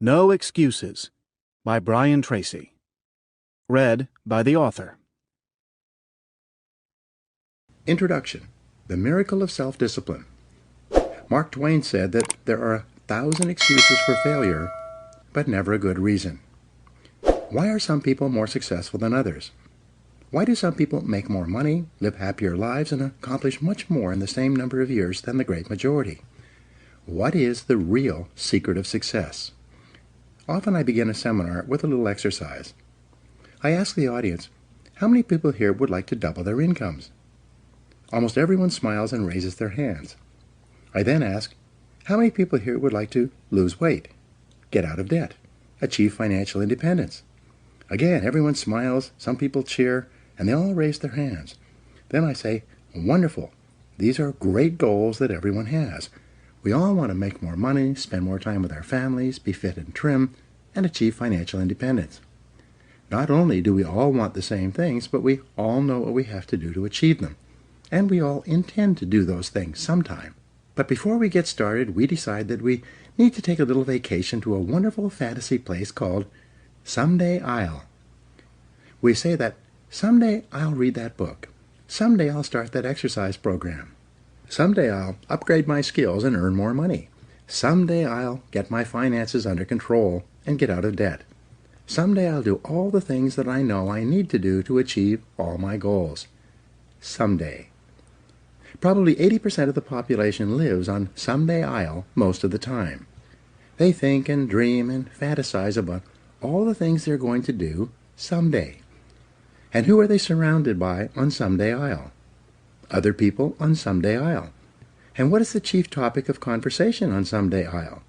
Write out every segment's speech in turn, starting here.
No Excuses by Brian Tracy. Read by the author. Introduction: The Miracle of Self-Discipline. Mark Twain said that there are 1,000 excuses for failure, but never a good reason. Why are some people more successful than others? Why do some people make more money, live happier lives, and accomplish much more in the same number of years than the great majority? What is the real secret of success? Often I begin a seminar with a little exercise. I ask the audience, how many people here would like to double their incomes? Almost everyone smiles and raises their hands. I then ask, how many people here would like to lose weight, get out of debt, achieve financial independence? Again, everyone smiles, some people cheer, and they all raise their hands. Then I say, wonderful. These are great goals that everyone has. We all want to make more money, spend more time with our families, be fit and trim, and achieve financial independence. Not only do we all want the same things, but we all know what we have to do to achieve them. And we all intend to do those things sometime. But before we get started, we decide that we need to take a little vacation to a wonderful fantasy place called Someday I'll. We say that someday I'll read that book. Someday I'll start that exercise program. Someday I'll upgrade my skills and earn more money. Someday I'll get my finances under control and get out of debt. Someday I'll do all the things that I know I need to do to achieve all my goals. Someday. Probably 80% of the population lives on Someday I'll most of the time. They think and dream and fantasize about all the things they're going to do someday. And who are they surrounded by on Someday I'll? Other people on Someday I'll. And what is the chief topic of conversation on Someday I'll?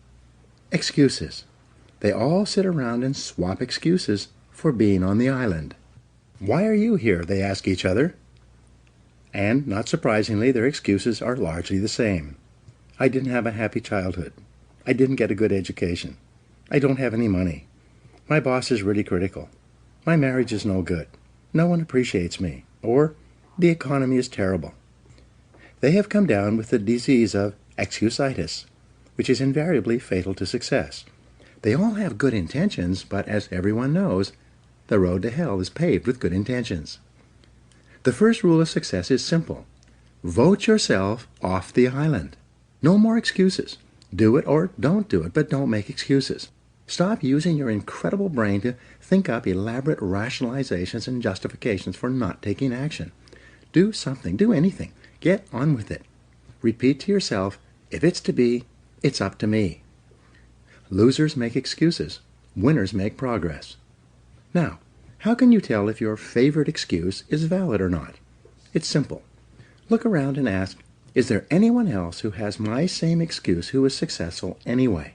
Excuses. They all sit around and swap excuses for being on the island. Why are you here? They ask each other. And, not surprisingly, their excuses are largely the same. I didn't have a happy childhood. I didn't get a good education. I don't have any money. My boss is really critical. My marriage is no good. No one appreciates me. Or, the economy is terrible. They have come down with the disease of excusitis, which is invariably fatal to success. They all have good intentions, but as everyone knows, the road to hell is paved with good intentions. The first rule of success is simple. Vote yourself off the island. No more excuses. Do it or don't do it, but don't make excuses. Stop using your incredible brain to think up elaborate rationalizations and justifications for not taking action. Do something. Do anything. Get on with it. Repeat to yourself, if it's to be, it's up to me. Losers make excuses. Winners make progress. Now, how can you tell if your favorite excuse is valid or not? It's simple. Look around and ask, is there anyone else who has my same excuse who is successful anyway?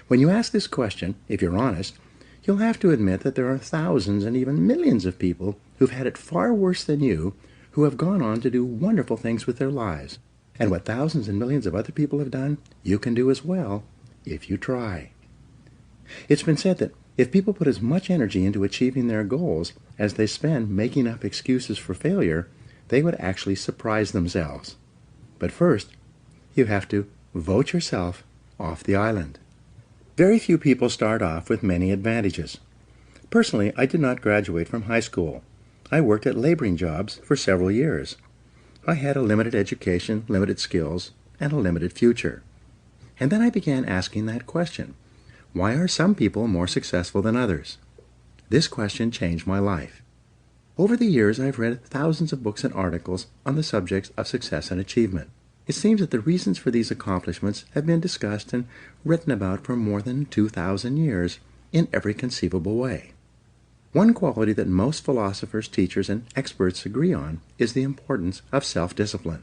When you ask this question, if you're honest, you'll have to admit that there are thousands and even millions of people who've had it far worse than you, who have gone on to do wonderful things with their lives. And what thousands and millions of other people have done, you can do as well, if you try. It's been said that if people put as much energy into achieving their goals as they spend making up excuses for failure, they would actually surprise themselves. But first, you have to vote yourself off the island. Very few people start off with many advantages. Personally, I did not graduate from high school. I worked at laboring jobs for several years. I had a limited education, limited skills, and a limited future. And then I began asking that question. Why are some people more successful than others? This question changed my life. Over the years, I've read thousands of books and articles on the subjects of success and achievement. It seems that the reasons for these accomplishments have been discussed and written about for more than 2,000 years in every conceivable way. One quality that most philosophers, teachers, and experts agree on is the importance of self-discipline.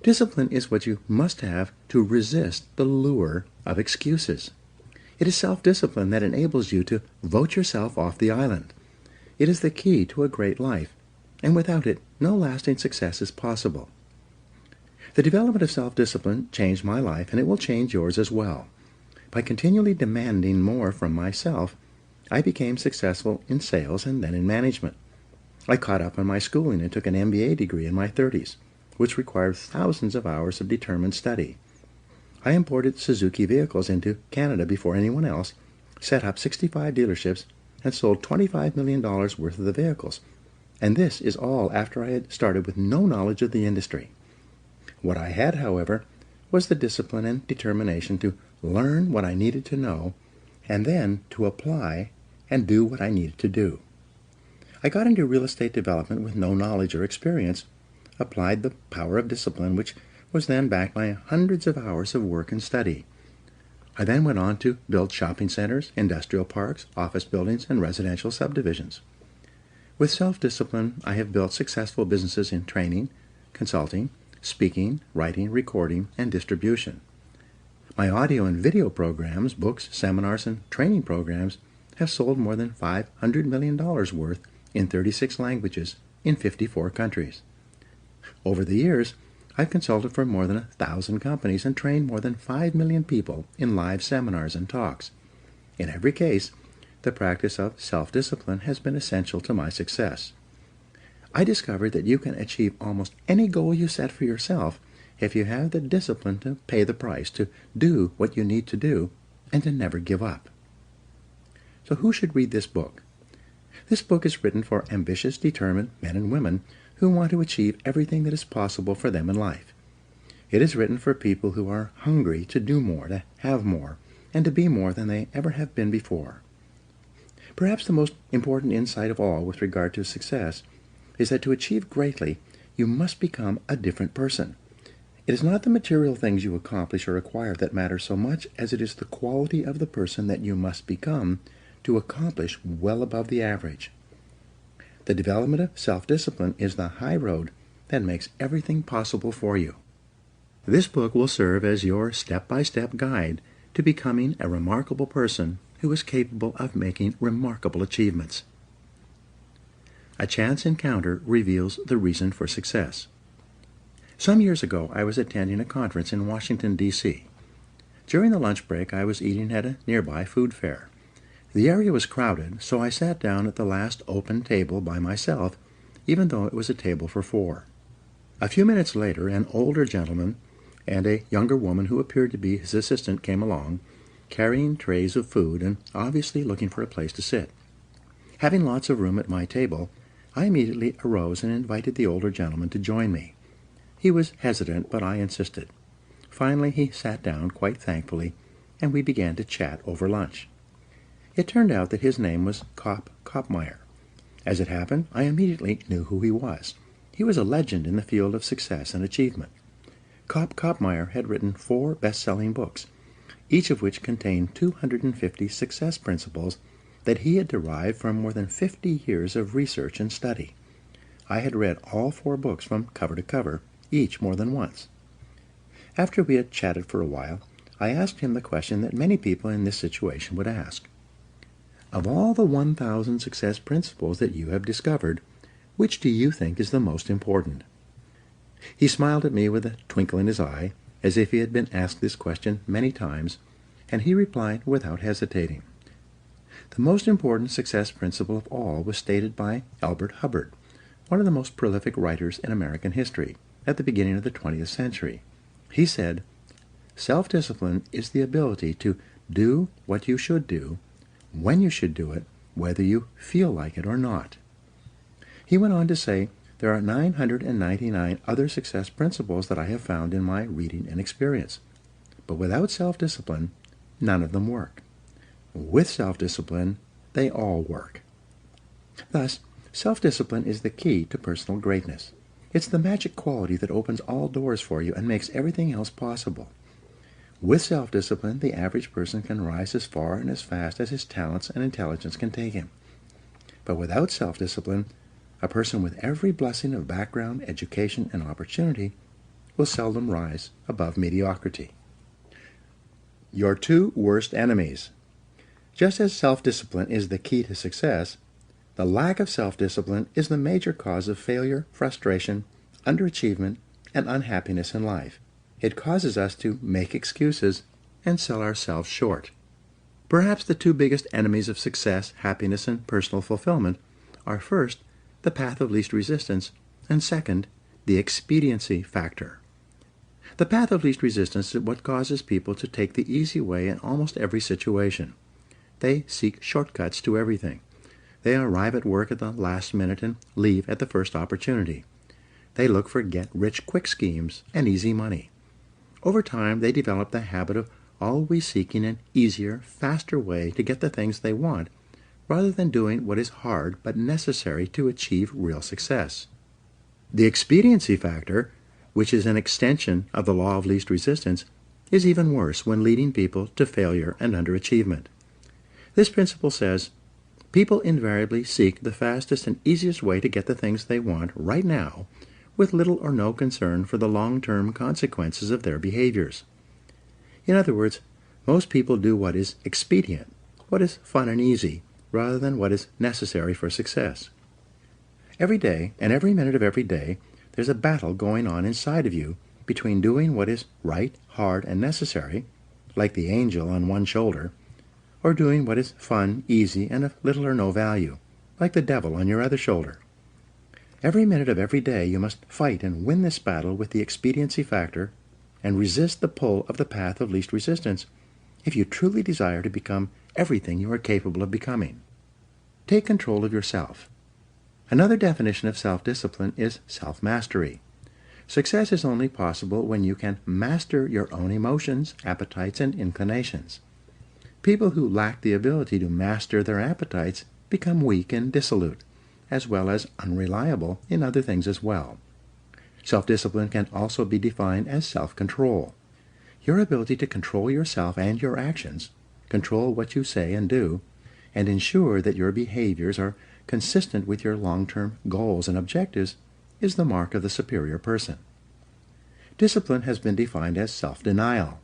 Discipline is what you must have to resist the lure of excuses. It is self-discipline that enables you to vote yourself off the island. It is the key to a great life, and without it, no lasting success is possible. The development of self-discipline changed my life, and it will change yours as well. By continually demanding more from myself, I became successful in sales and then in management. I caught up on my schooling and took an MBA degree in my 30s, which required thousands of hours of determined study. I imported Suzuki vehicles into Canada before anyone else, set up 65 dealerships, and sold $25 million worth of the vehicles. And this is all after I had started with no knowledge of the industry. What I had, however, was the discipline and determination to learn what I needed to know, and then to apply and do what I needed to do. I got into real estate development with no knowledge or experience, applied the power of discipline, which was then backed by hundreds of hours of work and study. I then went on to build shopping centers, industrial parks, office buildings, and residential subdivisions. With self-discipline, I have built successful businesses in training, consulting, speaking, writing, recording, and distribution. My audio and video programs, books, seminars, and training programs have sold more than $500 million worth in 36 languages in 54 countries. Over the years, I've consulted for more than 1,000 companies and trained more than 5 million people in live seminars and talks. In every case, the practice of self-discipline has been essential to my success. I discovered that you can achieve almost any goal you set for yourself if you have the discipline to pay the price, to do what you need to do, and to never give up. So who should read this book? This book is written for ambitious, determined men and women who want to achieve everything that is possible for them in life. It is written for people who are hungry to do more, to have more, and to be more than they ever have been before. Perhaps the most important insight of all with regard to success is that to achieve greatly, you must become a different person. It is not the material things you accomplish or acquire that matter so much as it is the quality of the person that you must become to accomplish well above the average. The development of self-discipline is the high road that makes everything possible for you. This book will serve as your step-by-step guide to becoming a remarkable person who is capable of making remarkable achievements. A chance encounter reveals the reason for success. Some years ago, I was attending a conference in Washington, D.C. During the lunch break, I was eating at a nearby food fair. The area was crowded, so I sat down at the last open table by myself, even though it was a table for 4. A few minutes later, an older gentleman and a younger woman who appeared to be his assistant came along, carrying trays of food and obviously looking for a place to sit. Having lots of room at my table, I immediately arose and invited the older gentleman to join me. He was hesitant, but I insisted. Finally, he sat down quite thankfully, and we began to chat over lunch. It turned out that his name was Kopmeyer. As it happened, I immediately knew who he was. He was a legend in the field of success and achievement. Kopmeyer had written 4 best-selling books, each of which contained 250 success principles that he had derived from more than 50 years of research and study. I had read all 4 books from cover to cover, each more than once. After we had chatted for a while, I asked him the question that many people in this situation would ask. Of all the 1,000 success principles that you have discovered, which do you think is the most important? He smiled at me with a twinkle in his eye, as if he had been asked this question many times, and he replied without hesitating. The most important success principle of all was stated by Albert Hubbard, one of the most prolific writers in American history, at the beginning of the 20th century. He said, "Self-discipline is the ability to do what you should do, when you should do it, whether you feel like it or not." He went on to say, "There are 999 other success principles that I have found in my reading and experience. But without self-discipline, none of them work. With self-discipline, they all work." Thus, self-discipline is the key to personal greatness. It's the magic quality that opens all doors for you and makes everything else possible. With self-discipline, the average person can rise as far and as fast as his talents and intelligence can take him. But without self-discipline, a person with every blessing of background, education, and opportunity will seldom rise above mediocrity. Your 2 worst enemies. Just as self-discipline is the key to success, the lack of self-discipline is the major cause of failure, frustration, underachievement, and unhappiness in life. It causes us to make excuses and sell ourselves short. Perhaps the 2 biggest enemies of success, happiness, and personal fulfillment are first, the path of least resistance, and second, the expediency factor. The path of least resistance is what causes people to take the easy way in almost every situation. They seek shortcuts to everything. They arrive at work at the last minute and leave at the first opportunity. They look for get-rich-quick schemes and easy money. Over time, they develop the habit of always seeking an easier, faster way to get the things they want, rather than doing what is hard but necessary to achieve real success. The expediency factor, which is an extension of the law of least resistance, is even worse when leading people to failure and underachievement. This principle says, people invariably seek the fastest and easiest way to get the things they want right now, with little or no concern for the long-term consequences of their behaviors. In other words, most people do what is expedient, what is fun and easy, rather than what is necessary for success. Every day, and every minute of every day, there's a battle going on inside of you between doing what is right, hard, and necessary, like the angel on one shoulder, or doing what is fun, easy, and of little or no value, like the devil on your other shoulder. Every minute of every day you must fight and win this battle with the expediency factor and resist the pull of the path of least resistance if you truly desire to become everything you are capable of becoming. Take control of yourself. Another definition of self-discipline is self-mastery. Success is only possible when you can master your own emotions, appetites, and inclinations. People who lack the ability to master their appetites become weak and dissolute, as well as unreliable in other things as well. Self-discipline can also be defined as self-control. Your ability to control yourself and your actions, control what you say and do, and ensure that your behaviors are consistent with your long-term goals and objectives is the mark of the superior person. Discipline has been defined as self-denial.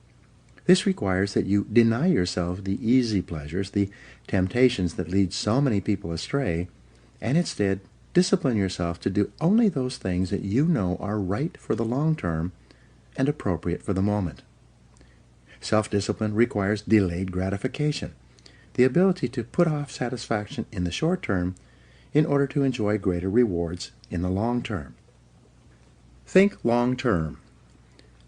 This requires that you deny yourself the easy pleasures, the temptations that lead so many people astray, and instead discipline yourself to do only those things that you know are right for the long term and appropriate for the moment. Self-discipline requires delayed gratification, the ability to put off satisfaction in the short term in order to enjoy greater rewards in the long term. Think long term.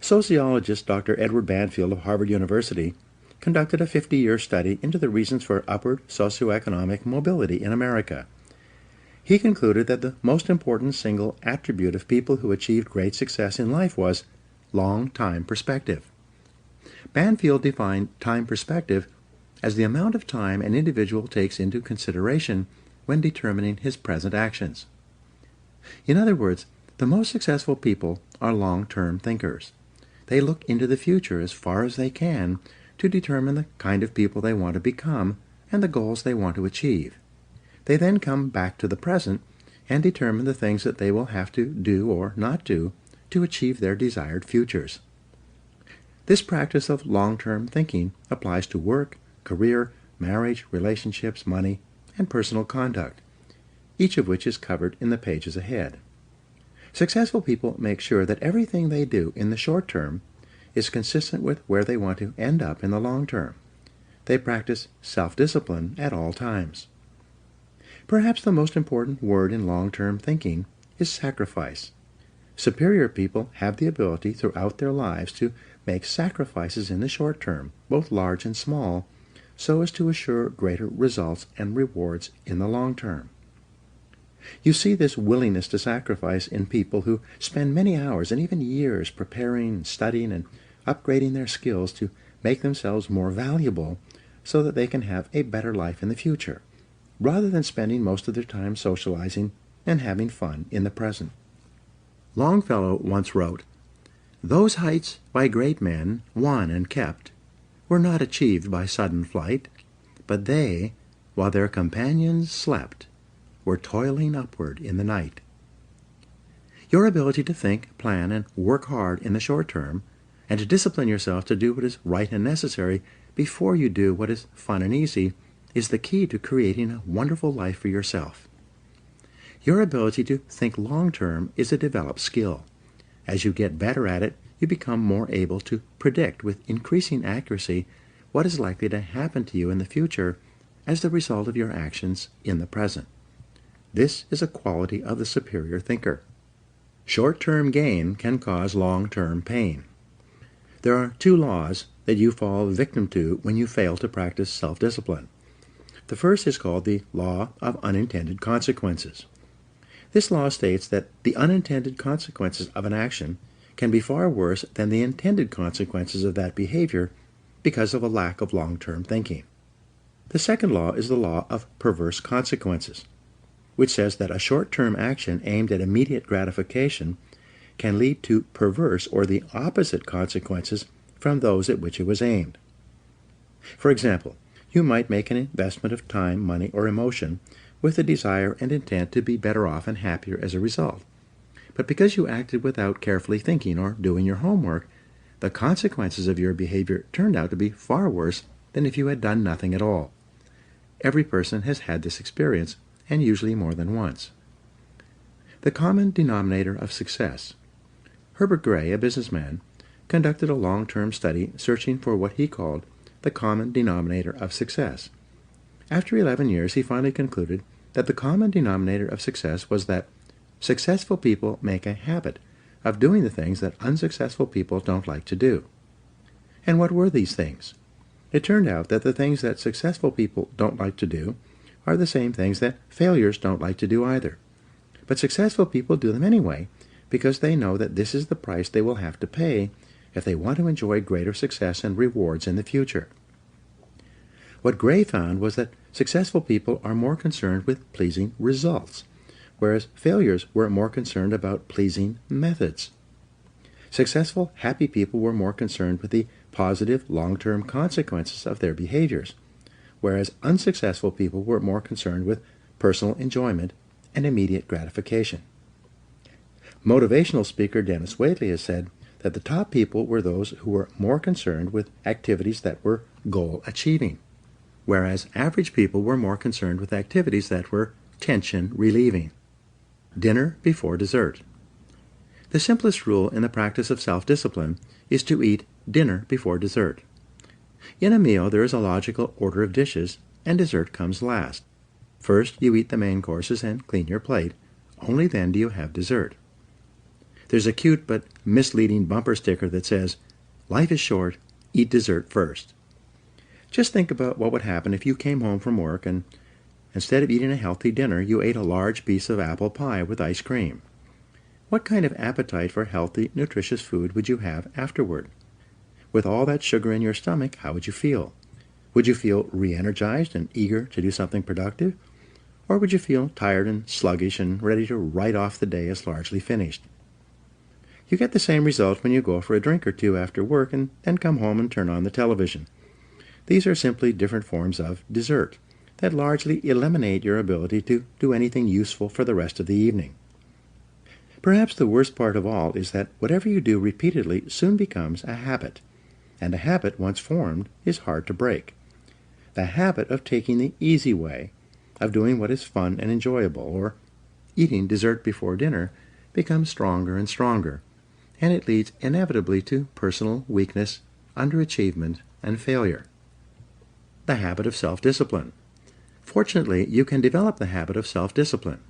Sociologist Dr. Edward Banfield of Harvard University conducted a 50-year study into the reasons for upward socioeconomic mobility in America. He concluded that the most important single attribute of people who achieved great success in life was long-time perspective. Banfield defined time perspective as the amount of time an individual takes into consideration when determining his present actions. In other words, the most successful people are long-term thinkers. They look into the future as far as they can to determine the kind of people they want to become and the goals they want to achieve. They then come back to the present and determine the things that they will have to do or not do to achieve their desired futures. This practice of long-term thinking applies to work, career, marriage, relationships, money, and personal conduct, each of which is covered in the pages ahead. Successful people make sure that everything they do in the short term is consistent with where they want to end up in the long term. They practice self-discipline at all times. Perhaps the most important word in long-term thinking is sacrifice. Superior people have the ability throughout their lives to make sacrifices in the short term, both large and small, so as to assure greater results and rewards in the long term. You see this willingness to sacrifice in people who spend many hours and even years preparing, studying, and upgrading their skills to make themselves more valuable so that they can have a better life in the future, rather than spending most of their time socializing and having fun in the present. Longfellow once wrote, "Those heights by great men won and kept were not achieved by sudden flight, but they, while their companions slept, were toiling upward in the night." Your ability to think, plan, and work hard in the short term, and to discipline yourself to do what is right and necessary before you do what is fun and easy, is the key to creating a wonderful life for yourself. Your ability to think long-term is a developed skill. As you get better at it, you become more able to predict with increasing accuracy what is likely to happen to you in the future as the result of your actions in the present. This is a quality of the superior thinker. Short-term gain can cause long-term pain. There are two laws that you fall victim to when you fail to practice self-discipline. The first is called the law of unintended consequences. This law states that the unintended consequences of an action can be far worse than the intended consequences of that behavior because of a lack of long-term thinking. The second law is the law of perverse consequences, which says that a short-term action aimed at immediate gratification can lead to perverse or the opposite consequences from those at which it was aimed. For example, you might make an investment of time, money, or emotion with the desire and intent to be better off and happier as a result. But because you acted without carefully thinking or doing your homework, the consequences of your behavior turned out to be far worse than if you had done nothing at all. Every person has had this experience, and usually more than once. The common denominator of success. Herbert Gray, a businessman, conducted a long-term study searching for what he called the common denominator of success. After 11 years, he finally concluded that the common denominator of success was that successful people make a habit of doing the things that unsuccessful people don't like to do. And what were these things? It turned out that the things that successful people don't like to do are the same things that failures don't like to do either. But successful people do them anyway because they know that this is the price they will have to pay if they want to enjoy greater success and rewards in the future. What Gray found was that successful people are more concerned with pleasing results, whereas failures were more concerned about pleasing methods. Successful, happy people were more concerned with the positive, long-term consequences of their behaviors, whereas unsuccessful people were more concerned with personal enjoyment and immediate gratification. Motivational speaker Dennis Waitley has said that the top people were those who were more concerned with activities that were goal-achieving, whereas average people were more concerned with activities that were tension-relieving. Dinner before dessert. The simplest rule in the practice of self-discipline is to eat dinner before dessert. In a meal, there is a logical order of dishes, and dessert comes last. First, you eat the main courses and clean your plate. Only then do you have dessert. There's a cute but misleading bumper sticker that says, "Life is short, eat dessert first." Just think about what would happen if you came home from work and instead of eating a healthy dinner, you ate a large piece of apple pie with ice cream. What kind of appetite for healthy, nutritious food would you have afterward? With all that sugar in your stomach, how would you feel? Would you feel re-energized and eager to do something productive? Or would you feel tired and sluggish and ready to write off the day as largely finished? You get the same result when you go for a drink or two after work and then come home and turn on the television. These are simply different forms of dessert that largely eliminate your ability to do anything useful for the rest of the evening. Perhaps the worst part of all is that whatever you do repeatedly soon becomes a habit, and a habit once formed is hard to break. The habit of taking the easy way, of doing what is fun and enjoyable, or eating dessert before dinner, becomes stronger and stronger, and it leads inevitably to personal weakness, underachievement, and failure. The habit of self-discipline. Fortunately, you can develop the habit of self-discipline.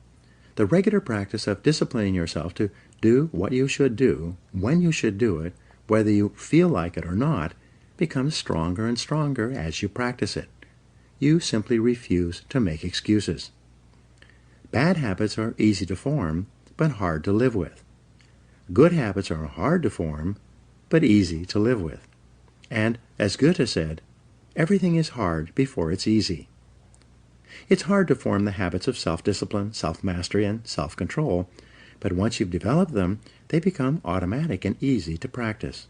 The regular practice of disciplining yourself to do what you should do, when you should do it, whether you feel like it or not, becomes stronger and stronger as you practice it. You simply refuse to make excuses. Bad habits are easy to form, but hard to live with. Good habits are hard to form, but easy to live with. And, as Goethe said, everything is hard before it's easy. It's hard to form the habits of self-discipline, self-mastery, and self-control, but once you've developed them, they become automatic and easy to practice.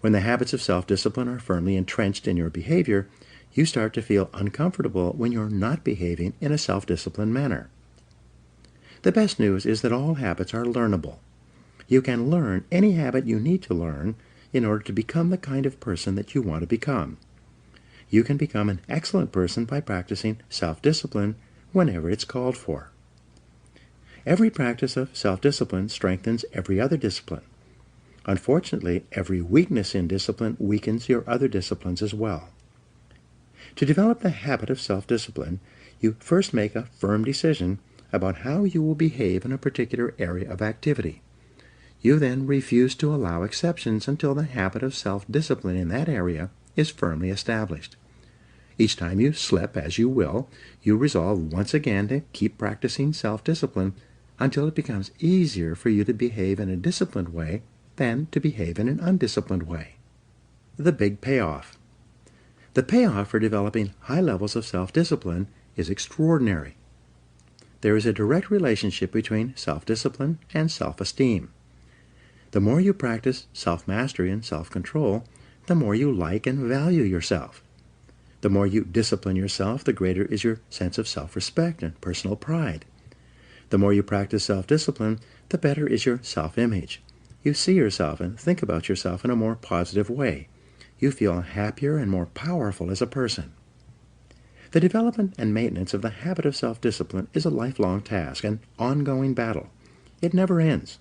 When the habits of self-discipline are firmly entrenched in your behavior, you start to feel uncomfortable when you're not behaving in a self-disciplined manner. The best news is that all habits are learnable. You can learn any habit you need to learn in order to become the kind of person that you want to become. You can become an excellent person by practicing self-discipline whenever it's called for. Every practice of self-discipline strengthens every other discipline. Unfortunately, every weakness in discipline weakens your other disciplines as well. To develop the habit of self-discipline, you first make a firm decision about how you will behave in a particular area of activity. You then refuse to allow exceptions until the habit of self-discipline in that area is firmly established. Each time you slip, as you will, you resolve once again to keep practicing self-discipline until it becomes easier for you to behave in a disciplined way than to behave in an undisciplined way. The big payoff. The payoff for developing high levels of self-discipline is extraordinary. There is a direct relationship between self-discipline and self-esteem. The more you practice self-mastery and self-control, the more you like and value yourself. The more you discipline yourself, the greater is your sense of self-respect and personal pride. The more you practice self-discipline, the better is your self-image. You see yourself and think about yourself in a more positive way. You feel happier and more powerful as a person. The development and maintenance of the habit of self-discipline is a lifelong task, an ongoing battle. It never ends.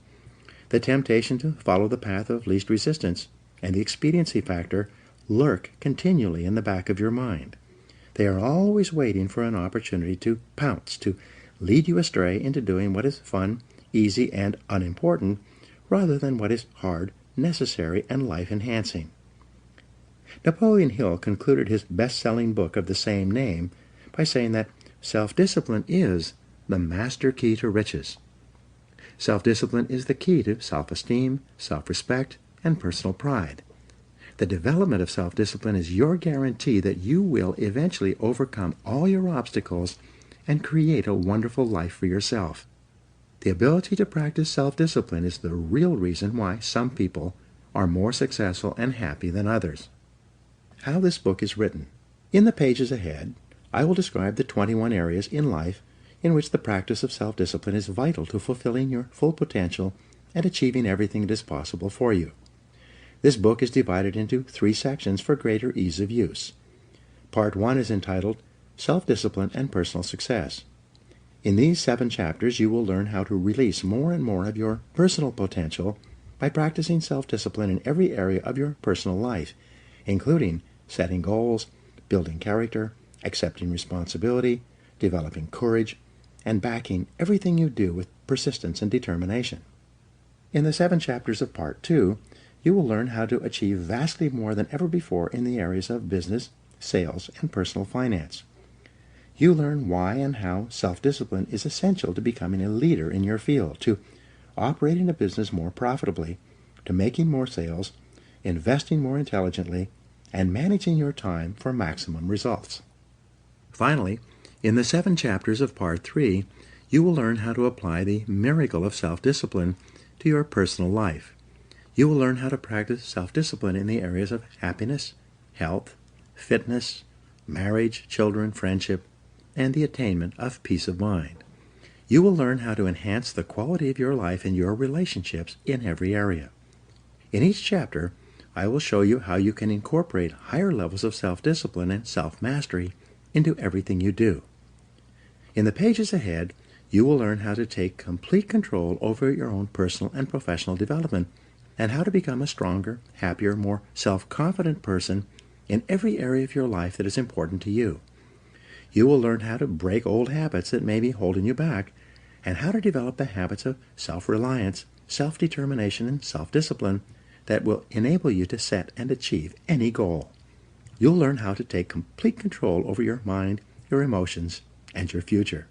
The temptation to follow the path of least resistance and the expediency factor lurk continually in the back of your mind. They are always waiting for an opportunity to pounce, to lead you astray into doing what is fun, easy, and unimportant, rather than what is hard, necessary, and life-enhancing. Napoleon Hill concluded his best-selling book of the same name by saying that self-discipline is the master key to riches. Self-discipline is the key to self-esteem, self-respect, and personal pride. The development of self-discipline is your guarantee that you will eventually overcome all your obstacles and create a wonderful life for yourself. The ability to practice self-discipline is the real reason why some people are more successful and happy than others. How this book is written. In the pages ahead, I will describe the 21 areas in life in which the practice of self-discipline is vital to fulfilling your full potential and achieving everything that is possible for you. This book is divided into 3 sections for greater ease of use. Part 1 is entitled Self-Discipline and Personal Success. In these 7 chapters, you will learn how to release more and more of your personal potential by practicing self-discipline in every area of your personal life, including setting goals, building character, accepting responsibility, developing courage, and backing everything you do with persistence and determination. In the 7 chapters of Part 2, you will learn how to achieve vastly more than ever before in the areas of business, sales, and personal finance. You learn why and how self-discipline is essential to becoming a leader in your field, to operating a business more profitably, to making more sales, investing more intelligently, and managing your time for maximum results. Finally, in the 7 chapters of Part 3, you will learn how to apply the miracle of self-discipline to your personal life. You will learn how to practice self-discipline in the areas of happiness, health, fitness, marriage, children, friendship, and the attainment of peace of mind. You will learn how to enhance the quality of your life and your relationships in every area. In each chapter, I will show you how you can incorporate higher levels of self-discipline and self-mastery into everything you do. In the pages ahead, you will learn how to take complete control over your own personal and professional development and how to become a stronger, happier, more self-confident person in every area of your life that is important to you. You will learn how to break old habits that may be holding you back and how to develop the habits of self-reliance, self-determination, and self-discipline that will enable you to set and achieve any goal. You'll learn how to take complete control over your mind, your emotions, and your future.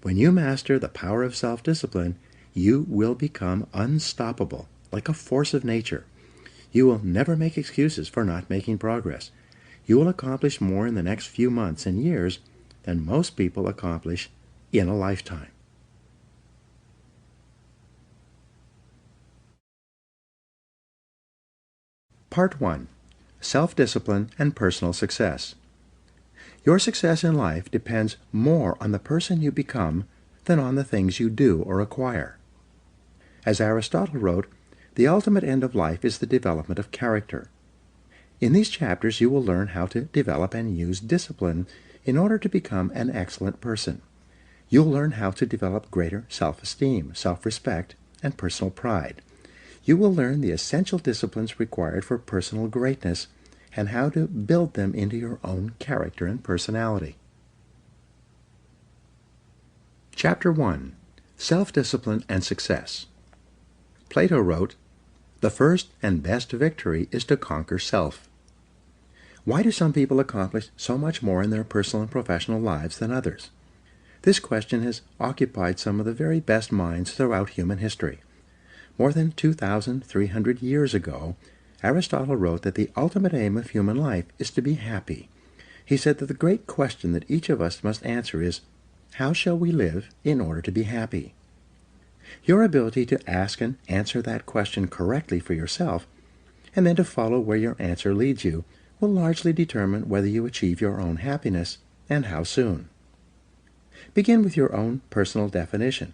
When you master the power of self-discipline, you will become unstoppable, like a force of nature. You will never make excuses for not making progress. You will accomplish more in the next few months and years than most people accomplish in a lifetime. Part 1. Self-Discipline and Personal Success. Your success in life depends more on the person you become than on the things you do or acquire. As Aristotle wrote, the ultimate end of life is the development of character. In these chapters, you will learn how to develop and use discipline in order to become an excellent person. You'll learn how to develop greater self-esteem, self-respect, and personal pride. You will learn the essential disciplines required for personal greatness and how to build them into your own character and personality. Chapter 1. Self-Discipline and Success. Plato wrote, "The first and best victory is to conquer self." Why do some people accomplish so much more in their personal and professional lives than others? This question has occupied some of the very best minds throughout human history. More than 2,300 years ago, Aristotle wrote that the ultimate aim of human life is to be happy. He said that the great question that each of us must answer is, how shall we live in order to be happy? Your ability to ask and answer that question correctly for yourself, and then to follow where your answer leads you, will largely determine whether you achieve your own happiness and how soon. Begin with your own personal definition.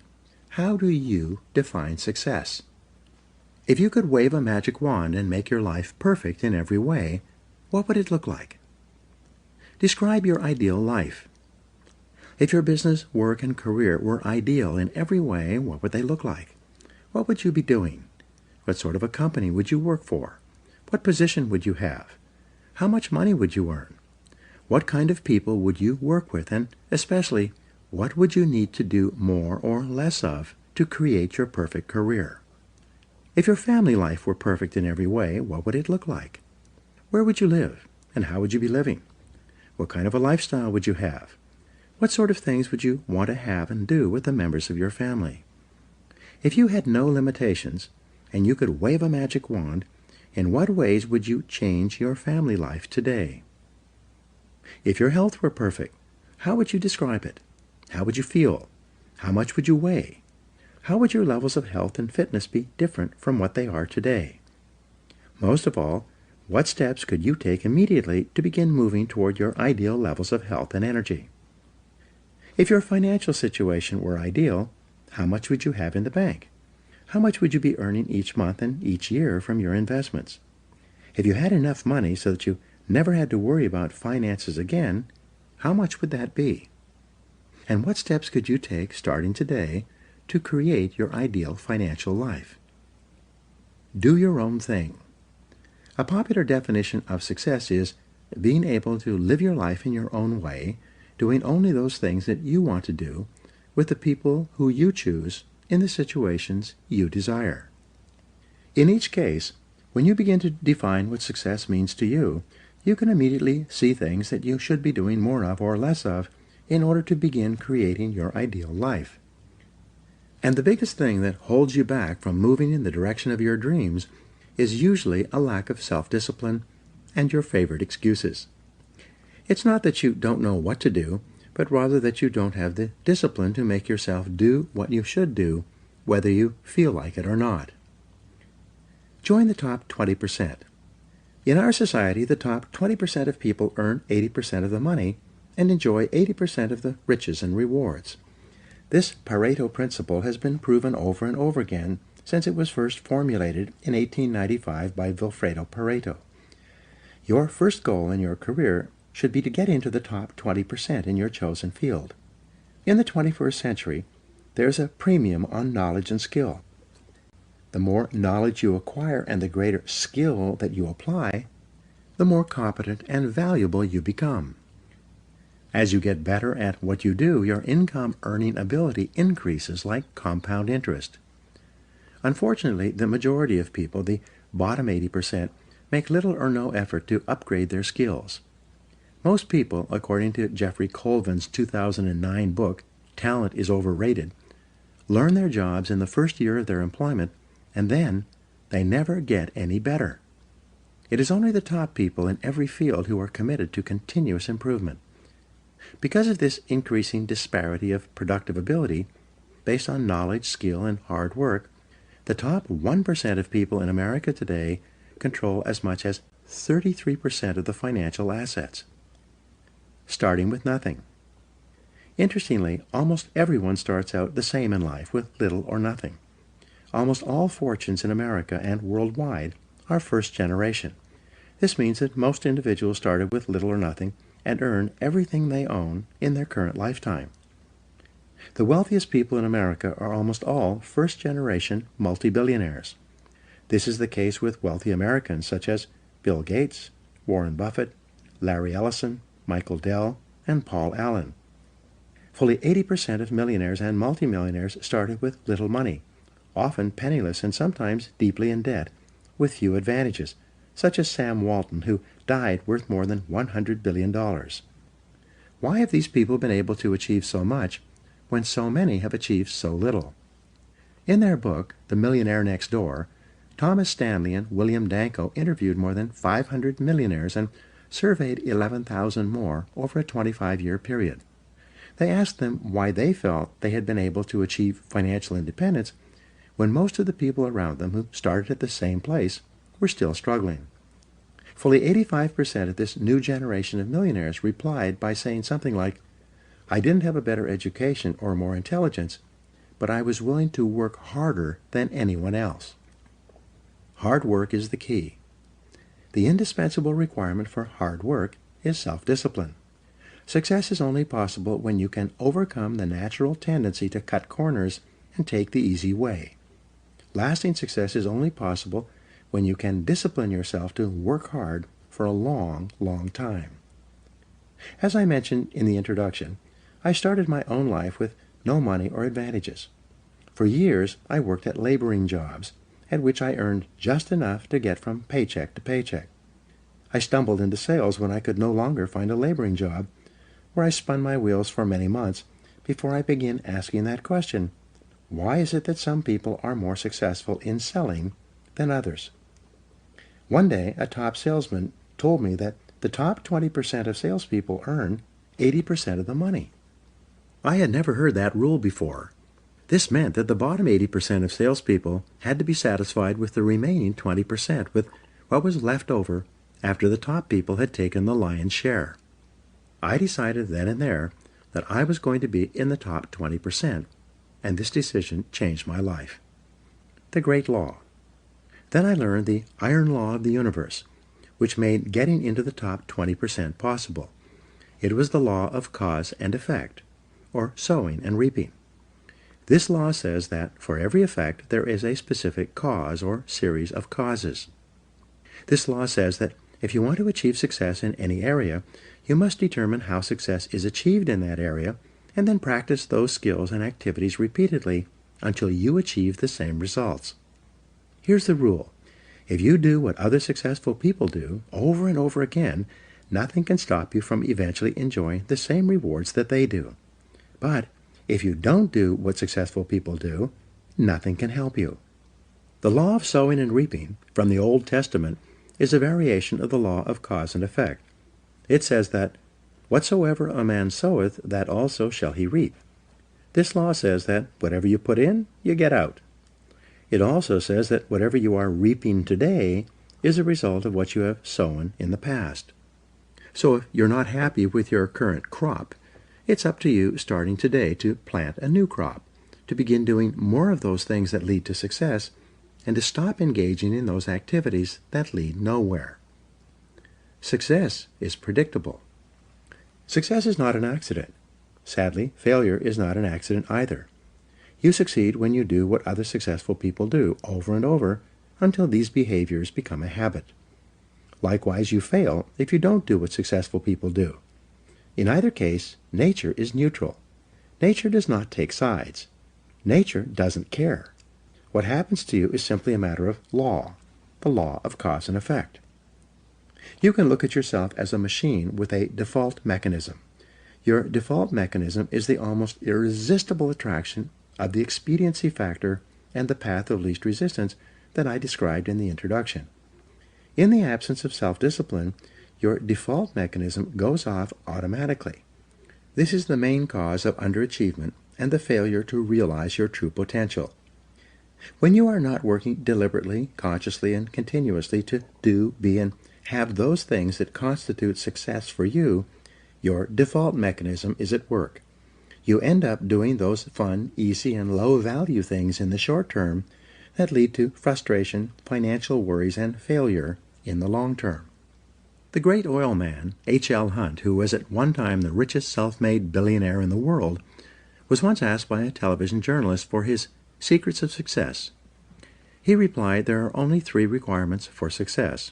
How do you define success? If you could wave a magic wand and make your life perfect in every way, what would it look like? Describe your ideal life. If your business, work, and career were ideal in every way, what would they look like? What would you be doing? What sort of a company would you work for? What position would you have? How much money would you earn? What kind of people would you work with? And especially, what would you need to do more or less of to create your perfect career? If your family life were perfect in every way, what would it look like? Where would you live? And how would you be living? What kind of a lifestyle would you have? What sort of things would you want to have and do with the members of your family? If you had no limitations, and you could wave a magic wand, in what ways would you change your family life today? If your health were perfect, how would you describe it? How would you feel? How much would you weigh? How would your levels of health and fitness be different from what they are today? Most of all, what steps could you take immediately to begin moving toward your ideal levels of health and energy? If your financial situation were ideal, how much would you have in the bank? How much would you be earning each month and each year from your investments? If you had enough money so that you never had to worry about finances again, how much would that be? And what steps could you take starting today to create your ideal financial life? Do your own thing. A popular definition of success is being able to live your life in your own way, doing only those things that you want to do, with the people who you choose in the situations you desire. In each case, when you begin to define what success means to you, you can immediately see things that you should be doing more of or less of in order to begin creating your ideal life. And the biggest thing that holds you back from moving in the direction of your dreams is usually a lack of self-discipline and your favorite excuses. It's not that you don't know what to do, but rather that you don't have the discipline to make yourself do what you should do, whether you feel like it or not. Join the top 20%. In our society, the top 20% of people earn 80% of the money and enjoy 80% of the riches and rewards. This Pareto principle has been proven over and over again since it was first formulated in 1895 by Vilfredo Pareto. Your first goal in your career should be to get into the top 20% in your chosen field. In the 21st century, there's a premium on knowledge and skill. The more knowledge you acquire and the greater skill that you apply, the more competent and valuable you become. As you get better at what you do, your income-earning ability increases like compound interest. Unfortunately, the majority of people, the bottom 80%, make little or no effort to upgrade their skills. Most people, according to Jeffrey Colvin's 2009 book, Talent is Overrated, learn their jobs in the first year of their employment, and then they never get any better. It is only the top people in every field who are committed to continuous improvement. Because of this increasing disparity of productive ability, based on knowledge, skill, and hard work, the top 1% of people in America today control as much as 33% of the financial assets, starting with nothing. Interestingly, almost everyone starts out the same in life with little or nothing. Almost all fortunes in America and worldwide are first generation. This means that most individuals started with little or nothing and earn everything they own in their current lifetime. The wealthiest people in America are almost all first-generation multi-billionaires. This is the case with wealthy Americans such as Bill Gates, Warren Buffett, Larry Ellison, Michael Dell, and Paul Allen. Fully 80% of millionaires and multimillionaires started with little money, often penniless and sometimes deeply in debt, with few advantages, such as Sam Walton, who died worth more than $100 billion. Why have these people been able to achieve so much when so many have achieved so little? In their book, The Millionaire Next Door, Thomas Stanley and William Danko interviewed more than 500 millionaires and surveyed 11,000 more over a 25-year period. They asked them why they felt they had been able to achieve financial independence when most of the people around them who started at the same place were still struggling. Fully 85% of this new generation of millionaires replied by saying something like, "I didn't have a better education or more intelligence, but I was willing to work harder than anyone else." Hard work is the key. The indispensable requirement for hard work is self-discipline. Success is only possible when you can overcome the natural tendency to cut corners and take the easy way. Lasting success is only possible when you can discipline yourself to work hard for a long, long time. As I mentioned in the introduction, I started my own life with no money or advantages. For years, I worked at laboring jobs, at which I earned just enough to get from paycheck to paycheck. I stumbled into sales when I could no longer find a laboring job, where I spun my wheels for many months before I began asking that question: why is it that some people are more successful in selling than others? One day, a top salesman told me that the top 20% of salespeople earn 80% of the money. I had never heard that rule before. This meant that the bottom 80% of salespeople had to be satisfied with the remaining 20%, with what was left over after the top people had taken the lion's share. I decided then and there that I was going to be in the top 20%, and this decision changed my life. The Great Law. Then I learned the iron law of the universe, which made getting into the top 20% possible. It was the law of cause and effect, or sowing and reaping. This law says that for every effect there is a specific cause or series of causes. This law says that if you want to achieve success in any area, you must determine how success is achieved in that area, and then practice those skills and activities repeatedly until you achieve the same results. Here's the rule. If you do what other successful people do over and over again, nothing can stop you from eventually enjoying the same rewards that they do. But if you don't do what successful people do, nothing can help you. The law of sowing and reaping from the Old Testament is a variation of the law of cause and effect. It says that, "Whatsoever a man soweth, that also shall he reap." This law says that whatever you put in, you get out. It also says that whatever you are reaping today is a result of what you have sown in the past. So if you're not happy with your current crop, it's up to you starting today to plant a new crop, to begin doing more of those things that lead to success, and to stop engaging in those activities that lead nowhere. Success is predictable. Success is not an accident. Sadly, failure is not an accident either. You succeed when you do what other successful people do over and over until these behaviors become a habit. Likewise, you fail if you don't do what successful people do. In either case, nature is neutral. Nature does not take sides. Nature doesn't care. What happens to you is simply a matter of law, the law of cause and effect. You can look at yourself as a machine with a default mechanism. Your default mechanism is the almost irresistible attraction of the expediency factor and the path of least resistance that I described in the introduction. In the absence of self-discipline, your default mechanism goes off automatically. This is the main cause of underachievement and the failure to realize your true potential. When you are not working deliberately, consciously, and continuously to do, be, and have those things that constitute success for you, your default mechanism is at work. You end up doing those fun, easy, and low-value things in the short term that lead to frustration, financial worries, and failure in the long term. The great oil man, H.L. Hunt, who was at one time the richest self-made billionaire in the world, was once asked by a television journalist for his secrets of success. He replied there are only 3 requirements for success.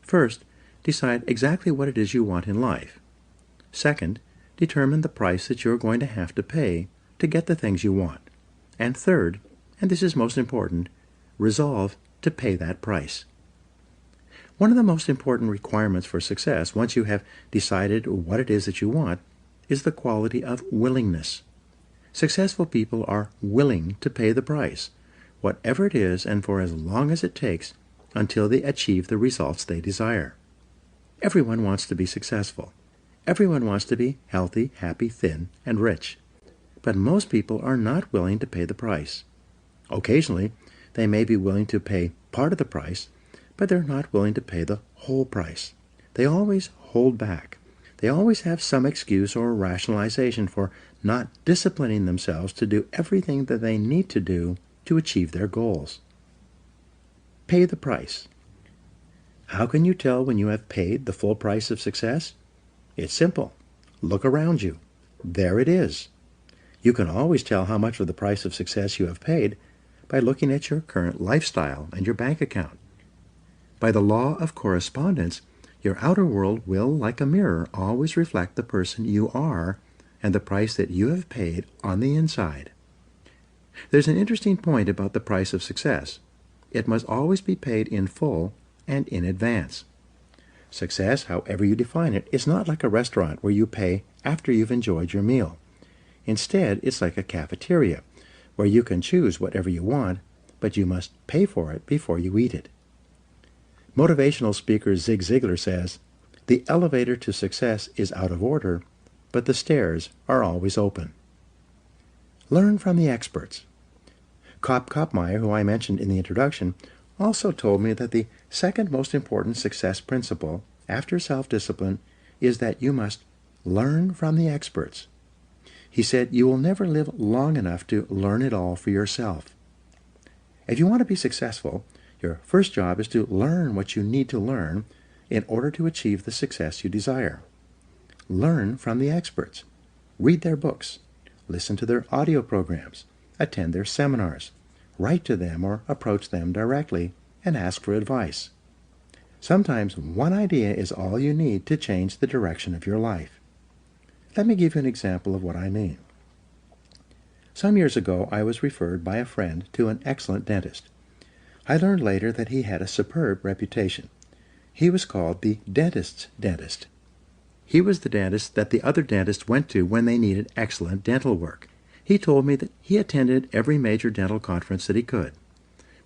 First, decide exactly what it is you want in life. Second, determine the price that you're going to have to pay to get the things you want. And third, and this is most important, resolve to pay that price. One of the most important requirements for success, once you have decided what it is that you want, is the quality of willingness. Successful people are willing to pay the price, whatever it is and for as long as it takes, until they achieve the results they desire. Everyone wants to be successful. Everyone wants to be healthy, happy, thin, and rich. But most people are not willing to pay the price. Occasionally, they may be willing to pay part of the price, but they're not willing to pay the whole price. They always hold back. They always have some excuse or rationalization for not disciplining themselves to do everything that they need to do to achieve their goals. Pay the price. How can you tell when you have paid the full price of success? It's simple. Look around you. There it is. You can always tell how much of the price of success you have paid by looking at your current lifestyle and your bank account. By the law of correspondence, your outer world will, like a mirror, always reflect the person you are and the price that you have paid on the inside. There's an interesting point about the price of success. It must always be paid in full and in advance. Success, however you define it, is not like a restaurant where you pay after you've enjoyed your meal. Instead, it's like a cafeteria, where you can choose whatever you want, but you must pay for it before you eat it. Motivational speaker Zig Ziglar says, "The elevator to success is out of order, but the stairs are always open." Learn from the experts. Kopmeyer, who I mentioned in the introduction, also told me that the second most important success principle, after self-discipline, is that you must learn from the experts. He said you will never live long enough to learn it all for yourself. If you want to be successful, your first job is to learn what you need to learn in order to achieve the success you desire. Learn from the experts. Read their books. Listen to their audio programs. Attend their seminars. Write to them or approach them directly and ask for advice. Sometimes one idea is all you need to change the direction of your life. Let me give you an example of what I mean. Some years ago, I was referred by a friend to an excellent dentist. I learned later that he had a superb reputation. He was called the dentist's dentist. He was the dentist that the other dentists went to when they needed excellent dental work. He told me that he attended every major dental conference that he could.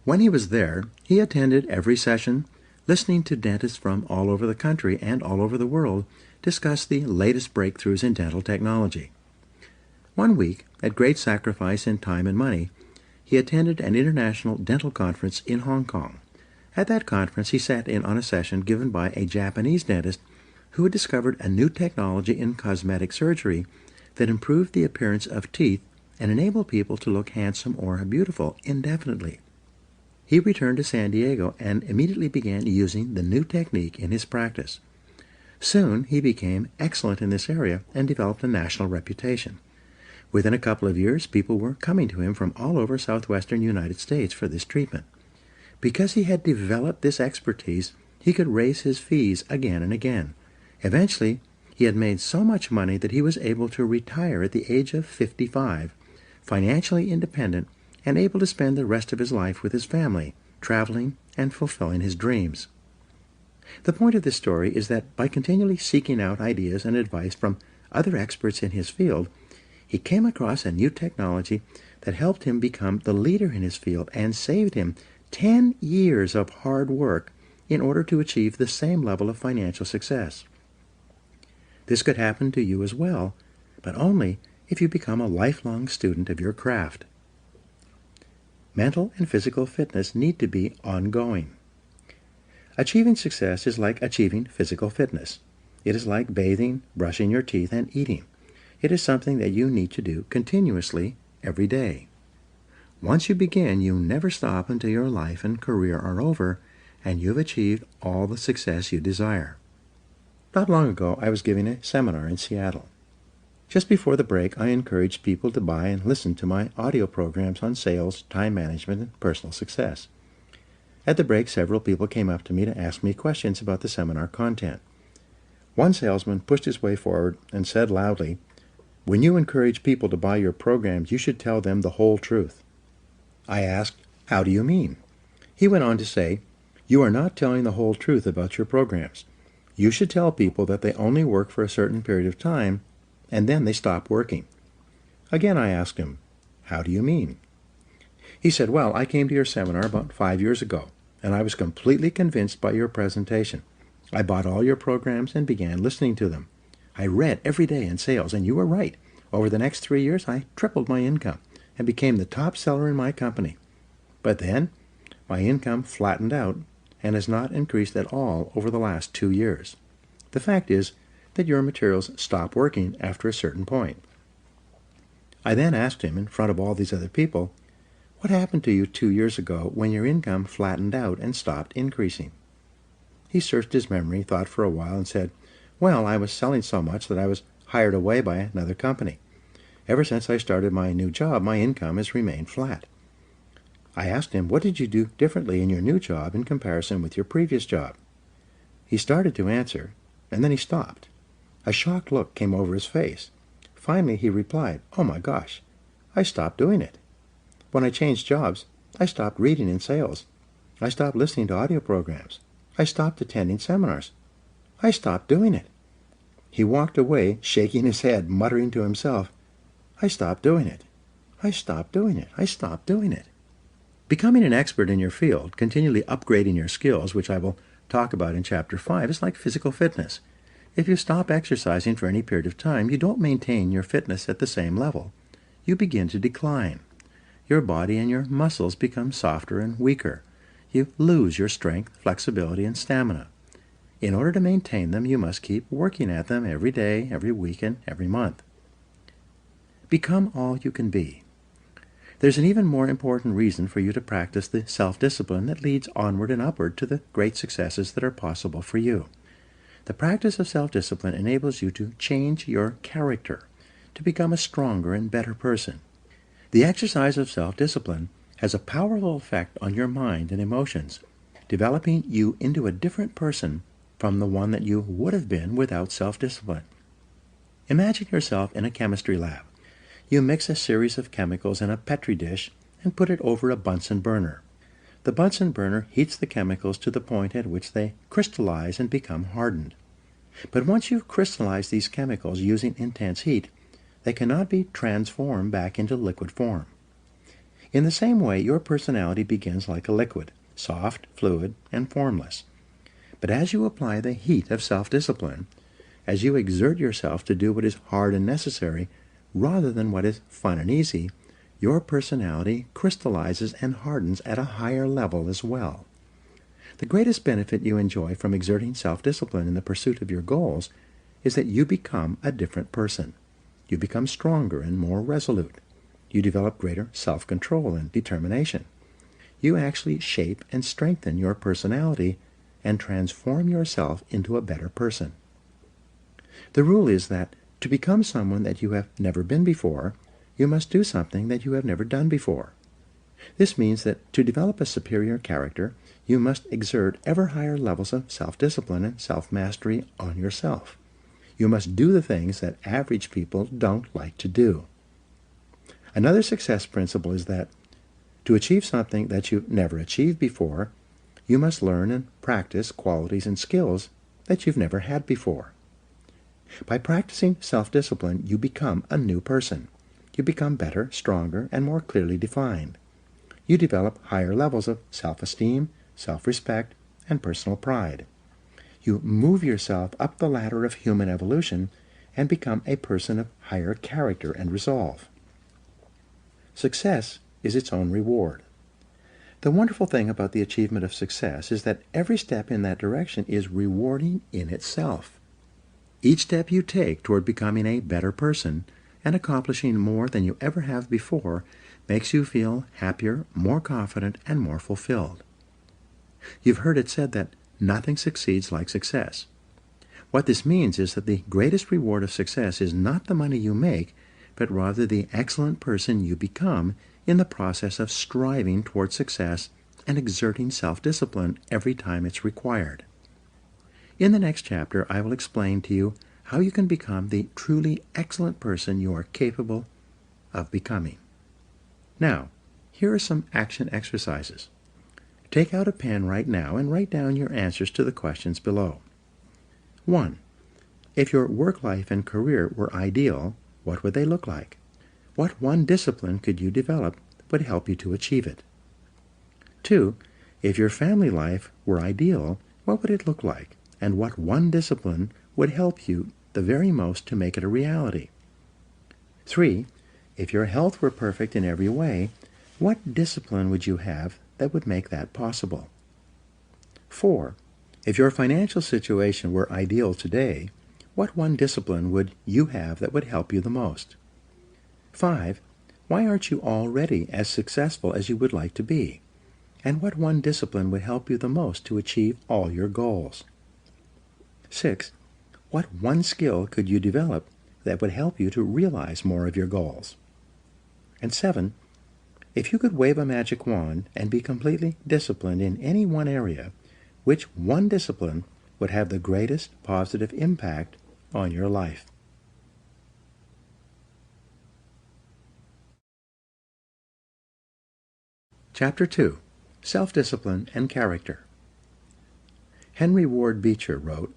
When he was there, he attended every session, listening to dentists from all over the country and all over the world discuss the latest breakthroughs in dental technology. One week, at great sacrifice in time and money, he attended an international dental conference in Hong Kong. At that conference, he sat in on a session given by a Japanese dentist who had discovered a new technology in cosmetic surgery that improved the appearance of teeth and enabled people to look handsome or beautiful indefinitely. He returned to San Diego and immediately began using the new technique in his practice. Soon, he became excellent in this area and developed a national reputation. Within a couple of years, people were coming to him from all over southwestern United States for this treatment. Because he had developed this expertise, he could raise his fees again and again. Eventually, he had made so much money that he was able to retire at the age of 55, financially independent and able to spend the rest of his life with his family, traveling and fulfilling his dreams. The point of this story is that by continually seeking out ideas and advice from other experts in his field, he came across a new technology that helped him become the leader in his field and saved him 10 years of hard work in order to achieve the same level of financial success. This could happen to you as well, but only if you become a lifelong student of your craft. Mental and physical fitness need to be ongoing. Achieving success is like achieving physical fitness. It is like bathing, brushing your teeth, and eating. It is something that you need to do continuously every day. Once you begin, you never stop until your life and career are over and you've achieved all the success you desire. Not long ago, I was giving a seminar in Seattle. Just before the break, I encouraged people to buy and listen to my audio programs on sales, time management, and personal success. At the break, several people came up to me to ask me questions about the seminar content. One salesman pushed his way forward and said loudly, "When you encourage people to buy your programs, you should tell them the whole truth." I asked, "How do you mean?" He went on to say, "You are not telling the whole truth about your programs. You should tell people that they only work for a certain period of time, and then they stop working." Again I asked him, "How do you mean?" He said, "Well, I came to your seminar about 5 years ago, and I was completely convinced by your presentation. I bought all your programs and began listening to them. I read every day in sales, and you were right. Over the next 3 years, I tripled my income and became the top seller in my company. But then, my income flattened out and has not increased at all over the last 2 years. The fact is that your materials stop working after a certain point." I then asked him, in front of all these other people, what happened to you 2 years ago when your income flattened out and stopped increasing? He searched his memory, thought for a while, and said, "Well, I was selling so much that I was hired away by another company. Ever since I started my new job, my income has remained flat." I asked him, "What did you do differently in your new job in comparison with your previous job?" He started to answer, and then he stopped. A shocked look came over his face. Finally, he replied, "Oh my gosh, I stopped doing it. When I changed jobs, I stopped reading in sales. I stopped listening to audio programs. I stopped attending seminars. I stopped doing it." He walked away, shaking his head, muttering to himself, "I stopped doing it. I stopped doing it. I stopped doing it." Becoming an expert in your field, continually upgrading your skills, which I will talk about in Chapter 5, is like physical fitness. If you stop exercising for any period of time, you don't maintain your fitness at the same level. You begin to decline. Your body and your muscles become softer and weaker. You lose your strength, flexibility, and stamina. In order to maintain them, you must keep working at them every day, every week, and every month. Become all you can be. There's an even more important reason for you to practice the self-discipline that leads onward and upward to the great successes that are possible for you. The practice of self-discipline enables you to change your character, to become a stronger and better person. The exercise of self-discipline has a powerful effect on your mind and emotions, developing you into a different person from the one that you would have been without self-discipline. Imagine yourself in a chemistry lab. You mix a series of chemicals in a Petri dish and put it over a Bunsen burner. The Bunsen burner heats the chemicals to the point at which they crystallize and become hardened. But once you've crystallized these chemicals using intense heat, they cannot be transformed back into liquid form. In the same way, your personality begins like a liquid, soft, fluid, and formless. But as you apply the heat of self-discipline, as you exert yourself to do what is hard and necessary, rather than what is fun and easy, your personality crystallizes and hardens at a higher level as well. The greatest benefit you enjoy from exerting self-discipline in the pursuit of your goals is that you become a different person. You become stronger and more resolute. You develop greater self-control and determination. You actually shape and strengthen your personality and transform yourself into a better person. The rule is that to become someone that you have never been before, you must do something that you have never done before. This means that to develop a superior character, you must exert ever higher levels of self-discipline and self-mastery on yourself. You must do the things that average people don't like to do. Another success principle is that to achieve something that you've never achieved before, you must learn and practice qualities and skills that you've never had before. By practicing self-discipline, you become a new person. You become better, stronger, and more clearly defined. You develop higher levels of self-esteem, self-respect, and personal pride. You move yourself up the ladder of human evolution and become a person of higher character and resolve. Success is its own reward. The wonderful thing about the achievement of success is that every step in that direction is rewarding in itself. Each step you take toward becoming a better person and accomplishing more than you ever have before makes you feel happier, more confident, and more fulfilled. You've heard it said that nothing succeeds like success. What this means is that the greatest reward of success is not the money you make, but rather the excellent person you become in the process of striving toward success and exerting self-discipline every time it's required. In the next chapter, I will explain to you how you can become the truly excellent person you are capable of becoming. Now, Here are some action exercises. Take out a pen right now and write down your answers to the questions below. 1. If your work life and career were ideal, what would they look like? What one discipline could you develop that would help you to achieve it? 2. If your family life were ideal, what would it look like? And what one discipline would help you the very most to make it a reality? 3. If your health were perfect in every way, what discipline would you have that would make that possible? 4. If your financial situation were ideal today, what one discipline would you have that would help you the most? 5. Why aren't you already as successful as you would like to be? And what one discipline would help you the most to achieve all your goals? 6. What one skill could you develop that would help you to realize more of your goals? And 7. If you could wave a magic wand and be completely disciplined in any one area, which one discipline would have the greatest positive impact on your life? Chapter 2. Self-Discipline and Character. Henry Ward Beecher wrote,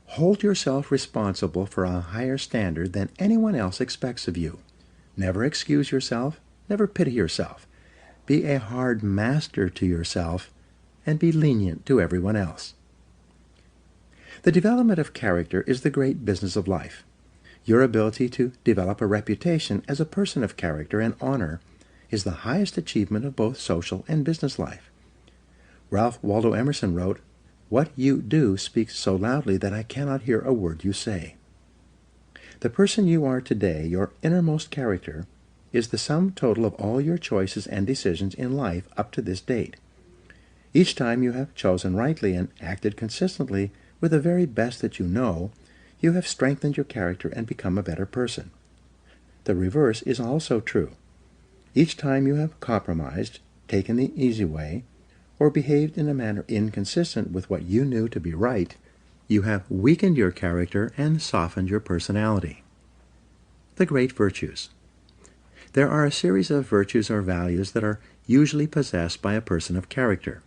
"Hold yourself responsible for a higher standard than anyone else expects of you. Never excuse yourself, never pity yourself. Be a hard master to yourself, and be lenient to everyone else." The development of character is the great business of life. Your ability to develop a reputation as a person of character and honor is the highest achievement of both social and business life. Ralph Waldo Emerson wrote, "What you do speaks so loudly that I cannot hear a word you say." The person you are today, your innermost character, is the sum total of all your choices and decisions in life up to this date. Each time you have chosen rightly and acted consistently with the very best that you know, you have strengthened your character and become a better person. The reverse is also true. Each time you have compromised, taken the easy way, or behaved in a manner inconsistent with what you knew to be right, you have weakened your character and softened your personality. The great virtues. There are a series of virtues or values that are usually possessed by a person of character.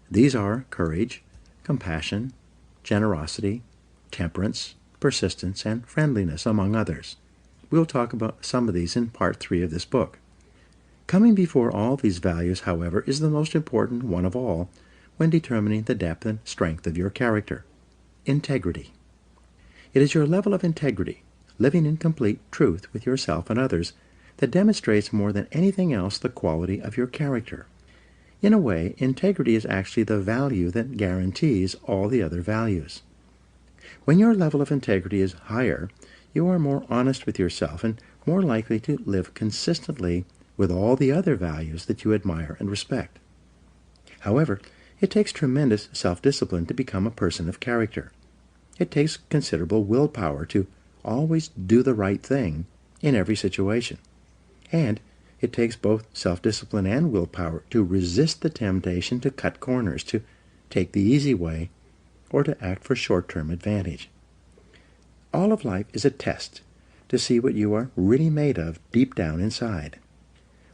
These are courage, compassion, generosity, temperance, persistence, and friendliness, among others. We'll talk about some of these in Part 3 of this book. Coming before all these values, however, is the most important one of all when determining the depth and strength of your character: integrity. It is your level of integrity, living in complete truth with yourself and others, that demonstrates more than anything else the quality of your character. In a way, integrity is actually the value that guarantees all the other values. When your level of integrity is higher, you are more honest with yourself and more likely to live consistently with all the other values that you admire and respect. However, it takes tremendous self-discipline to become a person of character. It takes considerable willpower to always do the right thing in every situation. And it takes both self-discipline and willpower to resist the temptation to cut corners, to take the easy way, or to act for short-term advantage. All of life is a test to see what you are really made of deep down inside.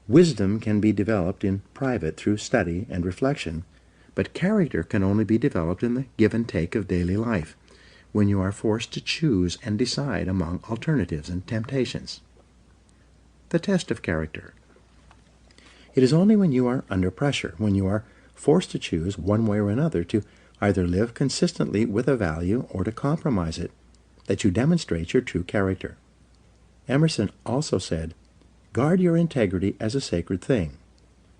Wisdom can be developed in private through study and reflection, but character can only be developed in the give and take of daily life, when you are forced to choose and decide among alternatives and temptations. The test of character. It is only when you are under pressure, when you are forced to choose one way or another to either live consistently with a value or to compromise it, that you demonstrate your true character. Emerson also said, "Guard your integrity as a sacred thing.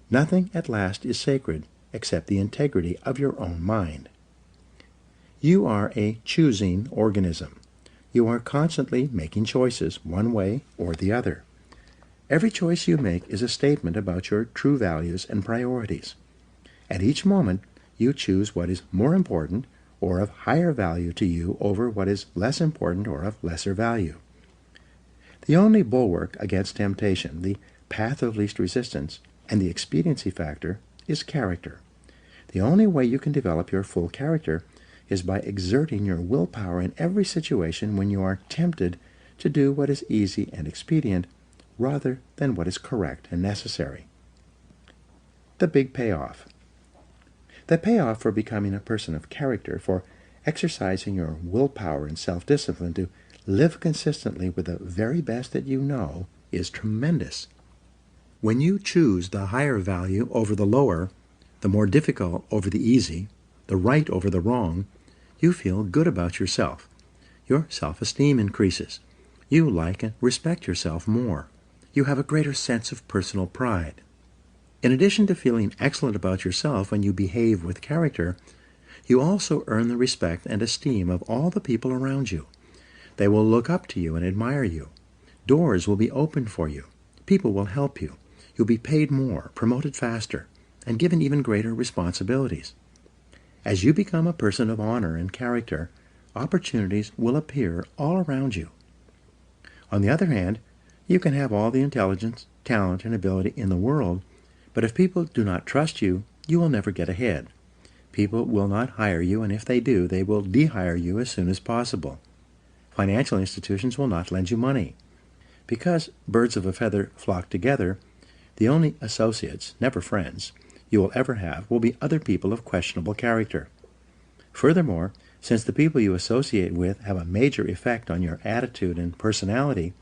Nothing at last is sacred except the integrity of your own mind." You are a choosing organism. You are constantly making choices, one way or the other. Every choice you make is a statement about your true values and priorities. At each moment, you choose what is more important or of higher value to you over what is less important or of lesser value. The only bulwark against temptation, the path of least resistance, and the expediency factor is character. The only way you can develop your full character is by exerting your willpower in every situation when you are tempted to do what is easy and expedient rather than what is correct and necessary. the big payoff. The payoff for becoming a person of character, for exercising your willpower and self-discipline to live consistently with the very best that you know, is tremendous. When you choose the higher value over the lower, the more difficult over the easy, the right over the wrong, you feel good about yourself. Your self-esteem increases. You like and respect yourself more. You have a greater sense of personal pride. In addition to feeling excellent about yourself when you behave with character, you also earn the respect and esteem of all the people around you. They will look up to you and admire you. Doors will be opened for you. People will help you. You'll be paid more, promoted faster, and given even greater responsibilities. As you become a person of honor and character, opportunities will appear all around you. On the other hand, you can have all the intelligence, talent, and ability in the world, but if people do not trust you, you will never get ahead. People will not hire you, and if they do, they will de-hire you as soon as possible. Financial institutions will not lend you money. Because birds of a feather flock together, the only associates, never friends, you will ever have will be other people of questionable character. Furthermore, since the people you associate with have a major effect on your attitude and personality,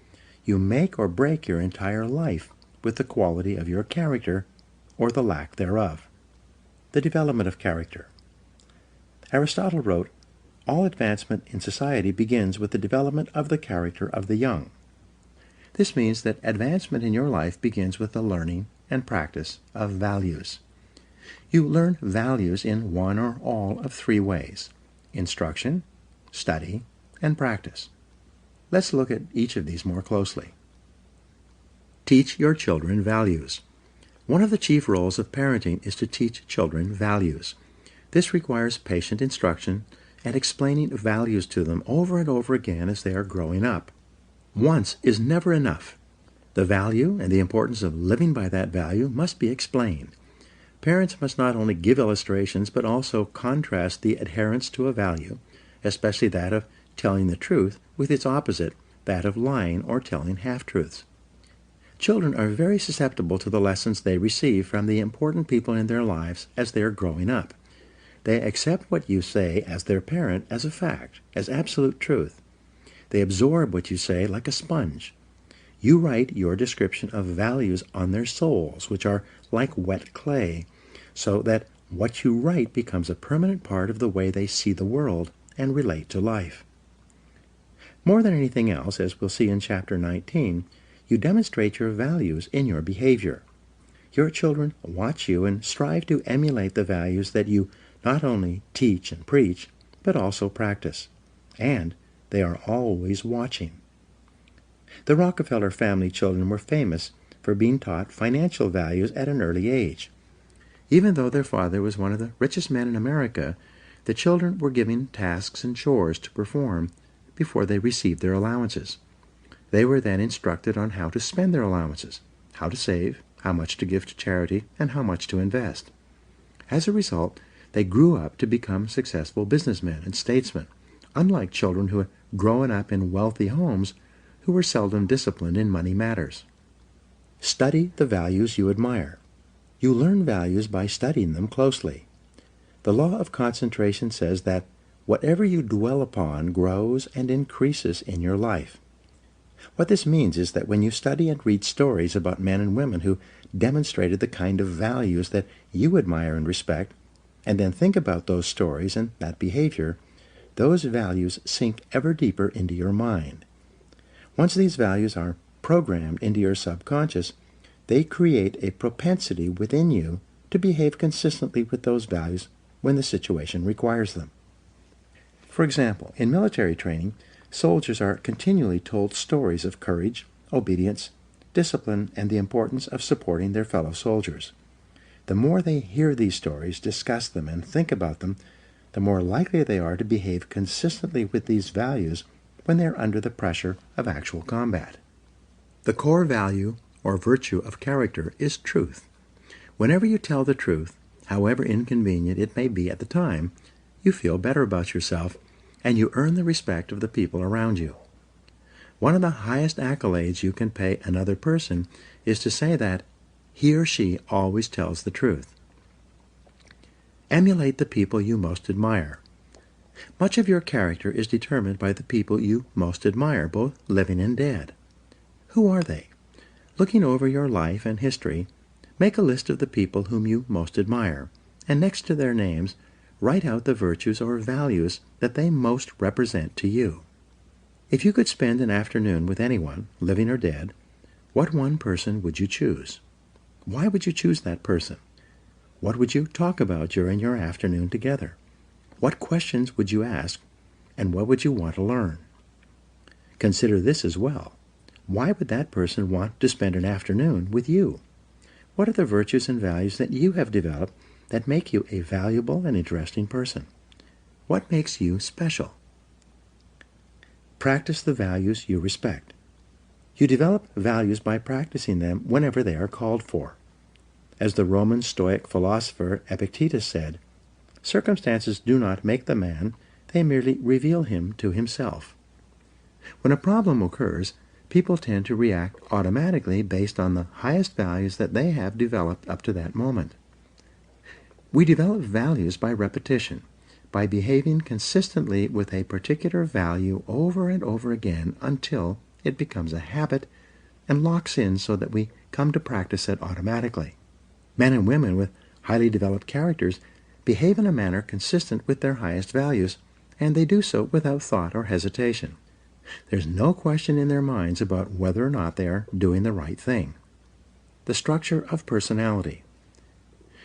you make or break your entire life with the quality of your character or the lack thereof. The development of character. Aristotle wrote, "All advancement in society begins with the development of the character of the young." This means that advancement in your life begins with the learning and practice of values. You learn values in one or all of three ways: instruction, study, and practice. Let's look at each of these more closely. Teach your children values. One of the chief roles of parenting is to teach children values. This requires patient instruction and explaining values to them over and over again as they are growing up. Once is never enough. The value and the importance of living by that value must be explained. Parents must not only give illustrations, but also contrast the adherence to a value, especially that of telling the truth, with its opposite, that of lying or telling half-truths. Children are very susceptible to the lessons they receive from the important people in their lives as they are growing up. They accept what you say as their parent as a fact, as absolute truth. They absorb what you say like a sponge. You write your description of values on their souls, which are like wet clay, so that what you write becomes a permanent part of the way they see the world and relate to life. More than anything else, as we'll see in Chapter 19, you demonstrate your values in your behavior. Your children watch you and strive to emulate the values that you not only teach and preach, but also practice. And they are always watching. The Rockefeller family children were famous for being taught financial values at an early age. Even though their father was one of the richest men in America, the children were given tasks and chores to perform before they received their allowances. They were then instructed on how to spend their allowances, how to save, how much to give to charity, and how much to invest. As a result, they grew up to become successful businessmen and statesmen, unlike children who had grown up in wealthy homes who were seldom disciplined in money matters. Study the values you admire. You learn values by studying them closely. The law of concentration says that whatever you dwell upon grows and increases in your life. What this means is that when you study and read stories about men and women who demonstrated the kind of values that you admire and respect, and then think about those stories and that behavior, those values sink ever deeper into your mind. Once these values are programmed into your subconscious, they create a propensity within you to behave consistently with those values when the situation requires them. For example, in military training, soldiers are continually told stories of courage, obedience, discipline, and the importance of supporting their fellow soldiers. The more they hear these stories, discuss them, and think about them, the more likely they are to behave consistently with these values when they are under the pressure of actual combat. The core value or virtue of character is truth. Whenever you tell the truth, however inconvenient it may be at the time, you feel better about yourself and you earn the respect of the people around you. One of the highest accolades you can pay another person is to say that he or she always tells the truth. Emulate the people you most admire. Much of your character is determined by the people you most admire, both living and dead. Who are they? Looking over your life and history, make a list of the people whom you most admire, and next to their names, write out the virtues or values that they most represent to you. If you could spend an afternoon with anyone, living or dead, what one person would you choose? Why would you choose that person? What would you talk about during your afternoon together? What questions would you ask, and what would you want to learn? Consider this as well. Why would that person want to spend an afternoon with you? What are the virtues and values that you have developed that make you a valuable and interesting person? What makes you special? Practice the values you respect. You develop values by practicing them whenever they are called for. As the Roman Stoic philosopher Epictetus said, "Circumstances do not make the man, they merely reveal him to himself." When a problem occurs, people tend to react automatically based on the highest values that they have developed up to that moment. We develop values by repetition, by behaving consistently with a particular value over and over again until it becomes a habit and locks in so that we come to practice it automatically. Men and women with highly developed characters behave in a manner consistent with their highest values, and they do so without thought or hesitation. There's no question in their minds about whether or not they are doing the right thing. The structure of personality.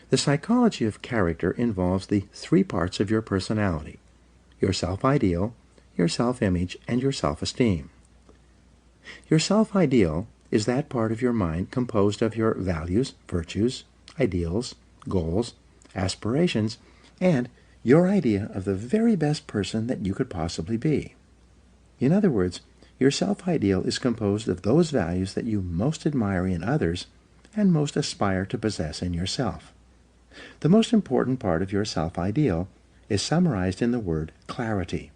The psychology of character involves the three parts of your personality: your self-ideal, your self-image, and your self-esteem. Your self-ideal is that part of your mind composed of your values, virtues, ideals, goals, aspirations, and your idea of the very best person that you could possibly be. In other words, your self-ideal is composed of those values that you most admire in others and most aspire to possess in yourself. The most important part of your self-ideal is summarized in the word clarity.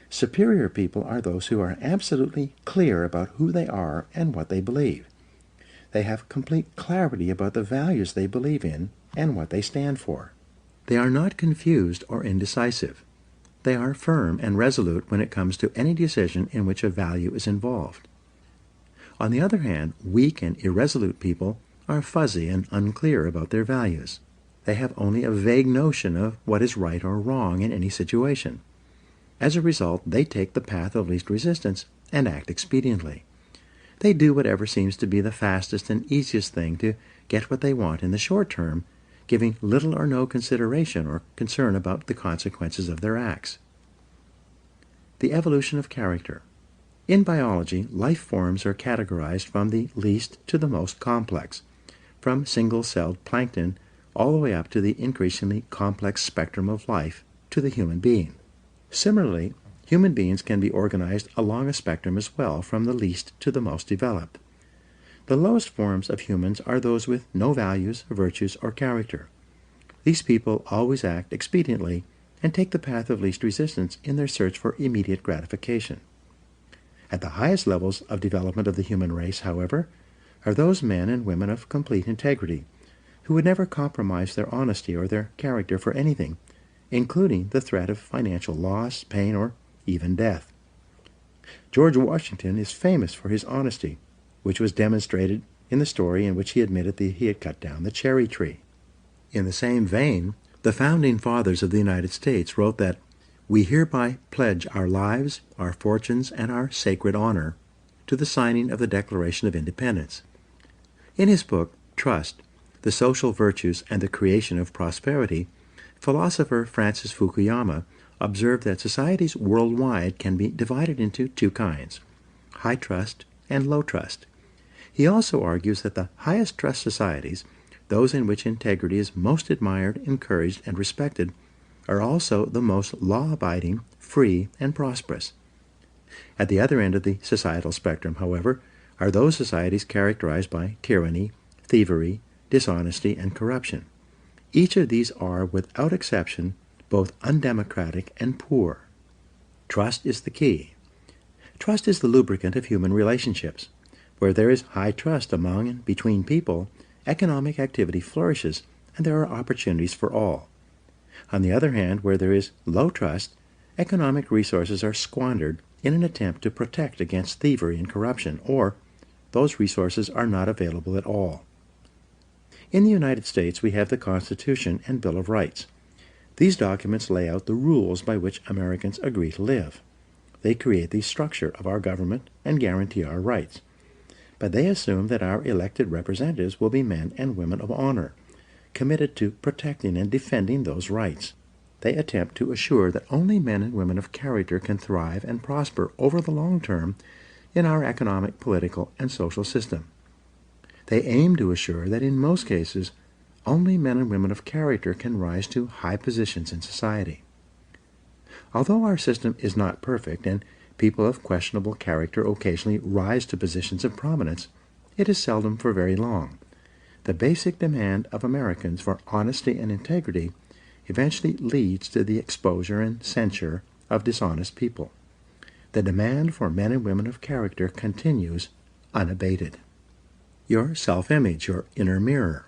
Superior people are those who are absolutely clear about who they are and what they believe. They have complete clarity about the values they believe in and what they stand for. They are not confused or indecisive. They are firm and resolute when it comes to any decision in which a value is involved. On the other hand, weak and irresolute people are fuzzy and unclear about their values. They have only a vague notion of what is right or wrong in any situation. As a result, they take the path of least resistance and act expediently. They do whatever seems to be the fastest and easiest thing to get what they want in the short term, giving little or no consideration or concern about the consequences of their acts. The evolution of character. In biology, life forms are categorized from the least to the most complex, from single-celled plankton all the way up to the increasingly complex spectrum of life to the human being. Similarly, human beings can be organized along a spectrum as well, from the least to the most developed. The lowest forms of humans are those with no values, virtues, or character. These people always act expediently and take the path of least resistance in their search for immediate gratification. At the highest levels of development of the human race, however, are those men and women of complete integrity, who would never compromise their honesty or their character for anything, including the threat of financial loss, pain, or even death. George Washington is famous for his honesty, which was demonstrated in the story in which he admitted that he had cut down the cherry tree. In the same vein, the founding fathers of the United States wrote that, "We hereby pledge our lives, our fortunes, and our sacred honor to the signing of the Declaration of Independence." In his book, Trust, The Social Virtues and the Creation of Prosperity, philosopher Francis Fukuyama observed that societies worldwide can be divided into two kinds: high trust and low trust. He also argues that the highest trust societies, those in which integrity is most admired, encouraged, and respected, are also the most law-abiding, free, and prosperous. At the other end of the societal spectrum, however, are those societies characterized by tyranny, thievery, dishonesty, and corruption. Each of these are, without exception, both undemocratic and poor. Trust is the key. Trust is the lubricant of human relationships. Where there is high trust among and between people, economic activity flourishes and there are opportunities for all. On the other hand, where there is low trust, economic resources are squandered in an attempt to protect against thievery and corruption, or those resources are not available at all. In the United States, we have the Constitution and Bill of Rights. These documents lay out the rules by which Americans agree to live. They create the structure of our government and guarantee our rights. But they assume that our elected representatives will be men and women of honor, committed to protecting and defending those rights. They attempt to assure that only men and women of character can thrive and prosper over the long term in our economic, political, and social system. They aim to assure that in most cases, only men and women of character can rise to high positions in society. Although our system is not perfect and people of questionable character occasionally rise to positions of prominence, it is seldom for very long. The basic demand of Americans for honesty and integrity eventually leads to the exposure and censure of dishonest people. The demand for men and women of character continues unabated. Your self-image, your inner mirror.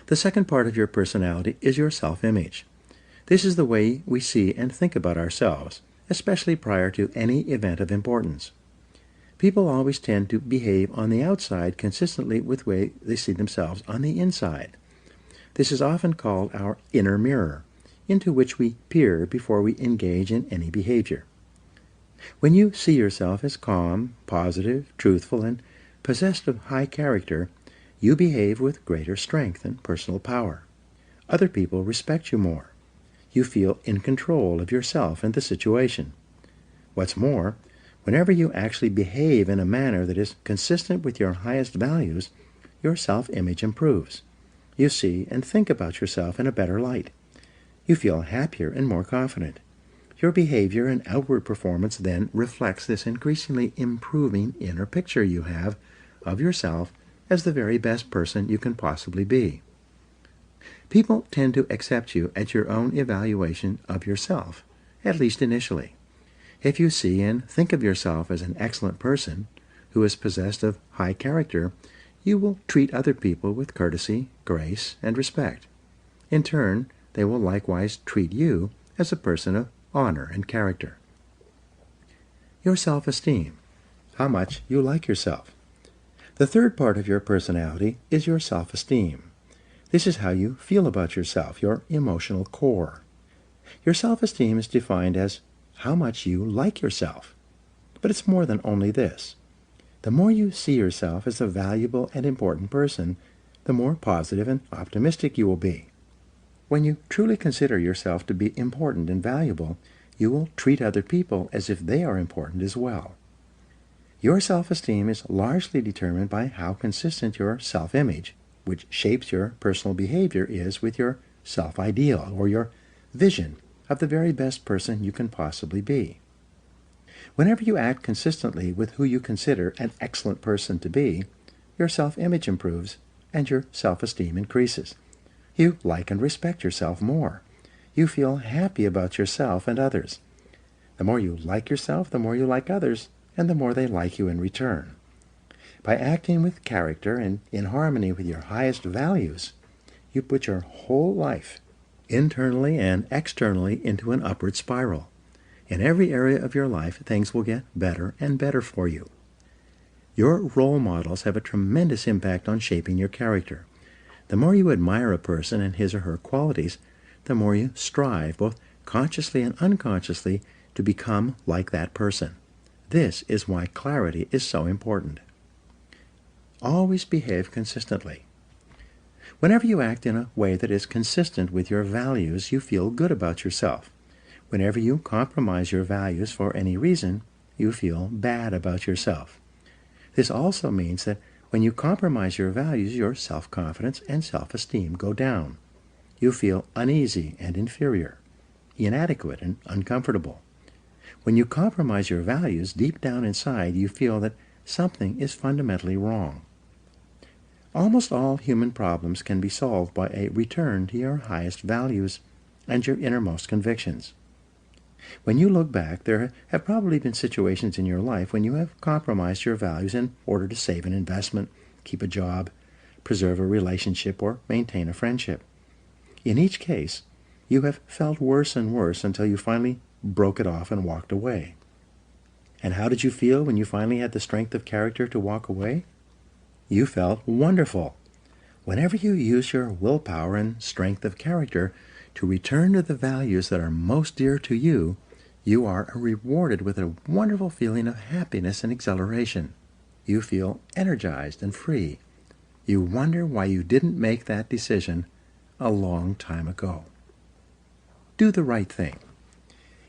The second part of your personality is your self-image. This is the way we see and think about ourselves, especially prior to any event of importance. People always tend to behave on the outside consistently with the way they see themselves on the inside. This is often called our inner mirror, into which we peer before we engage in any behavior. When you see yourself as calm, positive, truthful, and possessed of high character, you behave with greater strength and personal power. Other people respect you more. You feel in control of yourself and the situation. What's more, whenever you actually behave in a manner that is consistent with your highest values, your self-image improves. You see and think about yourself in a better light. You feel happier and more confident. Your behavior and outward performance then reflects this increasingly improving inner picture you have of yourself as the very best person you can possibly be. People tend to accept you at your own evaluation of yourself, at least initially. If you see and think of yourself as an excellent person who is possessed of high character, you will treat other people with courtesy, grace, and respect. In turn, they will likewise treat you as a person of honor and character. Your self-esteem, how much you like yourself. The third part of your personality is your self-esteem. This is how you feel about yourself, your emotional core. Your self-esteem is defined as how much you like yourself. But it's more than only this. The more you see yourself as a valuable and important person, the more positive and optimistic you will be. When you truly consider yourself to be important and valuable, you will treat other people as if they are important as well. Your self-esteem is largely determined by how consistent your self-image, which shapes your personal behavior, is with your self-ideal or your vision of the very best person you can possibly be. Whenever you act consistently with who you consider an excellent person to be, your self-image improves and your self-esteem increases. You like and respect yourself more. You feel happy about yourself and others. The more you like yourself, the more you like others, and the more they like you in return. By acting with character and in harmony with your highest values, you put your whole life, internally and externally, into an upward spiral. In every area of your life, things will get better and better for you. Your role models have a tremendous impact on shaping your character. The more you admire a person and his or her qualities, the more you strive, both consciously and unconsciously, to become like that person. This is why clarity is so important. Always behave consistently. Whenever you act in a way that is consistent with your values, you feel good about yourself. Whenever you compromise your values for any reason, you feel bad about yourself. This also means that when you compromise your values, your self-confidence and self-esteem go down. You feel uneasy and inferior, inadequate and uncomfortable. When you compromise your values, deep down inside you feel that something is fundamentally wrong. Almost all human problems can be solved by a return to your highest values and your innermost convictions. When you look back, there have probably been situations in your life when you have compromised your values in order to save an investment, keep a job, preserve a relationship or maintain a friendship. In each case, you have felt worse and worse until you finally broke it off and walked away. And how did you feel when you finally had the strength of character to walk away? You felt wonderful. Whenever you use your willpower and strength of character to return to the values that are most dear to you, you are rewarded with a wonderful feeling of happiness and exhilaration. You feel energized and free. You wonder why you didn't make that decision a long time ago. Do the right thing.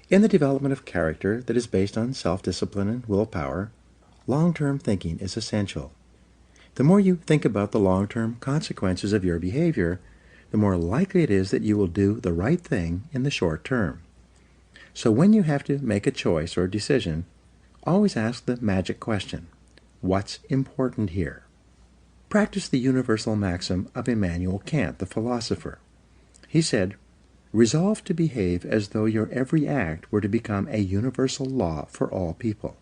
In the development of character that is based on self-discipline and willpower, long-term thinking is essential. The more you think about the long-term consequences of your behavior, the more likely it is that you will do the right thing in the short term. So when you have to make a choice or decision, always ask the magic question, what's important here? Practice the universal maxim of Immanuel Kant, the philosopher. He said, resolve to behave as though your every act were to become a universal law for all people.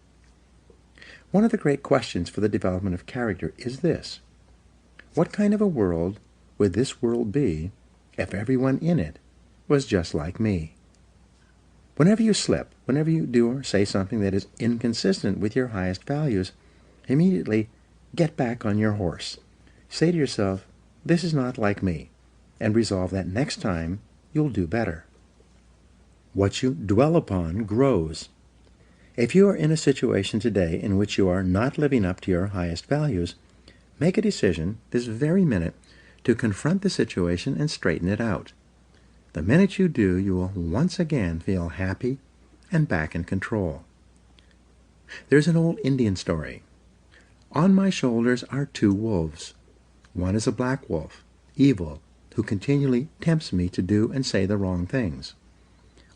One of the great questions for the development of character is this: what kind of a world would this world be if everyone in it was just like me? Whenever you slip, whenever you do or say something that is inconsistent with your highest values, immediately get back on your horse. Say to yourself, this is not like me, and resolve that next time you'll do better. What you dwell upon grows. If you are in a situation today in which you are not living up to your highest values, make a decision this very minute to confront the situation and straighten it out. The minute you do, you will once again feel happy and back in control. There's an old Indian story. On my shoulders are two wolves. One is a black wolf, evil, who continually tempts me to do and say the wrong things.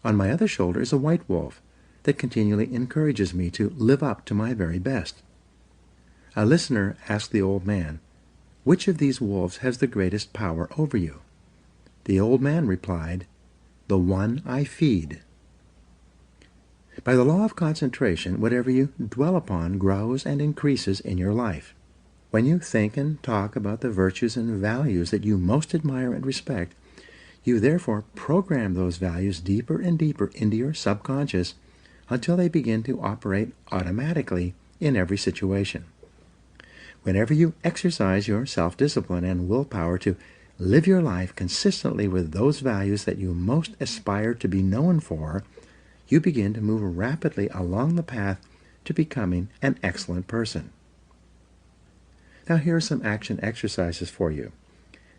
On my other shoulder is a white wolf that continually encourages me to live up to my very best. A listener asked the old man, which of these wolves has the greatest power over you? The old man replied, the one I feed. By the law of concentration, whatever you dwell upon grows and increases in your life. When you think and talk about the virtues and values that you most admire and respect, you therefore program those values deeper and deeper into your subconscious until they begin to operate automatically in every situation. Whenever you exercise your self-discipline and willpower to live your life consistently with those values that you most aspire to be known for, you begin to move rapidly along the path to becoming an excellent person. Now here are some action exercises for you.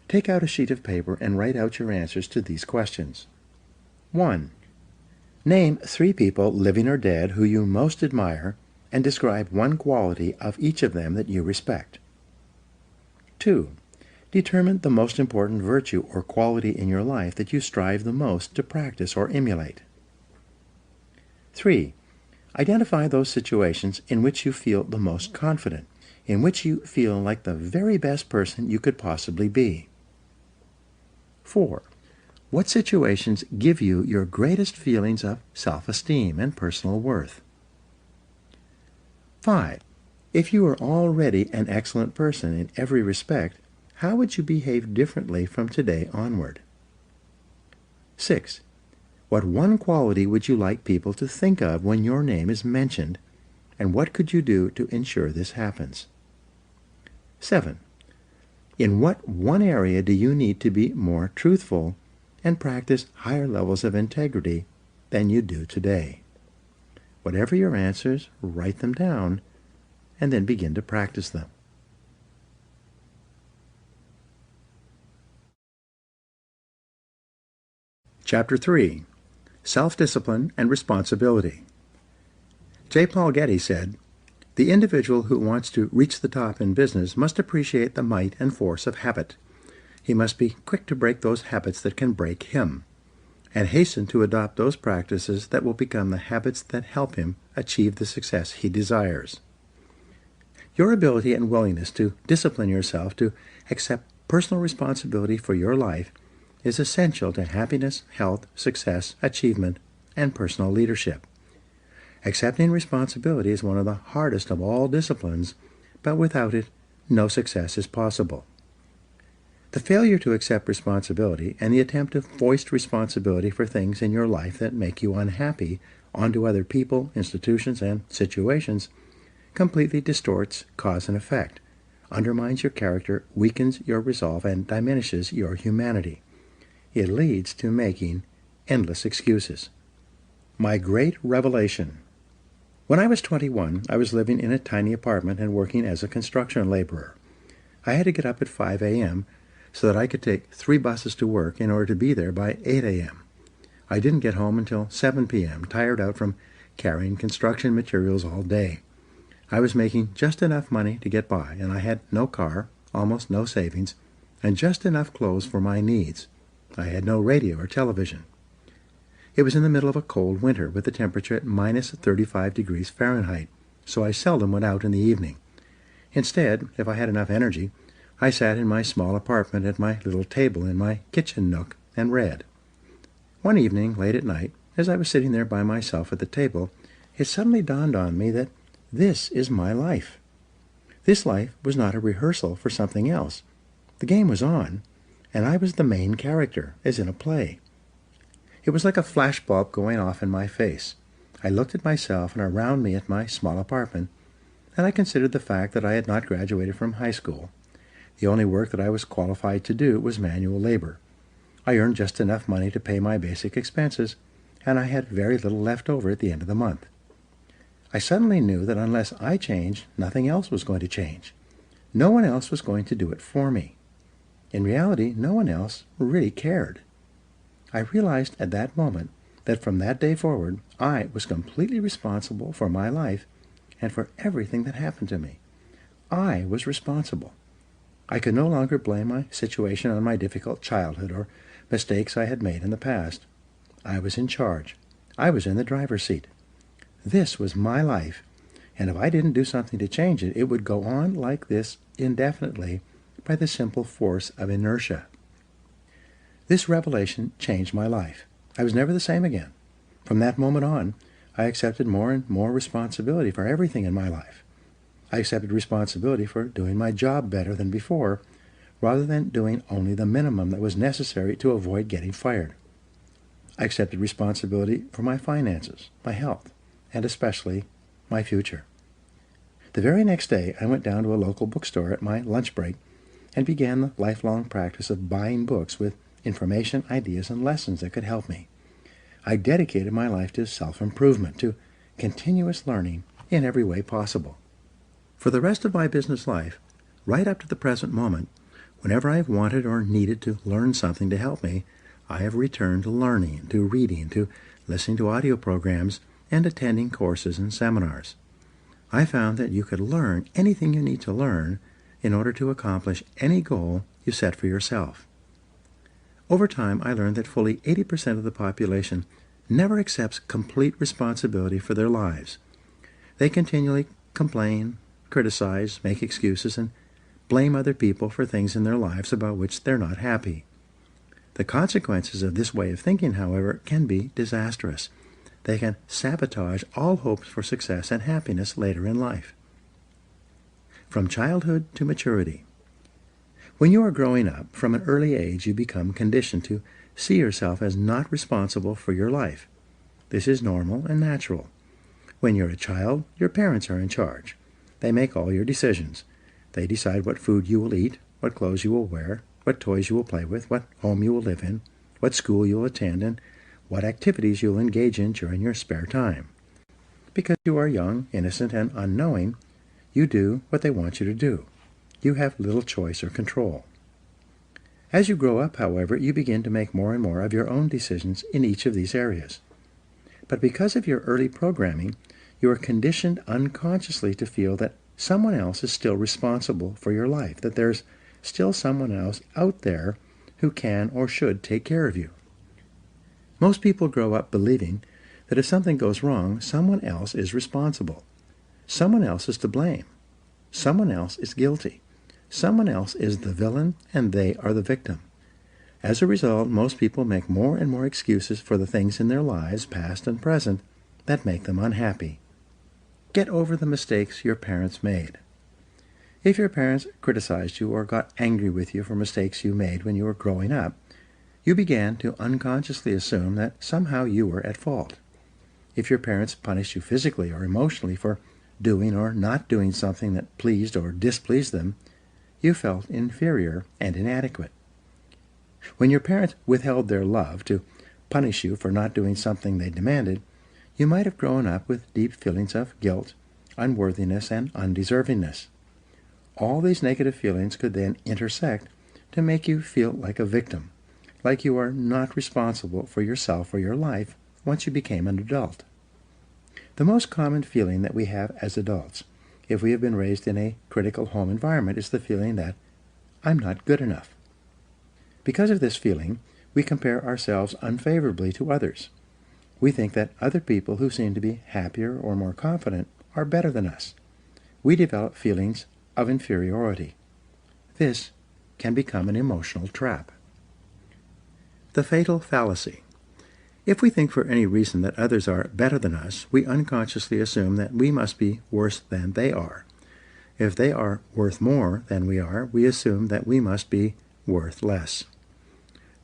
Take out a sheet of paper and write out your answers to these questions. 1. Name 3 people, living or dead, who you most admire, and describe one quality of each of them that you respect. 2. Determine the most important virtue or quality in your life that you strive the most to practice or emulate. 3. Identify those situations in which you feel the most confident, in which you feel like the very best person you could possibly be. 4. What situations give you your greatest feelings of self-esteem and personal worth? 5. If you are already an excellent person in every respect, how would you behave differently from today onward? 6. What one quality would you like people to think of when your name is mentioned, and what could you do to ensure this happens? 7. In what one area do you need to be more truthful and practice higher levels of integrity than you do today? Whatever your answers, write them down, and then begin to practice them. Chapter 3. Self-Discipline and Responsibility. J. Paul Getty said, the individual who wants to reach the top in business must appreciate the might and force of habit. He must be quick to break those habits that can break him, and hasten to adopt those practices that will become the habits that help him achieve the success he desires. Your ability and willingness to discipline yourself to accept personal responsibility for your life is essential to happiness, health, success, achievement, and personal leadership. Accepting responsibility is one of the hardest of all disciplines, but without it, no success is possible. The failure to accept responsibility and the attempt to foist responsibility for things in your life that make you unhappy onto other people, institutions, and situations completely distorts cause and effect, undermines your character, weakens your resolve, and diminishes your humanity. It leads to making endless excuses. My great revelation. When I was 21, I was living in a tiny apartment and working as a construction laborer. I had to get up at 5 a.m. so that I could take 3 buses to work in order to be there by 8 a.m. I didn't get home until 7 p.m., tired out from carrying construction materials all day. I was making just enough money to get by, and I had no car, almost no savings, and just enough clothes for my needs. I had no radio or television. It was in the middle of a cold winter with the temperature at minus 35 degrees Fahrenheit, so I seldom went out in the evening. Instead, if I had enough energy, I sat in my small apartment at my little table in my kitchen nook and read. One evening, late at night, as I was sitting there by myself at the table, it suddenly dawned on me that this is my life. This life was not a rehearsal for something else. The game was on, and I was the main character, as in a play. It was like a flashbulb going off in my face. I looked at myself and around me at my small apartment, and I considered the fact that I had not graduated from high school. The only work that I was qualified to do was manual labor. I earned just enough money to pay my basic expenses, and I had very little left over at the end of the month. I suddenly knew that unless I changed, nothing else was going to change. No one else was going to do it for me. In reality, no one else really cared. I realized at that moment that from that day forward, I was completely responsible for my life and for everything that happened to me. I was responsible. I could no longer blame my situation on my difficult childhood or mistakes I had made in the past. I was in charge. I was in the driver's seat. This was my life, and if I didn't do something to change it, it would go on like this indefinitely by the simple force of inertia. This revelation changed my life. I was never the same again. From that moment on, I accepted more and more responsibility for everything in my life. I accepted responsibility for doing my job better than before, rather than doing only the minimum that was necessary to avoid getting fired. I accepted responsibility for my finances, my health, and especially my future. The very next day, I went down to a local bookstore at my lunch break and began the lifelong practice of buying books with information, ideas, and lessons that could help me. I dedicated my life to self-improvement, to continuous learning in every way possible. For the rest of my business life, right up to the present moment, whenever I've wanted or needed to learn something to help me, I have returned to learning, to reading, to listening to audio programs, and attending courses and seminars. I found that you could learn anything you need to learn in order to accomplish any goal you set for yourself. Over time, I learned that fully 80% of the population never accepts complete responsibility for their lives. They continually complain, criticize, make excuses, and blame other people for things in their lives about which they're not happy. The consequences of this way of thinking, however, can be disastrous. They can sabotage all hopes for success and happiness later in life. From childhood to maturity. When you are growing up, from an early age you become conditioned to see yourself as not responsible for your life. This is normal and natural. When you're a child, your parents are in charge. They make all your decisions. They decide what food you will eat, what clothes you will wear, what toys you will play with, what home you will live in, what school you will attend, and what activities you'll engage in during your spare time. Because you are young, innocent, and unknowing, you do what they want you to do. You have little choice or control. As you grow up, however, you begin to make more and more of your own decisions in each of these areas. But because of your early programming, you are conditioned unconsciously to feel that someone else is still responsible for your life, that there's still someone else out there who can or should take care of you. Most people grow up believing that if something goes wrong, someone else is responsible. Someone else is to blame. Someone else is guilty. Someone else is the villain, and they are the victim. As a result, most people make more and more excuses for the things in their lives, past and present, that make them unhappy. Get over the mistakes your parents made. If your parents criticized you or got angry with you for mistakes you made when you were growing up, you began to unconsciously assume that somehow you were at fault. If your parents punished you physically or emotionally for doing or not doing something that pleased or displeased them, you felt inferior and inadequate. When your parents withheld their love to punish you for not doing something they demanded, you might have grown up with deep feelings of guilt, unworthiness, and undeservingness. All these negative feelings could then intersect to make you feel like a victim, like you are not responsible for yourself or your life once you became an adult. The most common feeling that we have as adults, if we have been raised in a critical home environment, is the feeling that I'm not good enough. Because of this feeling, we compare ourselves unfavorably to others. We think that other people who seem to be happier or more confident are better than us. We develop feelings of inferiority. This can become an emotional trap. The fatal fallacy. If we think for any reason that others are better than us, we unconsciously assume that we must be worse than they are. If they are worth more than we are, we assume that we must be worth less.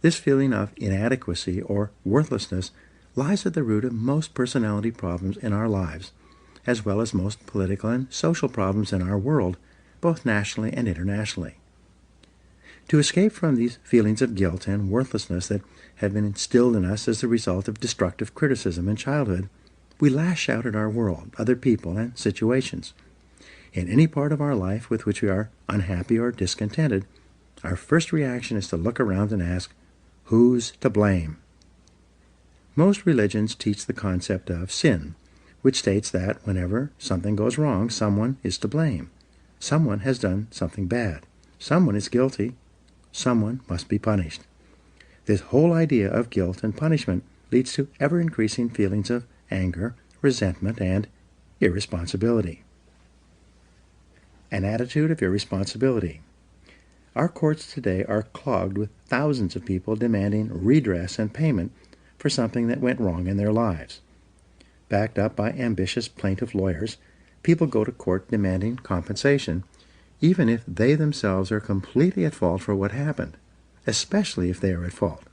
This feeling of inadequacy or worthlessness lies at the root of most personality problems in our lives, as well as most political and social problems in our world, both nationally and internationally. To escape from these feelings of guilt and worthlessness that have been instilled in us as the result of destructive criticism in childhood, we lash out at our world, other people, and situations. In any part of our life with which we are unhappy or discontented, our first reaction is to look around and ask, who's to blame? Most religions teach the concept of sin, which states that whenever something goes wrong, someone is to blame. Someone has done something bad. Someone is guilty. Someone must be punished. This whole idea of guilt and punishment leads to ever-increasing feelings of anger, resentment, and irresponsibility. An attitude of irresponsibility. Our courts today are clogged with thousands of people demanding redress and payment for something that went wrong in their lives. Backed up by ambitious plaintiff lawyers, people go to court demanding compensation, even if they themselves are completely at fault for what happened, especially if they are at fault.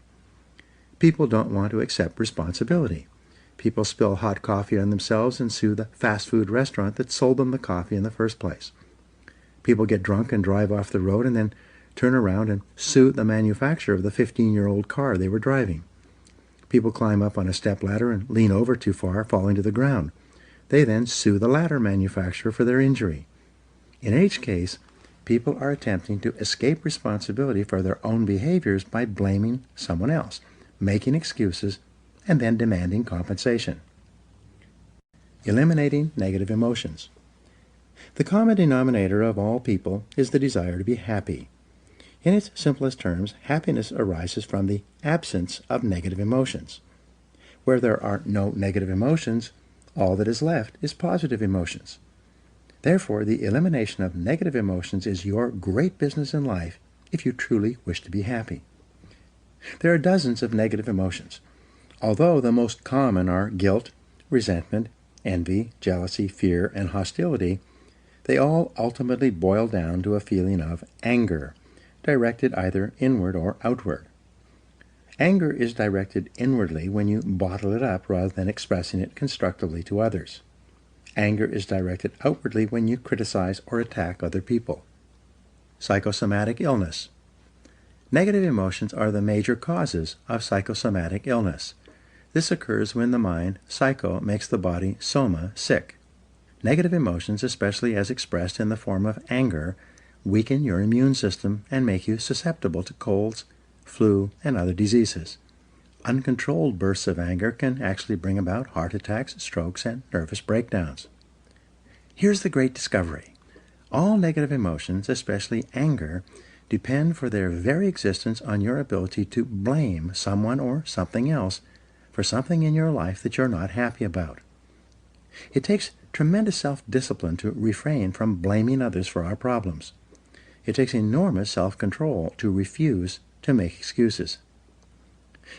People don't want to accept responsibility. People spill hot coffee on themselves and sue the fast food restaurant that sold them the coffee in the first place. People get drunk and drive off the road and then turn around and sue the manufacturer of the 15-year-old car they were driving. People climb up on a stepladder and lean over too far, falling to the ground. They then sue the ladder manufacturer for their injury. In each case, people are attempting to escape responsibility for their own behaviors by blaming someone else, making excuses, and then demanding compensation. Eliminating negative emotions. The common denominator of all people is the desire to be happy. In its simplest terms, happiness arises from the absence of negative emotions. Where there are no negative emotions, all that is left is positive emotions. Therefore, the elimination of negative emotions is your great business in life if you truly wish to be happy. There are dozens of negative emotions. Although the most common are guilt, resentment, envy, jealousy, fear, and hostility, they all ultimately boil down to a feeling of anger, directed either inward or outward. Anger is directed inwardly when you bottle it up rather than expressing it constructively to others. Anger is directed outwardly when you criticize or attack other people. Psychosomatic illness. Negative emotions are the major causes of psychosomatic illness. This occurs when the mind, psycho, makes the body, soma, sick. Negative emotions, especially as expressed in the form of anger, weaken your immune system and make you susceptible to colds, flu, and other diseases. Uncontrolled bursts of anger can actually bring about heart attacks, strokes, and nervous breakdowns. Here's the great discovery. All negative emotions, especially anger, depend for their very existence on your ability to blame someone or something else for something in your life that you're not happy about. It takes tremendous self-discipline to refrain from blaming others for our problems. It takes enormous self-control to refuse to make excuses.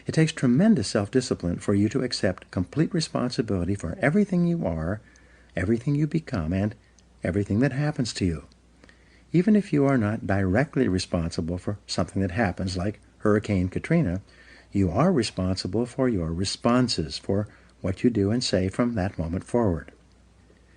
It takes tremendous self-discipline for you to accept complete responsibility for everything you are, everything you become, and everything that happens to you. Even if you are not directly responsible for something that happens, like Hurricane Katrina, you are responsible for your responses, for what you do and say from that moment forward.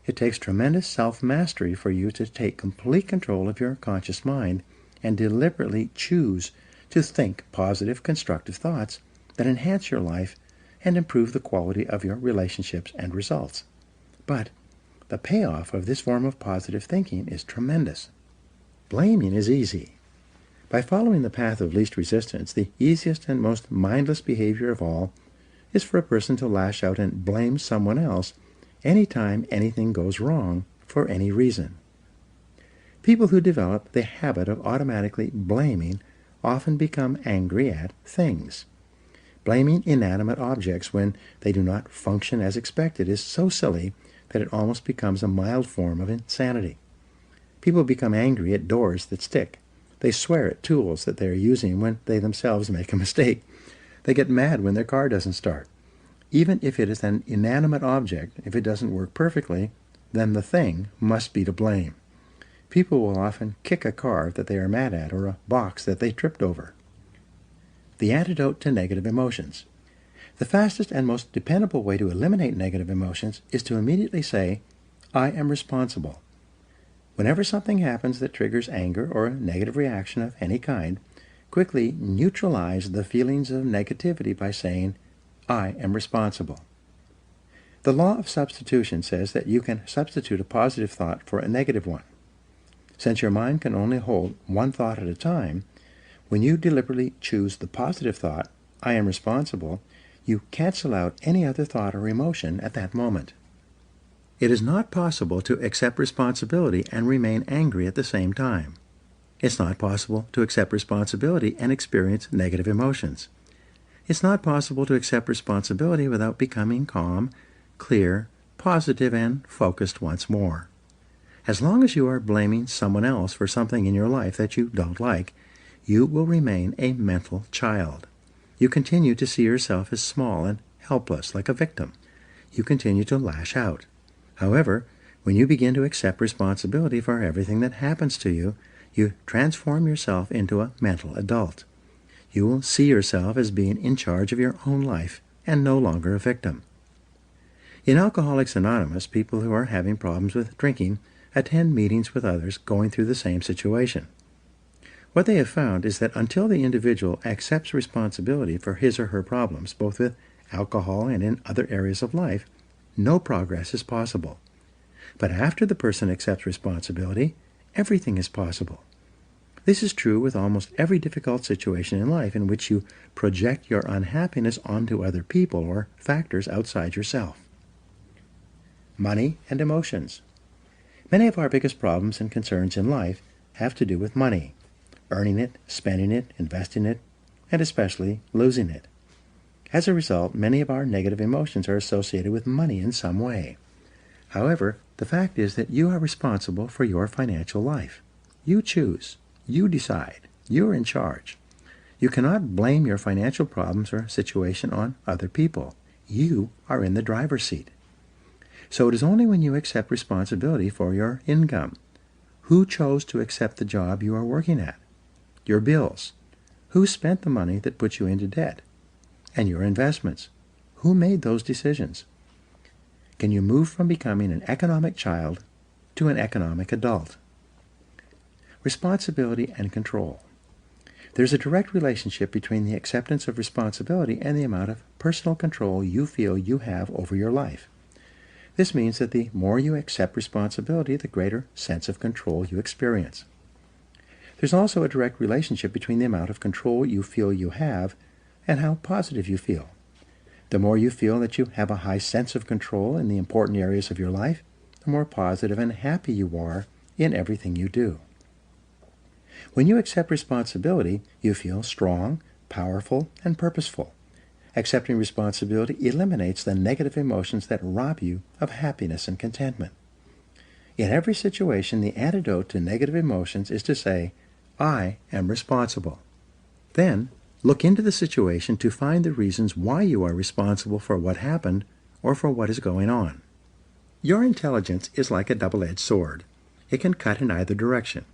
It takes tremendous self-mastery for you to take complete control of your conscious mind and deliberately choose to think positive, constructive thoughts that enhance your life and improve the quality of your relationships and results. But the payoff of this form of positive thinking is tremendous. Blaming is easy. By following the path of least resistance, the easiest and most mindless behavior of all is for a person to lash out and blame someone else anytime anything goes wrong for any reason. People who develop the habit of automatically blaming often become angry at things. Blaming inanimate objects when they do not function as expected is so silly that it almost becomes a mild form of insanity. People become angry at doors that stick. They swear at tools that they are using when they themselves make a mistake. They get mad when their car doesn't start. Even if it is an inanimate object, if it doesn't work perfectly, then the thing must be to blame. People will often kick a car that they are mad at or a box that they tripped over. The antidote to negative emotions. The fastest and most dependable way to eliminate negative emotions is to immediately say, I am responsible. Whenever something happens that triggers anger or a negative reaction of any kind, quickly neutralize the feelings of negativity by saying, I am responsible. The law of substitution says that you can substitute a positive thought for a negative one. Since your mind can only hold one thought at a time, when you deliberately choose the positive thought, I am responsible, you cancel out any other thought or emotion at that moment. It is not possible to accept responsibility and remain angry at the same time. It's not possible to accept responsibility and experience negative emotions. It's not possible to accept responsibility without becoming calm, clear, positive, and focused once more. As long as you are blaming someone else for something in your life that you don't like, you will remain a mental child. You continue to see yourself as small and helpless, like a victim. You continue to lash out. However, when you begin to accept responsibility for everything that happens to you, you transform yourself into a mental adult. You will see yourself as being in charge of your own life and no longer a victim. In Alcoholics Anonymous, people who are having problems with drinking attend meetings with others going through the same situation. What they have found is that until the individual accepts responsibility for his or her problems, both with alcohol and in other areas of life, no progress is possible. But after the person accepts responsibility, everything is possible. This is true with almost every difficult situation in life in which you project your unhappiness onto other people or factors outside yourself. Money and emotions. Many of our biggest problems and concerns in life have to do with money, earning it, spending it, investing it, and especially losing it. As a result, many of our negative emotions are associated with money in some way. However, the fact is that you are responsible for your financial life. You choose. You decide. You are in charge. You cannot blame your financial problems or situation on other people. You are in the driver's seat. So it is only when you accept responsibility for your income. Who chose to accept the job you are working at? Your bills. Who spent the money that put you into debt? And your investments. Who made those decisions? Can you move from becoming an economic child to an economic adult? Responsibility and control. There's a direct relationship between the acceptance of responsibility and the amount of personal control you feel you have over your life. This means that the more you accept responsibility, the greater sense of control you experience. There's also a direct relationship between the amount of control you feel you have and how positive you feel. The more you feel that you have a high sense of control in the important areas of your life, the more positive and happy you are in everything you do. When you accept responsibility, you feel strong, powerful, and purposeful. Accepting responsibility eliminates the negative emotions that rob you of happiness and contentment. In every situation, the antidote to negative emotions is to say, I am responsible. Then, look into the situation to find the reasons why you are responsible for what happened or for what is going on. Your intelligence is like a double-edged sword. It can cut in either direction.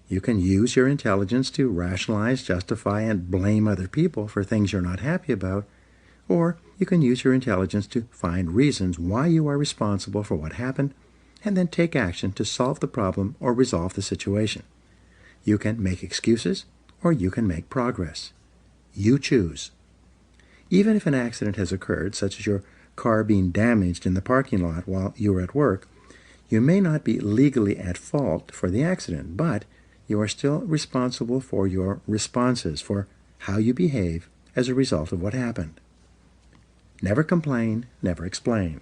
You can use your intelligence to rationalize, justify, and blame other people for things you're not happy about, or you can use your intelligence to find reasons why you are responsible for what happened, and then take action to solve the problem or resolve the situation. You can make excuses, or you can make progress. You choose. Even if an accident has occurred, such as your car being damaged in the parking lot while you were at work, you may not be legally at fault for the accident, but you are still responsible for your responses, for how you behave as a result of what happened. Never complain, never explain.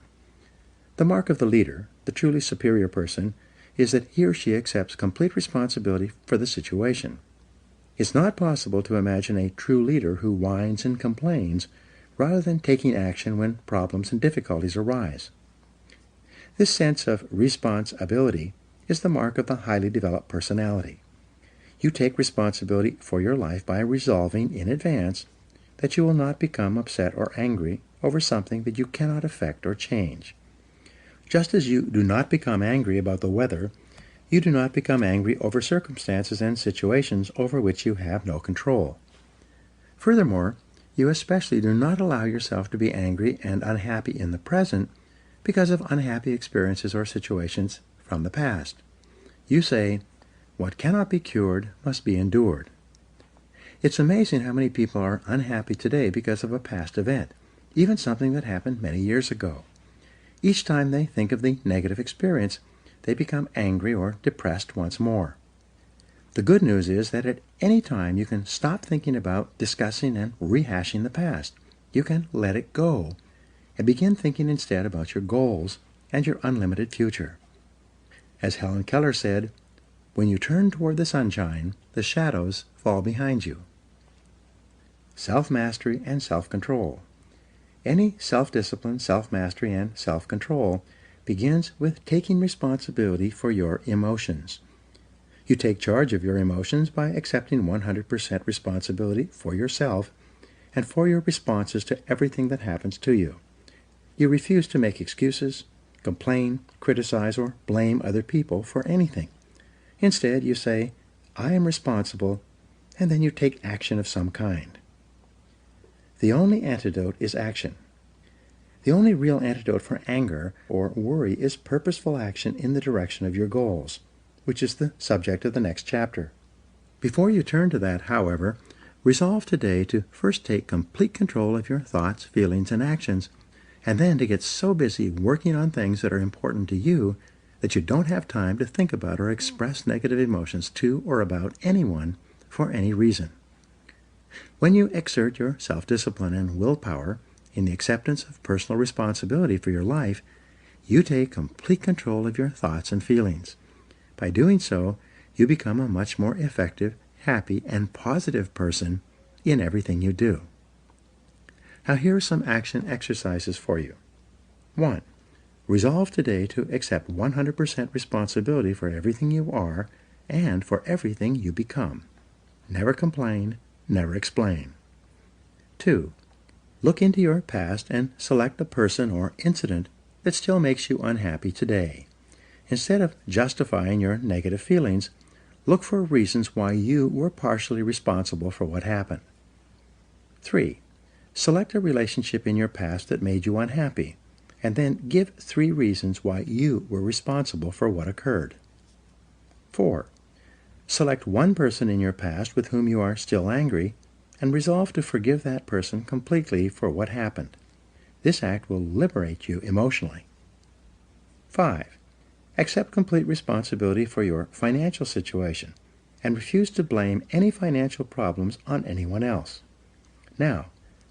The mark of the leader, the truly superior person, is that he or she accepts complete responsibility for the situation. It's not possible to imagine a true leader who whines and complains rather than taking action when problems and difficulties arise. This sense of responsibility is the mark of the highly developed personality. You take responsibility for your life by resolving in advance that you will not become upset or angry over something that you cannot affect or change. Just as you do not become angry about the weather, you do not become angry over circumstances and situations over which you have no control. Furthermore, you especially do not allow yourself to be angry and unhappy in the present because of unhappy experiences or situations from the past. You say, "What cannot be cured must be endured." It's amazing how many people are unhappy today because of a past event, even something that happened many years ago. Each time they think of the negative experience, they become angry or depressed once more. The good news is that at any time you can stop thinking about discussing and rehashing the past. You can let it go and begin thinking instead about your goals and your unlimited future. As Helen Keller said, "When you turn toward the sunshine, the shadows fall behind you." Self-mastery and self-control. Any self-discipline, self-mastery, and self-control begins with taking responsibility for your emotions. You take charge of your emotions by accepting 100% responsibility for yourself and for your responses to everything that happens to you. You refuse to make excuses, complain, criticize, or blame other people for anything. Instead, you say, "I am responsible," and then you take action of some kind. The only antidote is action. The only real antidote for anger or worry is purposeful action in the direction of your goals, which is the subject of the next chapter. Before you turn to that, however, resolve today to first take complete control of your thoughts, feelings, and actions, and then to get so busy working on things that are important to you that you don't have time to think about or express negative emotions to or about anyone for any reason. When you exert your self-discipline and willpower in the acceptance of personal responsibility for your life, you take complete control of your thoughts and feelings. By doing so, you become a much more effective, happy, and positive person in everything you do. Now here are some action exercises for you. 1. Resolve today to accept 100% responsibility for everything you are and for everything you become. Never complain, never explain. 2. Look into your past and select a person or incident that still makes you unhappy today. Instead of justifying your negative feelings, look for reasons why you were partially responsible for what happened. 3. Select a relationship in your past that made you unhappy, and then give 3 reasons why you were responsible for what occurred. 4. Select one person in your past with whom you are still angry, and resolve to forgive that person completely for what happened. This act will liberate you emotionally. 5. Accept complete responsibility for your financial situation, and refuse to blame any financial problems on anyone else. Now,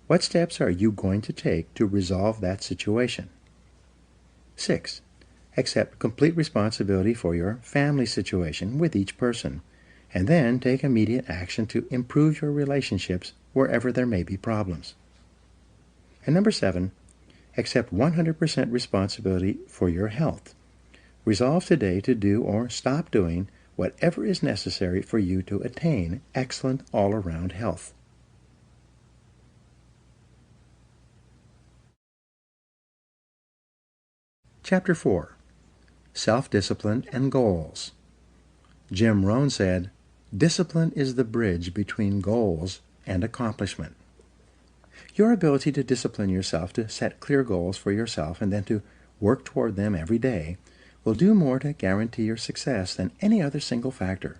what steps are you going to take to resolve that situation? 6. Accept complete responsibility for your family situation with each person, and then take immediate action to improve your relationships wherever there may be problems. And number 7, accept 100% responsibility for your health. Resolve today to do or stop doing whatever is necessary for you to attain excellent all-around health. Chapter 4. Self-Discipline and Goals. Jim Rohn said, Discipline is the bridge between goals and accomplishment. Your ability to discipline yourself to set clear goals for yourself and then to work toward them every day will do more to guarantee your success than any other single factor.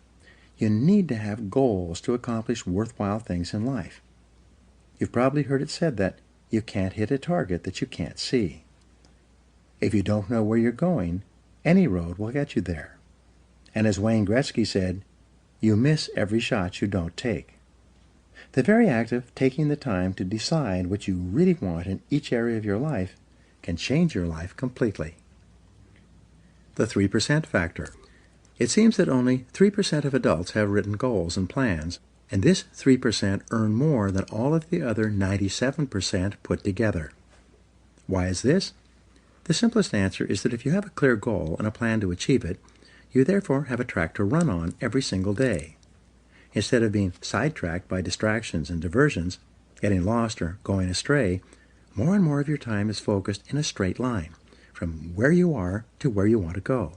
You need to have goals to accomplish worthwhile things in life. You've probably heard it said that you can't hit a target that you can't see. If you don't know where you're going, any road will get you there. And as Wayne Gretzky said, you miss every shot you don't take. The very act of taking the time to decide what you really want in each area of your life can change your life completely. The 3% factor. It seems that only 3% of adults have written goals and plans, and this 3% earn more than all of the other 97% put together. Why is this? The simplest answer is that if you have a clear goal and a plan to achieve it, you therefore have a track to run on every single day. Instead of being sidetracked by distractions and diversions, getting lost or going astray, more and more of your time is focused in a straight line, from where you are to where you want to go.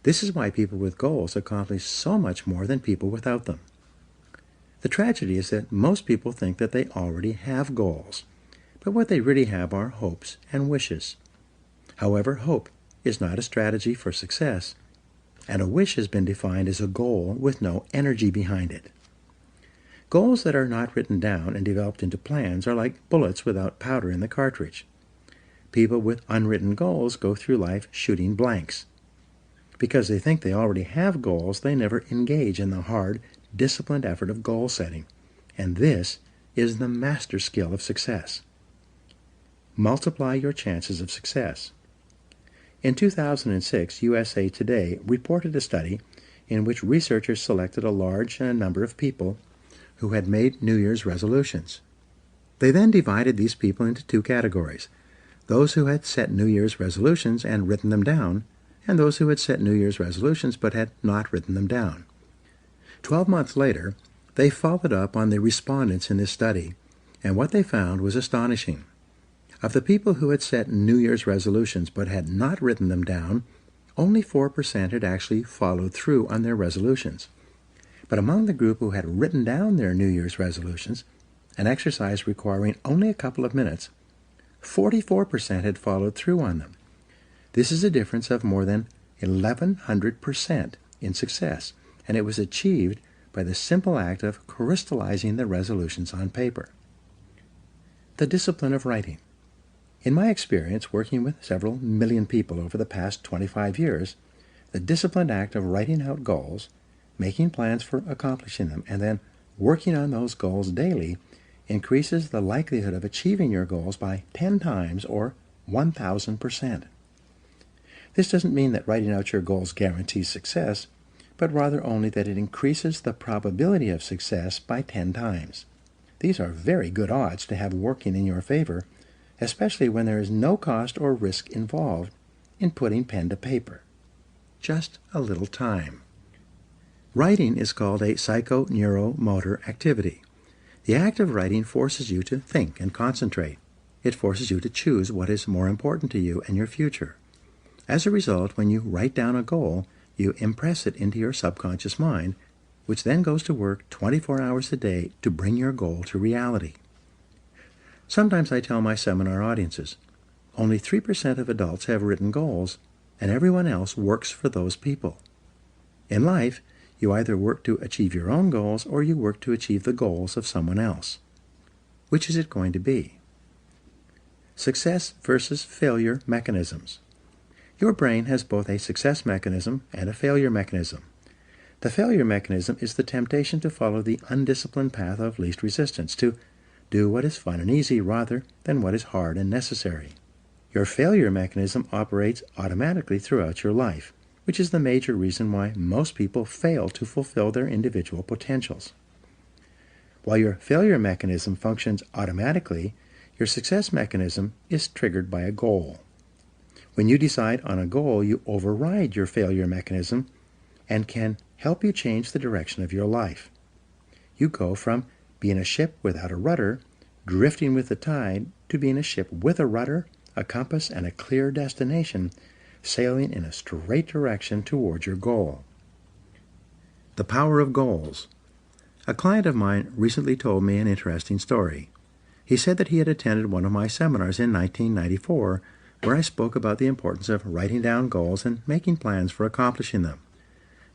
This is why people with goals accomplish so much more than people without them. The tragedy is that most people think that they already have goals, but what they really have are hopes and wishes. However, hope is not a strategy for success, and a wish has been defined as a goal with no energy behind it. Goals that are not written down and developed into plans are like bullets without powder in the cartridge. People with unwritten goals go through life shooting blanks. Because they think they already have goals, they never engage in the hard, disciplined effort of goal setting. And this is the master skill of success. Multiply your chances of success. In 2006, USA Today reported a study in which researchers selected a large number of people who had made New Year's resolutions. They then divided these people into two categories: those who had set New Year's resolutions and written them down, and those who had set New Year's resolutions but had not written them down. 12 months later, they followed up on the respondents in this study, and what they found was astonishing. Of the people who had set New Year's resolutions but had not written them down, only 4% had actually followed through on their resolutions. But among the group who had written down their New Year's resolutions, an exercise requiring only a couple of minutes, 44% had followed through on them. This is a difference of more than 1,100% in success, and it was achieved by the simple act of crystallizing the resolutions on paper. The discipline of writing. In my experience working with several million people over the past 25 years, the disciplined act of writing out goals, making plans for accomplishing them, and then working on those goals daily increases the likelihood of achieving your goals by 10 times or 1,000%. This doesn't mean that writing out your goals guarantees success, but rather only that it increases the probability of success by 10 times. These are very good odds to have working in your favor, especially when there is no cost or risk involved in putting pen to paper. Just a little time. Writing is called a psychoneuromotor activity. The act of writing forces you to think and concentrate. It forces you to choose what is more important to you and your future. As a result, when you write down a goal, you impress it into your subconscious mind, which then goes to work 24 hours a day to bring your goal to reality. Sometimes I tell my seminar audiences, only 3% of adults have written goals, and everyone else works for those people. In life, you either work to achieve your own goals or you work to achieve the goals of someone else. Which is it going to be? Success versus failure mechanisms. Your brain has both a success mechanism and a failure mechanism. The failure mechanism is the temptation to follow the undisciplined path of least resistance, to do what is fun and easy rather than what is hard and necessary. Your failure mechanism operates automatically throughout your life, which is the major reason why most people fail to fulfill their individual potentials. While your failure mechanism functions automatically, your success mechanism is triggered by a goal. When you decide on a goal, you override your failure mechanism and can help you change the direction of your life. You go from being a ship without a rudder, drifting with the tide, to being a ship with a rudder, a compass, and a clear destination, sailing in a straight direction toward your goal. The power of goals. A client of mine recently told me an interesting story. He said that he had attended one of my seminars in 1994 where I spoke about the importance of writing down goals and making plans for accomplishing them.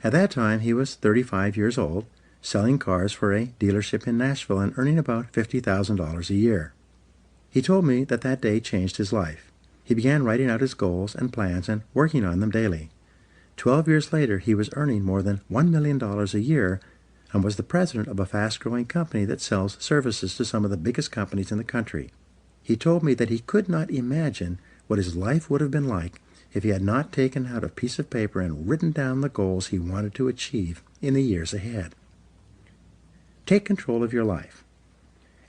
At that time, he was 35 years old, selling cars for a dealership in Nashville and earning about $50,000 a year. He told me that that day changed his life. He began writing out his goals and plans and working on them daily. 12 years later, he was earning more than $1 million a year and was the president of a fast-growing company that sells services to some of the biggest companies in the country. He told me that he could not imagine what his life would have been like if he had not taken out a piece of paper and written down the goals he wanted to achieve in the years ahead. Take control of your life.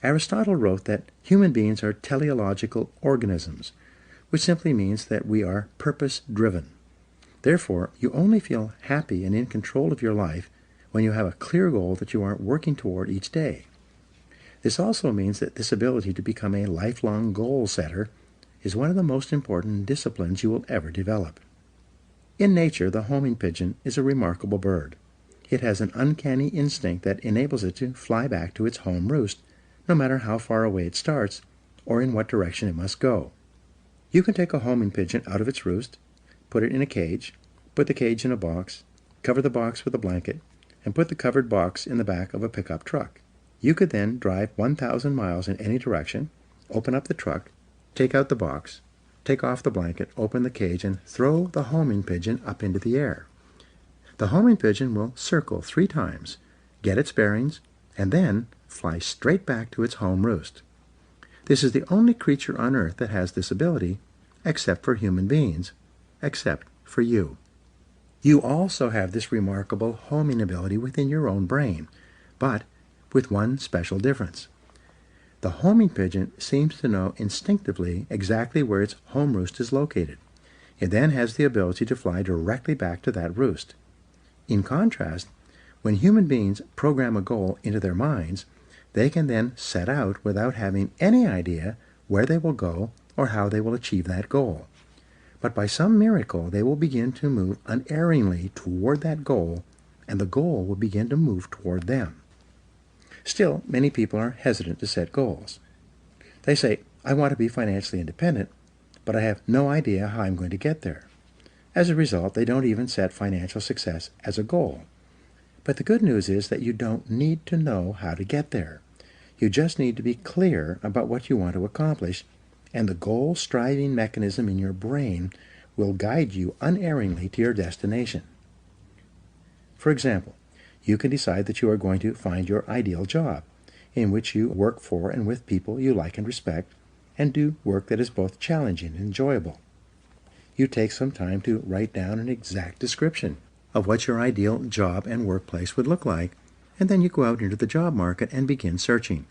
Aristotle wrote that human beings are teleological organisms, which simply means that we are purpose-driven. Therefore, you only feel happy and in control of your life when you have a clear goal that you are working toward each day. This also means that this ability to become a lifelong goal setter is one of the most important disciplines you will ever develop. In nature, the homing pigeon is a remarkable bird. It has an uncanny instinct that enables it to fly back to its home roost, no matter how far away it starts or in what direction it must go. You can take a homing pigeon out of its roost, put it in a cage, put the cage in a box, cover the box with a blanket, and put the covered box in the back of a pickup truck. You could then drive 1,000 miles in any direction, open up the truck, take out the box, take off the blanket, open the cage, and throw the homing pigeon up into the air. The homing pigeon will circle 3 times, get its bearings, and then fly straight back to its home roost. This is the only creature on earth that has this ability, except for human beings, except for you. You also have this remarkable homing ability within your own brain, but with one special difference. The homing pigeon seems to know instinctively exactly where its home roost is located. It then has the ability to fly directly back to that roost. In contrast, when human beings program a goal into their minds, they can then set out without having any idea where they will go or how they will achieve that goal. But by some miracle, they will begin to move unerringly toward that goal, and the goal will begin to move toward them. Still, many people are hesitant to set goals. They say, I want to be financially independent, but I have no idea how I'm going to get there. As a result, they don't even set financial success as a goal. But the good news is that you don't need to know how to get there. You just need to be clear about what you want to accomplish, and the goal-striving mechanism in your brain will guide you unerringly to your destination. For example, you can decide that you are going to find your ideal job, in which you work for and with people you like and respect, and do work that is both challenging and enjoyable. You take some time to write down an exact description of what your ideal job and workplace would look like, and then you go out into the job market and begin searching.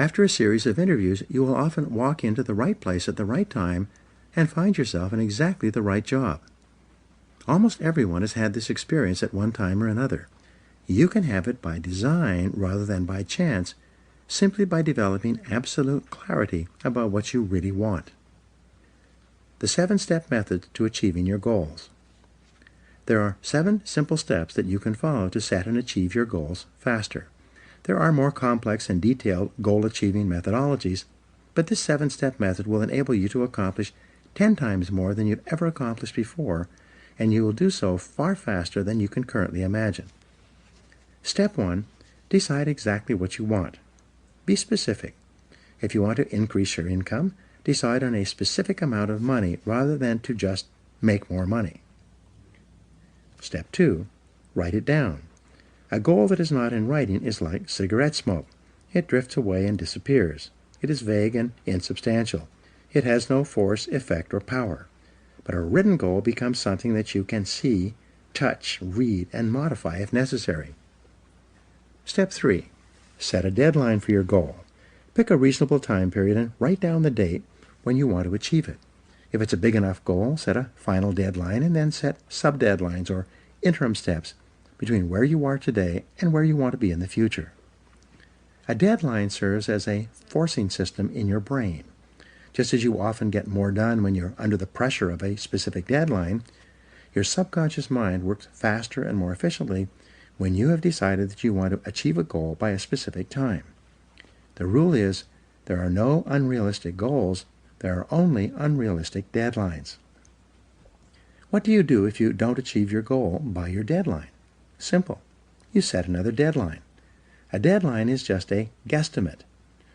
After a series of interviews, you will often walk into the right place at the right time and find yourself in exactly the right job. Almost everyone has had this experience at one time or another. You can have it by design rather than by chance, simply by developing absolute clarity about what you really want. The 7-step method to achieving your goals. There are 7 simple steps that you can follow to set and achieve your goals faster. There are more complex and detailed goal-achieving methodologies, but this 7-step method will enable you to accomplish 10 times more than you've ever accomplished before, and you will do so far faster than you can currently imagine. Step 1. Decide exactly what you want. Be specific. If you want to increase your income, decide on a specific amount of money rather than to just make more money. Step 2. Write it down. A goal that is not in writing is like cigarette smoke. It drifts away and disappears. It is vague and insubstantial. It has no force, effect, or power. But a written goal becomes something that you can see, touch, read, and modify if necessary. Step 3. Set a deadline for your goal. Pick a reasonable time period and write down the date when you want to achieve it. If it's a big enough goal, set a final deadline and then set sub-deadlines or interim steps between where you are today and where you want to be in the future. A deadline serves as a forcing system in your brain. Just as you often get more done when you're under the pressure of a specific deadline, your subconscious mind works faster and more efficiently when you have decided that you want to achieve a goal by a specific time. The rule is, there are no unrealistic goals, there are only unrealistic deadlines. What do you do if you don't achieve your goal by your deadline? Simple. You set another deadline. A deadline is just a guesstimate.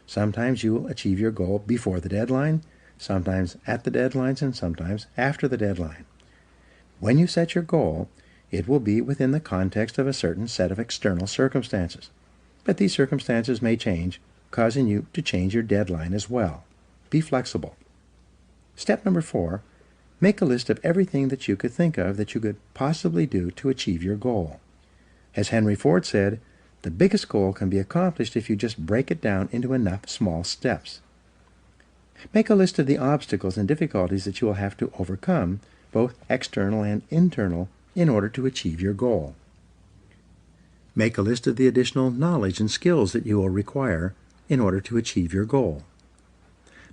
Sometimes you will achieve your goal before the deadline, sometimes at the deadlines, and sometimes after the deadline. When you set your goal, it will be within the context of a certain set of external circumstances. But these circumstances may change, causing you to change your deadline as well. Be flexible. Step number 4, make a list of everything that you could think of that you could possibly do to achieve your goal. As Henry Ford said, the biggest goal can be accomplished if you just break it down into enough small steps. Make a list of the obstacles and difficulties that you will have to overcome, both external and internal, in order to achieve your goal. Make a list of the additional knowledge and skills that you will require in order to achieve your goal.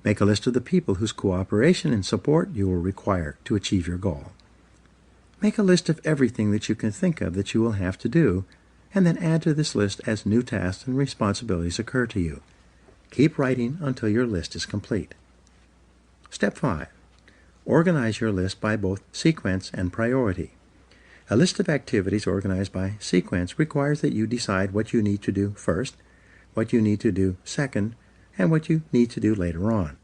Make a list of the people whose cooperation and support you will require to achieve your goal. Make a list of everything that you can think of that you will have to do, and then add to this list as new tasks and responsibilities occur to you. Keep writing until your list is complete. Step 5. Organize your list by both sequence and priority. A list of activities organized by sequence requires that you decide what you need to do first, what you need to do second, and what you need to do later on.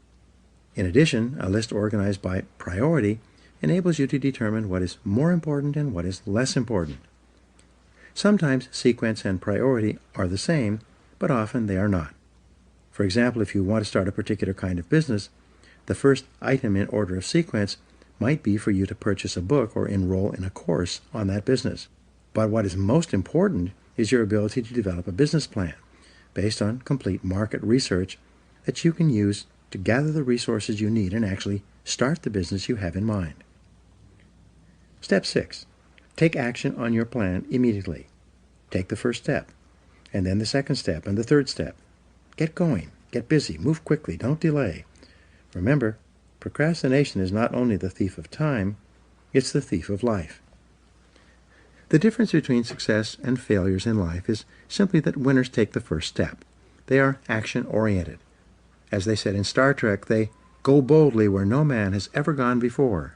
In addition, a list organized by priority enables you to determine what is more important and what is less important. Sometimes sequence and priority are the same, but often they are not. For example, if you want to start a particular kind of business, the first item in order of sequence might be for you to purchase a book or enroll in a course on that business. But what is most important is your ability to develop a business plan based on complete market research that you can use to gather the resources you need and actually start the business you have in mind. Step 6. Take action on your plan immediately. Take the first step, and then the second step, and the third step. Get going, get busy, move quickly, don't delay. Remember, procrastination is not only the thief of time, it's the thief of life. The difference between success and failures in life is simply that winners take the first step. They are action-oriented. As they said in Star Trek, they go boldly where no man has ever gone before.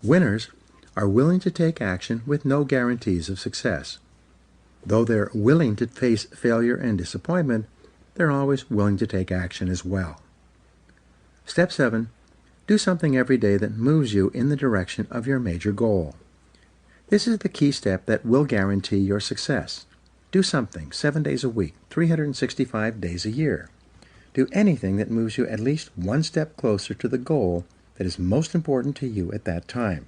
Winners are willing to take action with no guarantees of success. Though they're willing to face failure and disappointment, they're always willing to take action as well. Step 7. Do something every day that moves you in the direction of your major goal. This is the key step that will guarantee your success. Do something 7 days a week, 365 days a year. Do anything that moves you at least one step closer to the goal that is most important to you at that time.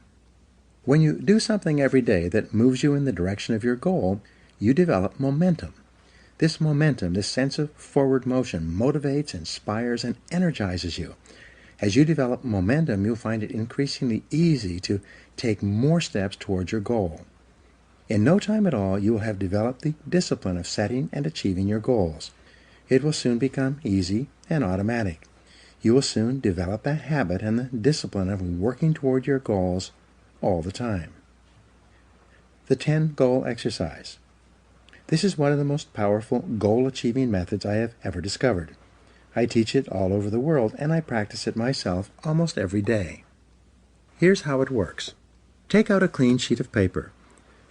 When you do something every day that moves you in the direction of your goal, you develop momentum. This momentum, this sense of forward motion, motivates, inspires, and energizes you. As you develop momentum, you'll find it increasingly easy to take more steps towards your goal. In no time at all, you will have developed the discipline of setting and achieving your goals. It will soon become easy and automatic. You will soon develop a habit and the discipline of working toward your goals all the time. The 10-goal exercise. This is one of the most powerful goal-achieving methods I have ever discovered. I teach it all over the world, and I practice it myself almost every day. Here's how it works. Take out a clean sheet of paper.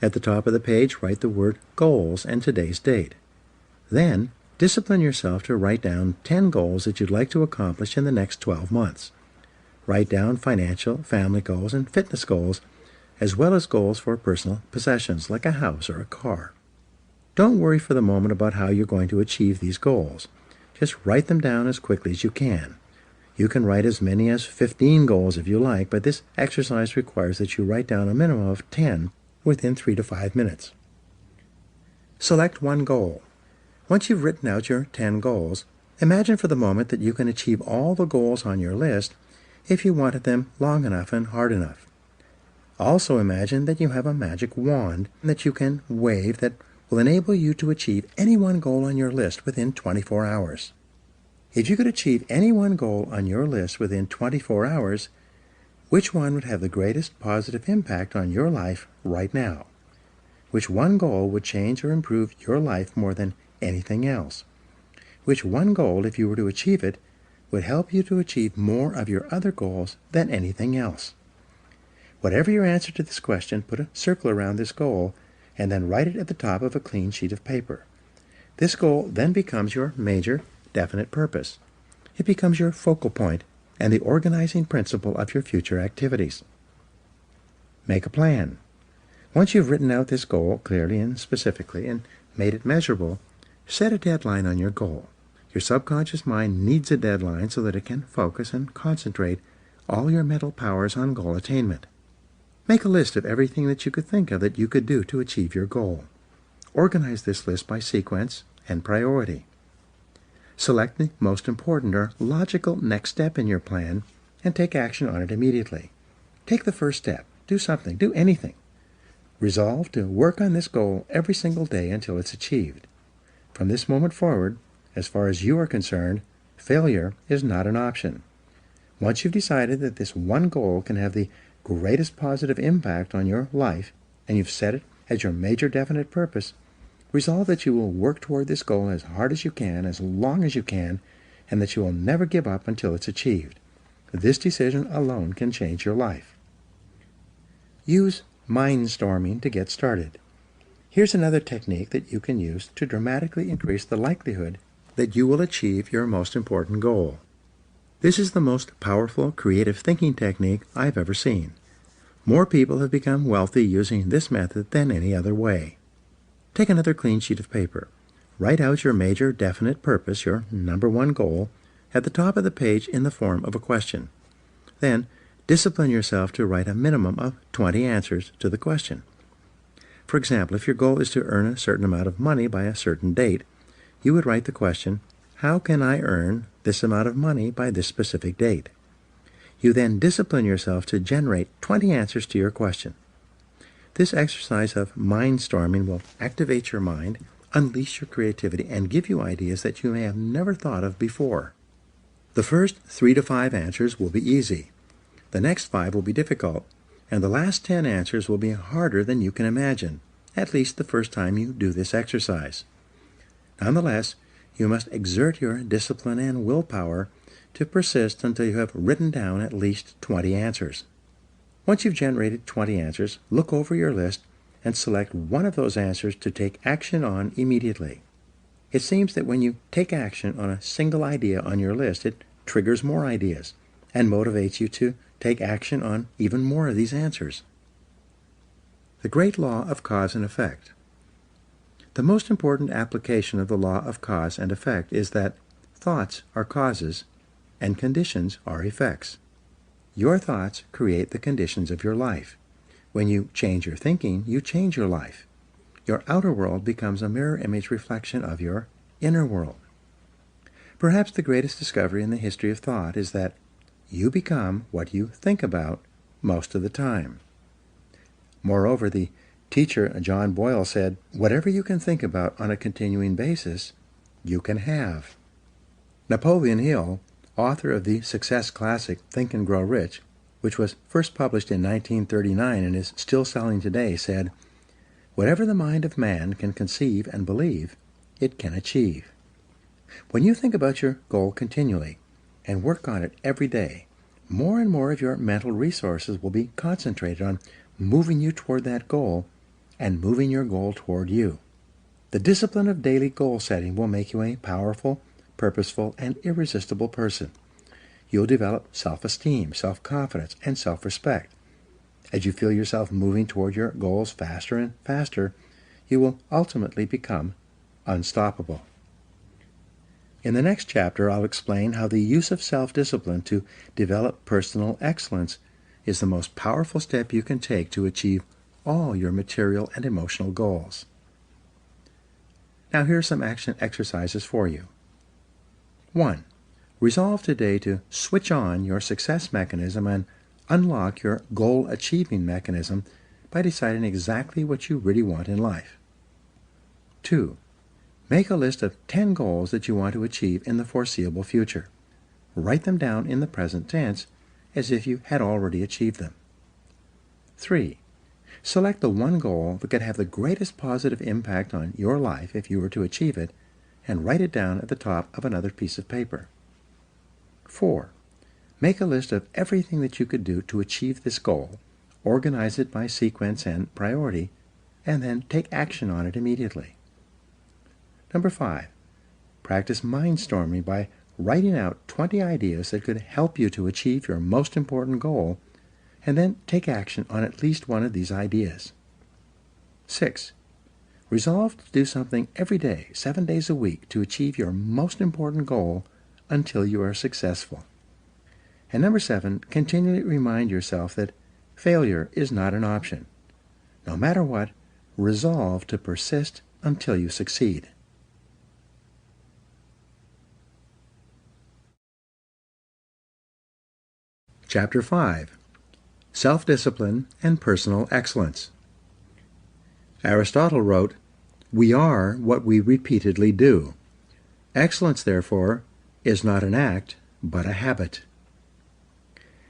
At the top of the page, write the word goals and today's date. Then, discipline yourself to write down 10 goals that you'd like to accomplish in the next 12 months. Write down financial, family goals, and fitness goals, as well as goals for personal possessions like a house or a car. Don't worry for the moment about how you're going to achieve these goals. Just write them down as quickly as you can. You can write as many as 15 goals if you like, but this exercise requires that you write down a minimum of 10 within 3 to 5 minutes. Select one goal. Once you've written out your 10 goals, imagine for the moment that you can achieve all the goals on your list if you wanted them long enough and hard enough. Also imagine that you have a magic wand that you can wave that will enable you to achieve any one goal on your list within 24 hours. If you could achieve any one goal on your list within 24 hours, which one would have the greatest positive impact on your life right now? Which one goal would change or improve your life more than anything else? Which one goal, if you were to achieve it, would help you to achieve more of your other goals than anything else? Whatever your answer to this question, put a circle around this goal and then write it at the top of a clean sheet of paper. This goal then becomes your major, definite purpose. It becomes your focal point and the organizing principle of your future activities. Make a plan. Once you've written out this goal clearly and specifically and made it measurable, set a deadline on your goal. Your subconscious mind needs a deadline so that it can focus and concentrate all your mental powers on goal attainment. Make a list of everything that you could think of that you could do to achieve your goal. Organize this list by sequence and priority. Select the most important or logical next step in your plan and take action on it immediately. Take the first step. Do something. Do anything. Resolve to work on this goal every single day until it's achieved. From this moment forward, as far as you are concerned, failure is not an option. Once you've decided that this one goal can have the greatest positive impact on your life, and you've set it as your major definite purpose, resolve that you will work toward this goal as hard as you can, as long as you can, and that you will never give up until it's achieved. This decision alone can change your life. Use mindstorming to get started. Here's another technique that you can use to dramatically increase the likelihood that you will achieve your most important goal. This is the most powerful creative thinking technique I've ever seen. More people have become wealthy using this method than any other way. Take another clean sheet of paper. Write out your major definite purpose, your number one goal, at the top of the page in the form of a question. Then, discipline yourself to write a minimum of 20 answers to the question. For example, if your goal is to earn a certain amount of money by a certain date, you would write the question, how can I earn this amount of money by this specific date? You then discipline yourself to generate 20 answers to your question. This exercise of mindstorming will activate your mind, unleash your creativity, and give you ideas that you may have never thought of before. The first 3 to 5 answers will be easy. The next 5 will be difficult, and the last 10 answers will be harder than you can imagine, at least the first time you do this exercise. Nonetheless, you must exert your discipline and willpower to persist until you have written down at least 20 answers. Once you've generated 20 answers, look over your list and select one of those answers to take action on immediately. It seems that when you take action on a single idea on your list, it triggers more ideas and motivates you to take action on even more of these answers. The great law of cause and effect. The most important application of the law of cause and effect is that thoughts are causes and conditions are effects. Your thoughts create the conditions of your life. When you change your thinking, you change your life. Your outer world becomes a mirror image reflection of your inner world. Perhaps the greatest discovery in the history of thought is that you become what you think about most of the time. Moreover, the teacher John Boyle said, whatever you can think about on a continuing basis, you can have. Napoleon Hill, author of the success classic Think and Grow Rich, which was first published in 1939 and is still selling today, said, whatever the mind of man can conceive and believe, it can achieve. When you think about your goal continually and work on it every day, more and more of your mental resources will be concentrated on moving you toward that goal and moving your goal toward you. The discipline of daily goal setting will make you a powerful, purposeful, and irresistible person. You'll develop self-esteem, self-confidence, and self-respect. As you feel yourself moving toward your goals faster and faster, you will ultimately become unstoppable. In the next chapter, I'll explain how the use of self-discipline to develop personal excellence is the most powerful step you can take to achieve all your material and emotional goals. Now here are some action exercises for you. 1. Resolve today to switch on your success mechanism and unlock your goal-achieving mechanism by deciding exactly what you really want in life. 2. Make a list of 10 goals that you want to achieve in the foreseeable future. Write them down in the present tense as if you had already achieved them. 3. Select the one goal that could have the greatest positive impact on your life if you were to achieve it, and write it down at the top of another piece of paper. 4. Make a list of everything that you could do to achieve this goal, organize it by sequence and priority, and then take action on it immediately. Number 5. Practice mindstorming by writing out 20 ideas that could help you to achieve your most important goal, and then take action on at least one of these ideas. 6. Resolve to do something every day, 7 days a week, to achieve your most important goal until you are successful. And number 7, continually remind yourself that failure is not an option. No matter what, resolve to persist until you succeed. Chapter 5. Self-Discipline and Personal Excellence. Aristotle wrote, "We are what we repeatedly do. Excellence, therefore, is not an act, but a habit."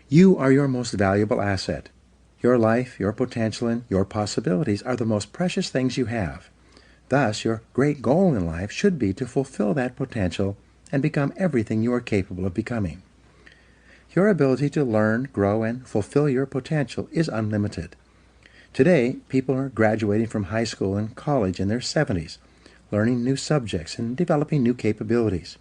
You are your most valuable asset. Your life, your potential, and your possibilities are the most precious things you have. Thus, your great goal in life should be to fulfill that potential and become everything you are capable of becoming. Your ability to learn, grow, and fulfill your potential is unlimited. Today, people are graduating from high school and college in their 70s, learning new subjects and developing new capabilities.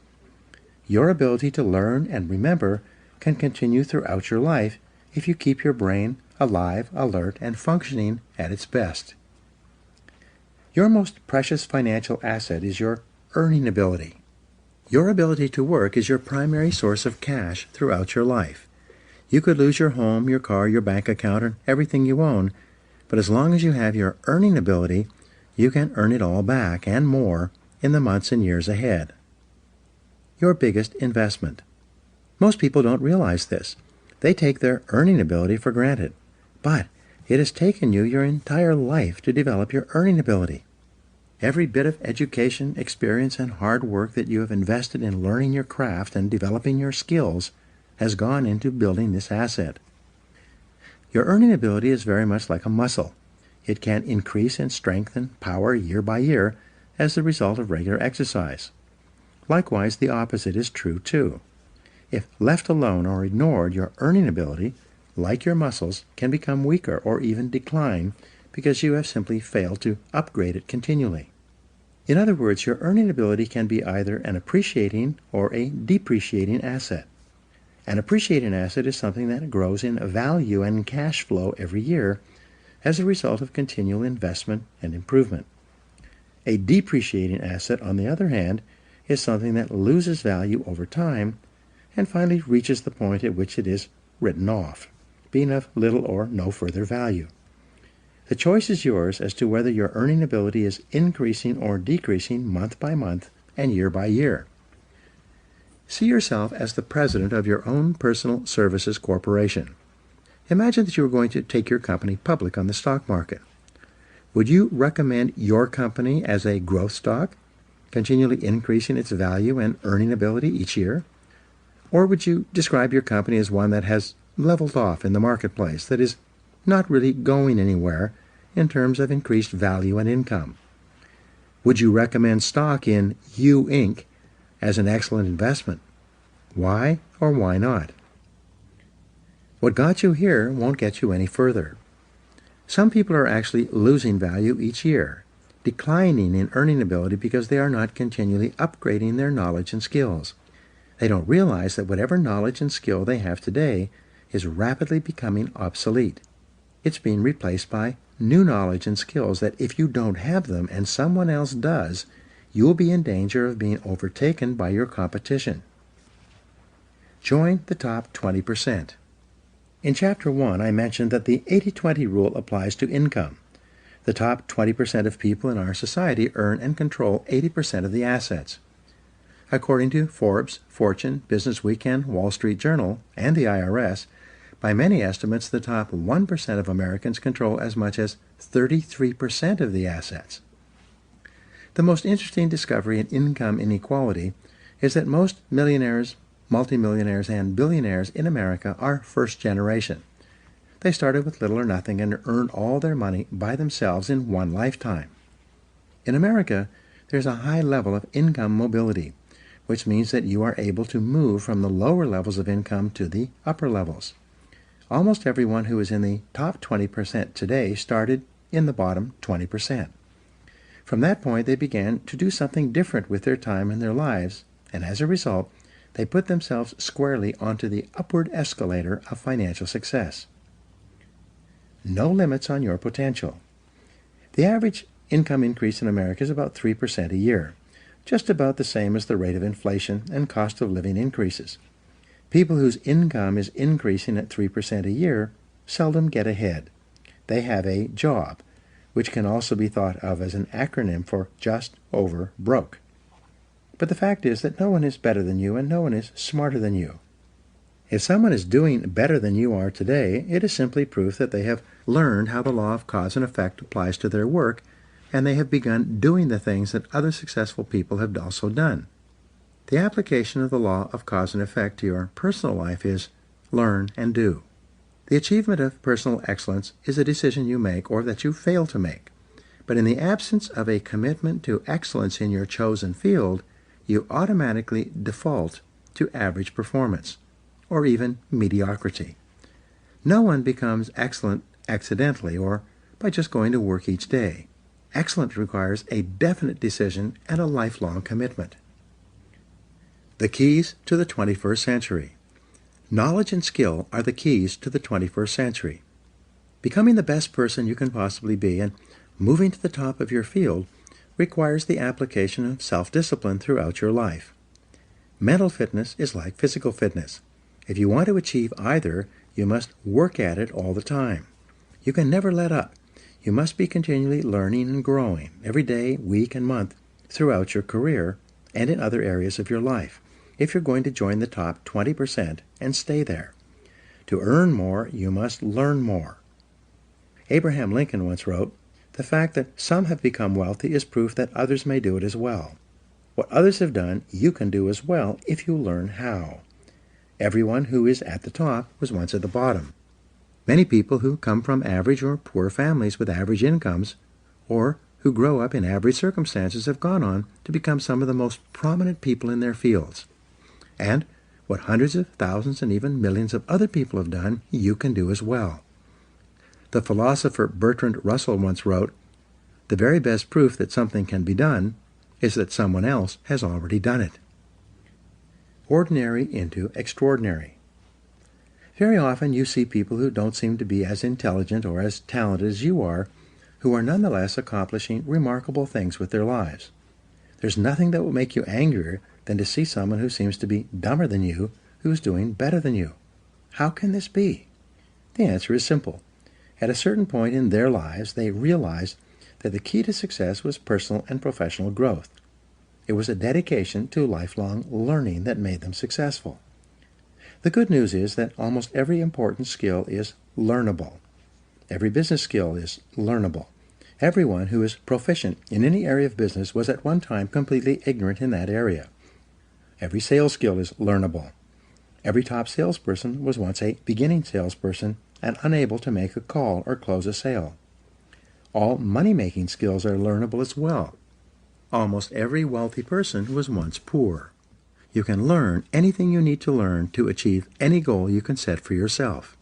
Your ability to learn and remember can continue throughout your life if you keep your brain alive, alert, and functioning at its best. Your most precious financial asset is your earning ability. Your ability to work is your primary source of cash throughout your life. You could lose your home, your car, your bank account, and everything you own, but as long as you have your earning ability, you can earn it all back and more in the months and years ahead. Your biggest investment. Most people don't realize this. They take their earning ability for granted, but it has taken you your entire life to develop your earning ability. Every bit of education, experience, and hard work that you have invested in learning your craft and developing your skills has gone into building this asset. Your earning ability is very much like a muscle. It can increase in strength and power year by year as the result of regular exercise. Likewise, the opposite is true too. If left alone or ignored, your earning ability, like your muscles, can become weaker or even decline because you have simply failed to upgrade it continually. In other words, your earning ability can be either an appreciating or a depreciating asset. An appreciating asset is something that grows in value and cash flow every year as a result of continual investment and improvement. A depreciating asset, on the other hand, is something that loses value over time and finally reaches the point at which it is written off, being of little or no further value. The choice is yours as to whether your earning ability is increasing or decreasing month by month and year by year. See yourself as the president of your own personal services corporation. Imagine that you were going to take your company public on the stock market. Would you recommend your company as a growth stock, continually increasing its value and earning ability each year? Or would you describe your company as one that has leveled off in the marketplace, that is not really going anywhere in terms of increased value and income? Would you recommend stock in You Inc. as an excellent investment? Why or why not? What got you here won't get you any further. Some people are actually losing value each year, declining in earning ability because they are not continually upgrading their knowledge and skills. They don't realize that whatever knowledge and skill they have today is rapidly becoming obsolete. It's being replaced by new knowledge and skills that if you don't have them and someone else does, you will be in danger of being overtaken by your competition. Join the top 20%. In Chapter 1, I mentioned that the 80-20 rule applies to income. The top 20% of people in our society earn and control 80% of the assets. According to Forbes, Fortune, Business Weekend, Wall Street Journal, and the IRS, by many estimates, the top 1% of Americans control as much as 33% of the assets. The most interesting discovery in income inequality is that most millionaires, multimillionaires, and billionaires in America are first generation. They started with little or nothing and earned all their money by themselves in one lifetime. In America, there's a high level of income mobility, which means that you are able to move from the lower levels of income to the upper levels. Almost everyone who is in the top 20% today started in the bottom 20%. From that point, they began to do something different with their time and their lives, and as a result, they put themselves squarely onto the upward escalator of financial success. No limits on your potential. The average income increase in America is about 3% a year, just about the same as the rate of inflation and cost of living increases. People whose income is increasing at 3% a year seldom get ahead. They have a job, which can also be thought of as an acronym for just over broke. But the fact is that no one is better than you and no one is smarter than you. If someone is doing better than you are today, it is simply proof that they have learned how the law of cause and effect applies to their work, and they have begun doing the things that other successful people have also done. The application of the law of cause and effect to your personal life is learn and do. The achievement of personal excellence is a decision you make or that you fail to make. But in the absence of a commitment to excellence in your chosen field, you automatically default to average performance, or even mediocrity. No one becomes excellent accidentally or by just going to work each day. Excellence requires a definite decision and a lifelong commitment. The keys to the 21st century. Knowledge and skill are the keys to the 21st century. Becoming the best person you can possibly be and moving to the top of your field requires the application of self-discipline throughout your life. Mental fitness is like physical fitness. If you want to achieve either, you must work at it all the time. You can never let up. You must be continually learning and growing every day, week, and month throughout your career and in other areas of your life, if you're going to join the top 20% and stay there. To earn more, you must learn more. Abraham Lincoln once wrote, "The fact that some have become wealthy is proof that others may do it as well. What others have done, you can do as well if you learn how." Everyone who is at the top was once at the bottom. Many people who come from average or poor families with average incomes, or who grow up in average circumstances, have gone on to become some of the most prominent people in their fields. And what hundreds of thousands and even millions of other people have done, you can do as well. The philosopher Bertrand Russell once wrote, "The very best proof that something can be done is that someone else has already done it." Ordinary into extraordinary. Very often you see people who don't seem to be as intelligent or as talented as you are, who are nonetheless accomplishing remarkable things with their lives. There's nothing that will make you angrier than to see someone who seems to be dumber than you, who is doing better than you. How can this be? The answer is simple. At a certain point in their lives, they realized that the key to success was personal and professional growth. It was a dedication to lifelong learning that made them successful. The good news is that almost every important skill is learnable. Every business skill is learnable. Everyone who is proficient in any area of business was at one time completely ignorant in that area. Every sales skill is learnable. Every top salesperson was once a beginning salesperson and unable to make a call or close a sale. All money-making skills are learnable as well. Almost every wealthy person was once poor. You can learn anything you need to learn to achieve any goal you can set for yourself.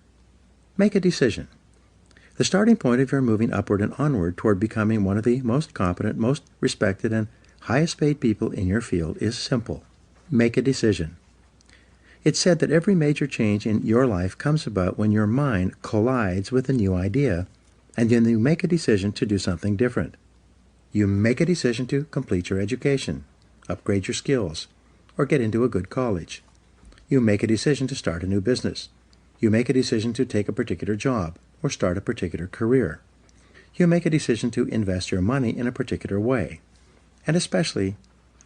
Make a decision. The starting point of your moving upward and onward toward becoming one of the most competent, most respected, and highest paid people in your field is simple. Make a decision. It's said that every major change in your life comes about when your mind collides with a new idea, and then you make a decision to do something different. You make a decision to complete your education, upgrade your skills, or get into a good college. You make a decision to start a new business. You make a decision to take a particular job or start a particular career. You make a decision to invest your money in a particular way. And especially,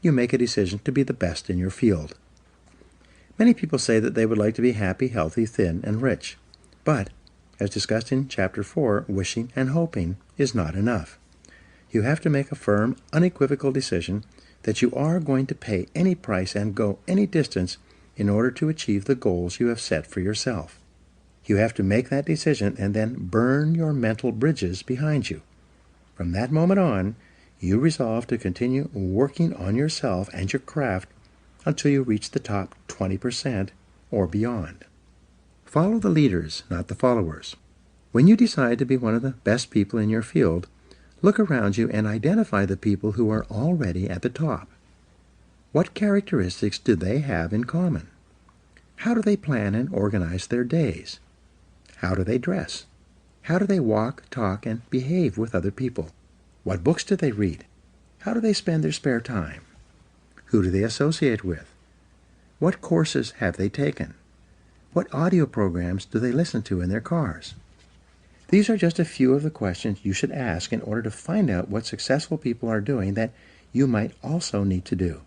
you make a decision to be the best in your field. Many people say that they would like to be happy, healthy, thin, and rich. But, as discussed in Chapter 4, wishing and hoping is not enough. You have to make a firm, unequivocal decision that you are going to pay any price and go any distance in order to achieve the goals you have set for yourself. You have to make that decision and then burn your mental bridges behind you. From that moment on, you resolve to continue working on yourself and your craft until you reach the top 20% or beyond. Follow the leaders, not the followers. When you decide to be one of the best people in your field, look around you and identify the people who are already at the top. What characteristics do they have in common? How do they plan and organize their days? How do they dress? How do they walk, talk, and behave with other people? What books do they read? How do they spend their spare time? Who do they associate with? What courses have they taken? What audio programs do they listen to in their cars? These are just a few of the questions you should ask in order to find out what successful people are doing that you might also need to do.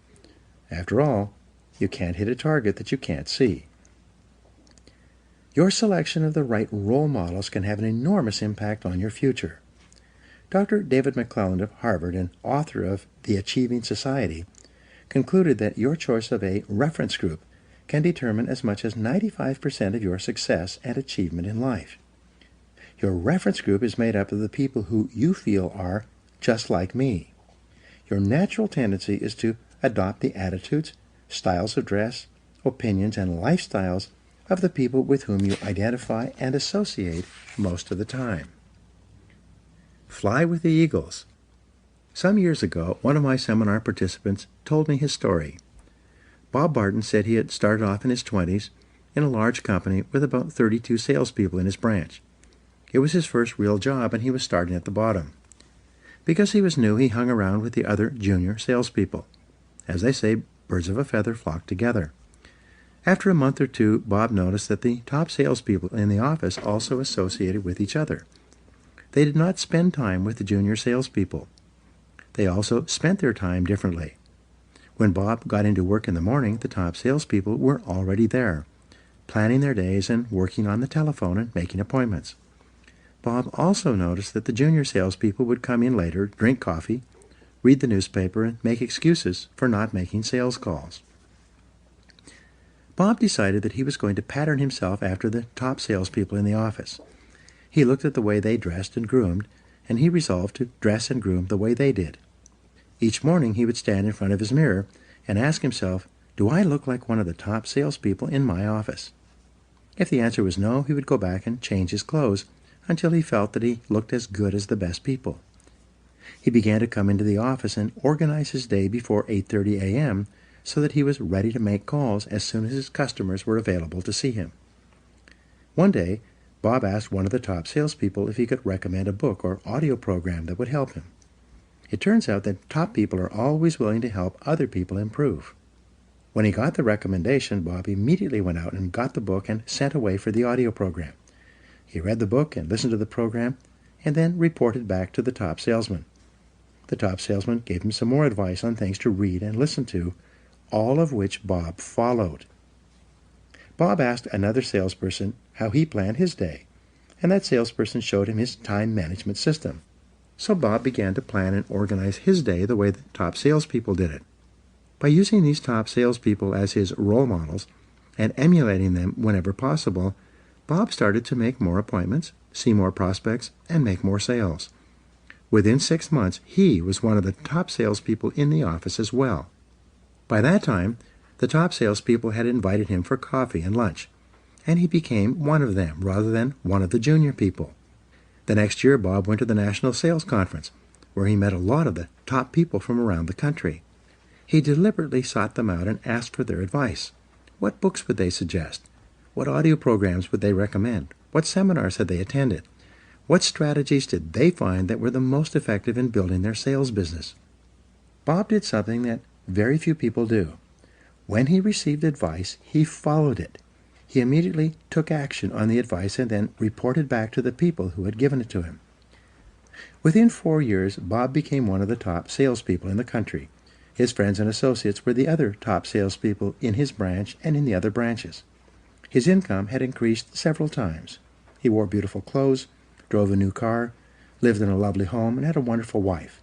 After all, you can't hit a target that you can't see. Your selection of the right role models can have an enormous impact on your future. Dr. David McClelland of Harvard, and author of The Achieving Society, concluded that your choice of a reference group can determine as much as 95% of your success and achievement in life. Your reference group is made up of the people who you feel are just like me. Your natural tendency is to adopt the attitudes, styles of dress, opinions, and lifestyles of the people with whom you identify and associate most of the time. Fly with the eagles. Some years ago, one of my seminar participants told me his story. Bob Barton said he had started off in his 20s in a large company with about 32 salespeople in his branch. It was his first real job, and he was starting at the bottom. Because he was new, he hung around with the other junior salespeople. As they say, birds of a feather flock together. After a month or two, Bob noticed that the top salespeople in the office also associated with each other. They did not spend time with the junior salespeople. They also spent their time differently. When Bob got into work in the morning, the top salespeople were already there, planning their days and working on the telephone and making appointments. Bob also noticed that the junior salespeople would come in later, drink coffee, read the newspaper, and make excuses for not making sales calls. Bob decided that he was going to pattern himself after the top salespeople in the office. He looked at the way they dressed and groomed, and he resolved to dress and groom the way they did. Each morning he would stand in front of his mirror and ask himself, "Do I look like one of the top salespeople in my office?" If the answer was no, he would go back and change his clothes until he felt that he looked as good as the best people. He began to come into the office and organize his day before 8:30 a.m. so that he was ready to make calls as soon as his customers were available to see him. One day, Bob asked one of the top salespeople if he could recommend a book or audio program that would help him. It turns out that top people are always willing to help other people improve. When he got the recommendation, Bob immediately went out and got the book and sent away for the audio program. He read the book and listened to the program, and then reported back to the top salesman. The top salesman gave him some more advice on things to read and listen to, all of which Bob followed. Bob asked another salesperson how he planned his day, and that salesperson showed him his time management system. So Bob began to plan and organize his day the way the top salespeople did it. By using these top salespeople as his role models and emulating them whenever possible, Bob started to make more appointments, see more prospects, and make more sales. Within 6 months, he was one of the top salespeople in the office as well. By that time, the top salespeople had invited him for coffee and lunch, and he became one of them rather than one of the junior people. The next year, Bob went to the National Sales Conference, where he met a lot of the top people from around the country. He deliberately sought them out and asked for their advice. What books would they suggest? What audio programs would they recommend? What seminars had they attended? What strategies did they find that were the most effective in building their sales business? Bob did something that very few people do. When he received advice, he followed it. He immediately took action on the advice and then reported back to the people who had given it to him. Within 4 years, Bob became one of the top salespeople in the country. His friends and associates were the other top salespeople in his branch and in the other branches. His income had increased several times. He wore beautiful clothes, drove a new car, lived in a lovely home, and had a wonderful wife.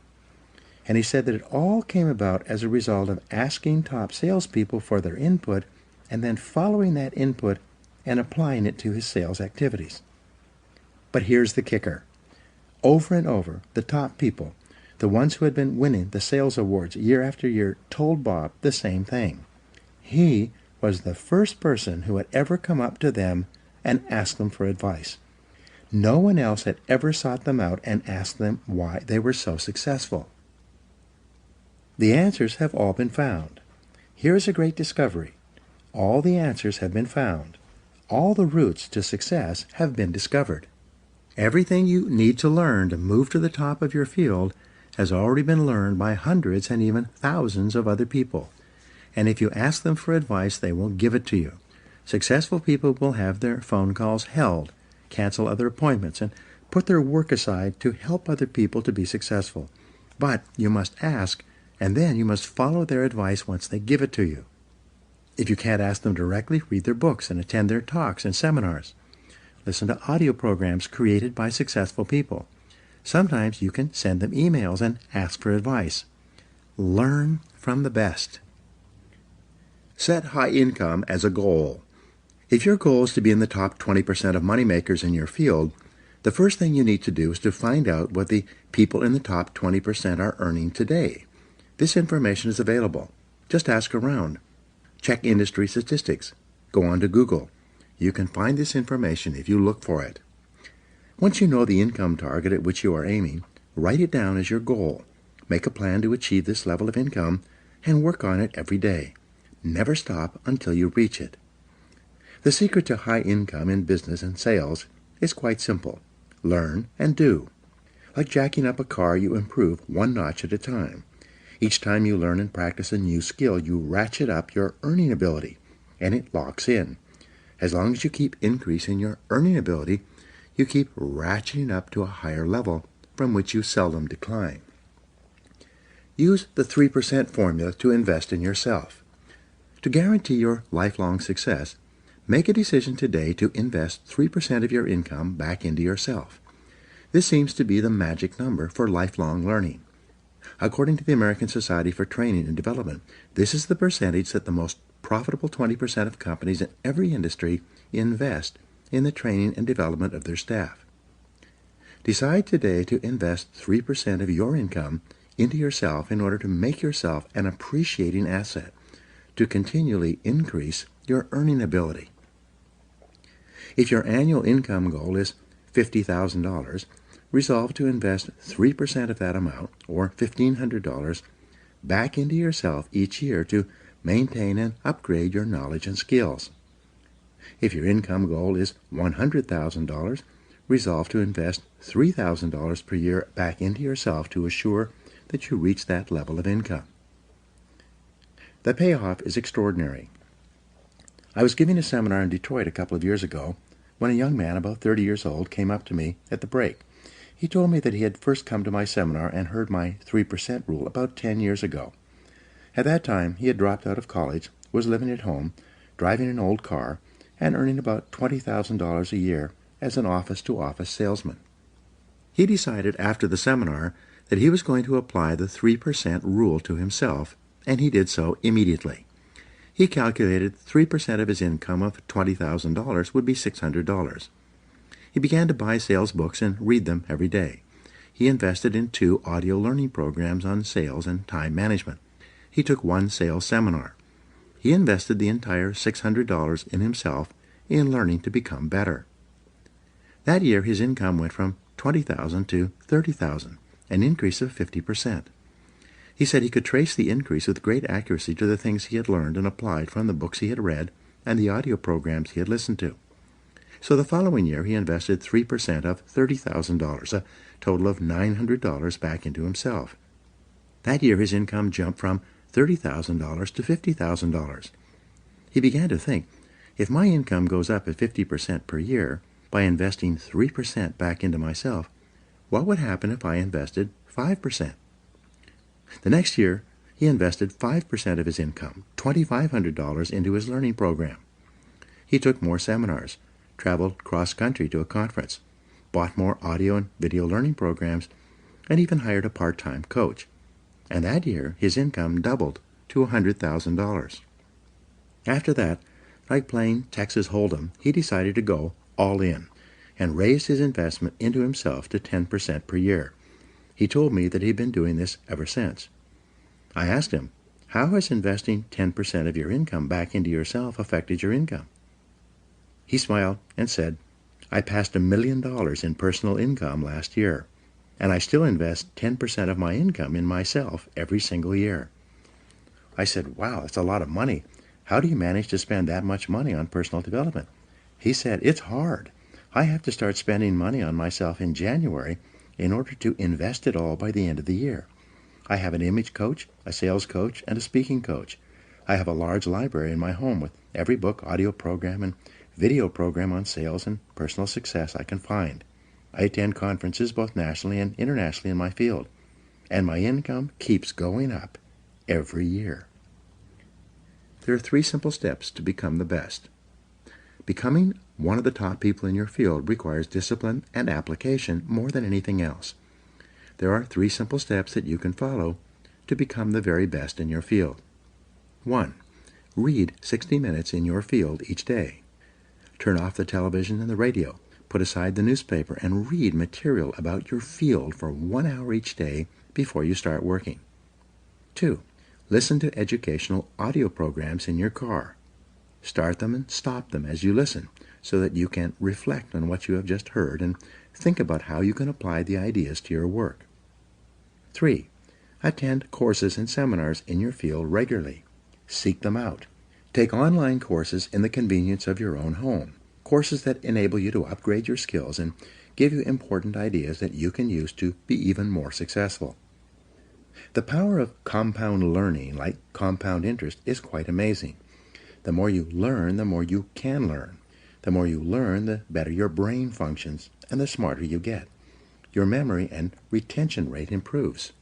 And he said that it all came about as a result of asking top salespeople for their input and then following that input and applying it to his sales activities. But here's the kicker. Over and over, the top people, the ones who had been winning the sales awards year after year, told Bob the same thing. He was the first person who had ever come up to them and asked them for advice. No one else had ever sought them out and asked them why they were so successful. The answers have all been found. Here is a great discovery. All the answers have been found. All the routes to success have been discovered. Everything you need to learn to move to the top of your field has already been learned by hundreds and even thousands of other people. And if you ask them for advice, they will give it to you. Successful people will have their phone calls held, cancel other appointments, and put their work aside to help other people to be successful. But you must ask, and then you must follow their advice once they give it to you. If you can't ask them directly, read their books and attend their talks and seminars. Listen to audio programs created by successful people. Sometimes you can send them emails and ask for advice. Learn from the best. Set high income as a goal. If your goal is to be in the top 20% of moneymakers in your field, the first thing you need to do is to find out what the people in the top 20% are earning today. This information is available. Just ask around. Check industry statistics. Go on to Google. You can find this information if you look for it. Once you know the income target at which you are aiming, write it down as your goal. Make a plan to achieve this level of income and work on it every day. Never stop until you reach it. The secret to high income in business and sales is quite simple. Learn and do. Like jacking up a car, you improve one notch at a time. Each time you learn and practice a new skill, you ratchet up your earning ability, and it locks in. As long as you keep increasing your earning ability, you keep ratcheting up to a higher level from which you seldom decline. Use the 3% formula to invest in yourself. To guarantee your lifelong success, make a decision today to invest 3% of your income back into yourself. This seems to be the magic number for lifelong learning. According to the American Society for Training and Development, this is the percentage that the most profitable 20% of companies in every industry invest in the training and development of their staff. Decide today to invest 3% of your income into yourself in order to make yourself an appreciating asset, to continually increase your earning ability. If your annual income goal is $50,000, resolve to invest 3% of that amount, or $1,500, back into yourself each year to maintain and upgrade your knowledge and skills. If your income goal is $100,000, resolve to invest $3,000 per year back into yourself to assure that you reach that level of income. The payoff is extraordinary. I was giving a seminar in Detroit a couple of years ago when a young man about 30 years old came up to me at the break. He told me that he had first come to my seminar and heard my 3% rule about 10 years ago. At that time, he had dropped out of college, was living at home, driving an old car, and earning about $20,000 a year as an office-to-office salesman. He decided after the seminar that he was going to apply the 3% rule to himself, and he did so immediately. He calculated 3% of his income of $20,000 would be $600. He began to buy sales books and read them every day. He invested in 2 audio learning programs on sales and time management. He took 1 sales seminar. He invested the entire $600 in himself in learning to become better. That year his income went from $20,000 to $30,000, an increase of 50%. He said he could trace the increase with great accuracy to the things he had learned and applied from the books he had read and the audio programs he had listened to. So the following year he invested 3% of $30,000, a total of $900 back into himself. That year his income jumped from $30,000 to $50,000. He began to think, if my income goes up at 50% per year by investing 3% back into myself, what would happen if I invested 5%? The next year, he invested 5% of his income, $2,500, into his learning program. He took more seminars, traveled cross-country to a conference, bought more audio and video learning programs, and even hired a part-time coach. And that year, his income doubled to $100,000. After that, Like playing Texas Hold'em, he decided to go all in and raised his investment into himself to 10% per year. He told me that he'd been doing this ever since. I asked him, how has investing 10% of your income back into yourself affected your income? He smiled and said, I passed $1 million in personal income last year, and I still invest 10% of my income in myself every single year. I said, wow, that's a lot of money. How do you manage to spend that much money on personal development? He said, it's hard. I have to start spending money on myself in January in order to invest it all by the end of the year. I have an image coach, a sales coach, and a speaking coach. I have a large library in my home with every book, audio program, and video program on sales and personal success I can find. I attend conferences both nationally and internationally in my field, and my income keeps going up every year. There are 3 simple steps to become the best. Becoming one of the top people in your field requires discipline and application more than anything else. There are 3 simple steps that you can follow to become the very best in your field. 1. Read 60 minutes in your field each day. Turn off the television and the radio. Put aside the newspaper and read material about your field for 1 hour each day before you start working. 2. Listen to educational audio programs in your car. Start them and stop them as you listen so that you can reflect on what you have just heard and think about how you can apply the ideas to your work. 3. Attend courses and seminars in your field regularly. Seek them out. Take online courses in the convenience of your own home, courses that enable you to upgrade your skills and give you important ideas that you can use to be even more successful. The power of compound learning, like compound interest, is quite amazing. The more you learn, the more you can learn. The more you learn, the better your brain functions, and the smarter you get. Your memory and retention rate improves.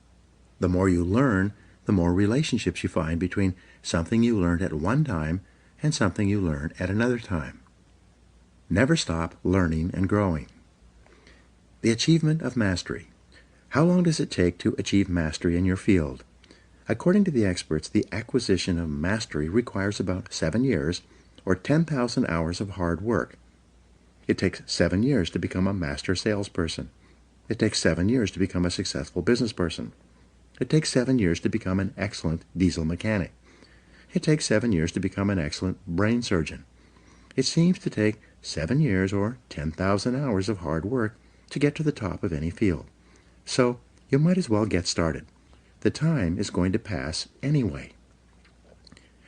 The more you learn, the more relationships you find between something you learned at one time and something you learn at another time. Never stop learning and growing. The achievement of mastery. How long does it take to achieve mastery in your field? According to the experts, the acquisition of mastery requires about 7 years or 10,000 hours of hard work. It takes 7 years to become a master salesperson. It takes 7 years to become a successful business person. It takes 7 years to become an excellent diesel mechanic. It takes 7 years to become an excellent brain surgeon. It seems to take 7 years or 10,000 hours of hard work to get to the top of any field. So you might as well get started. The time is going to pass anyway.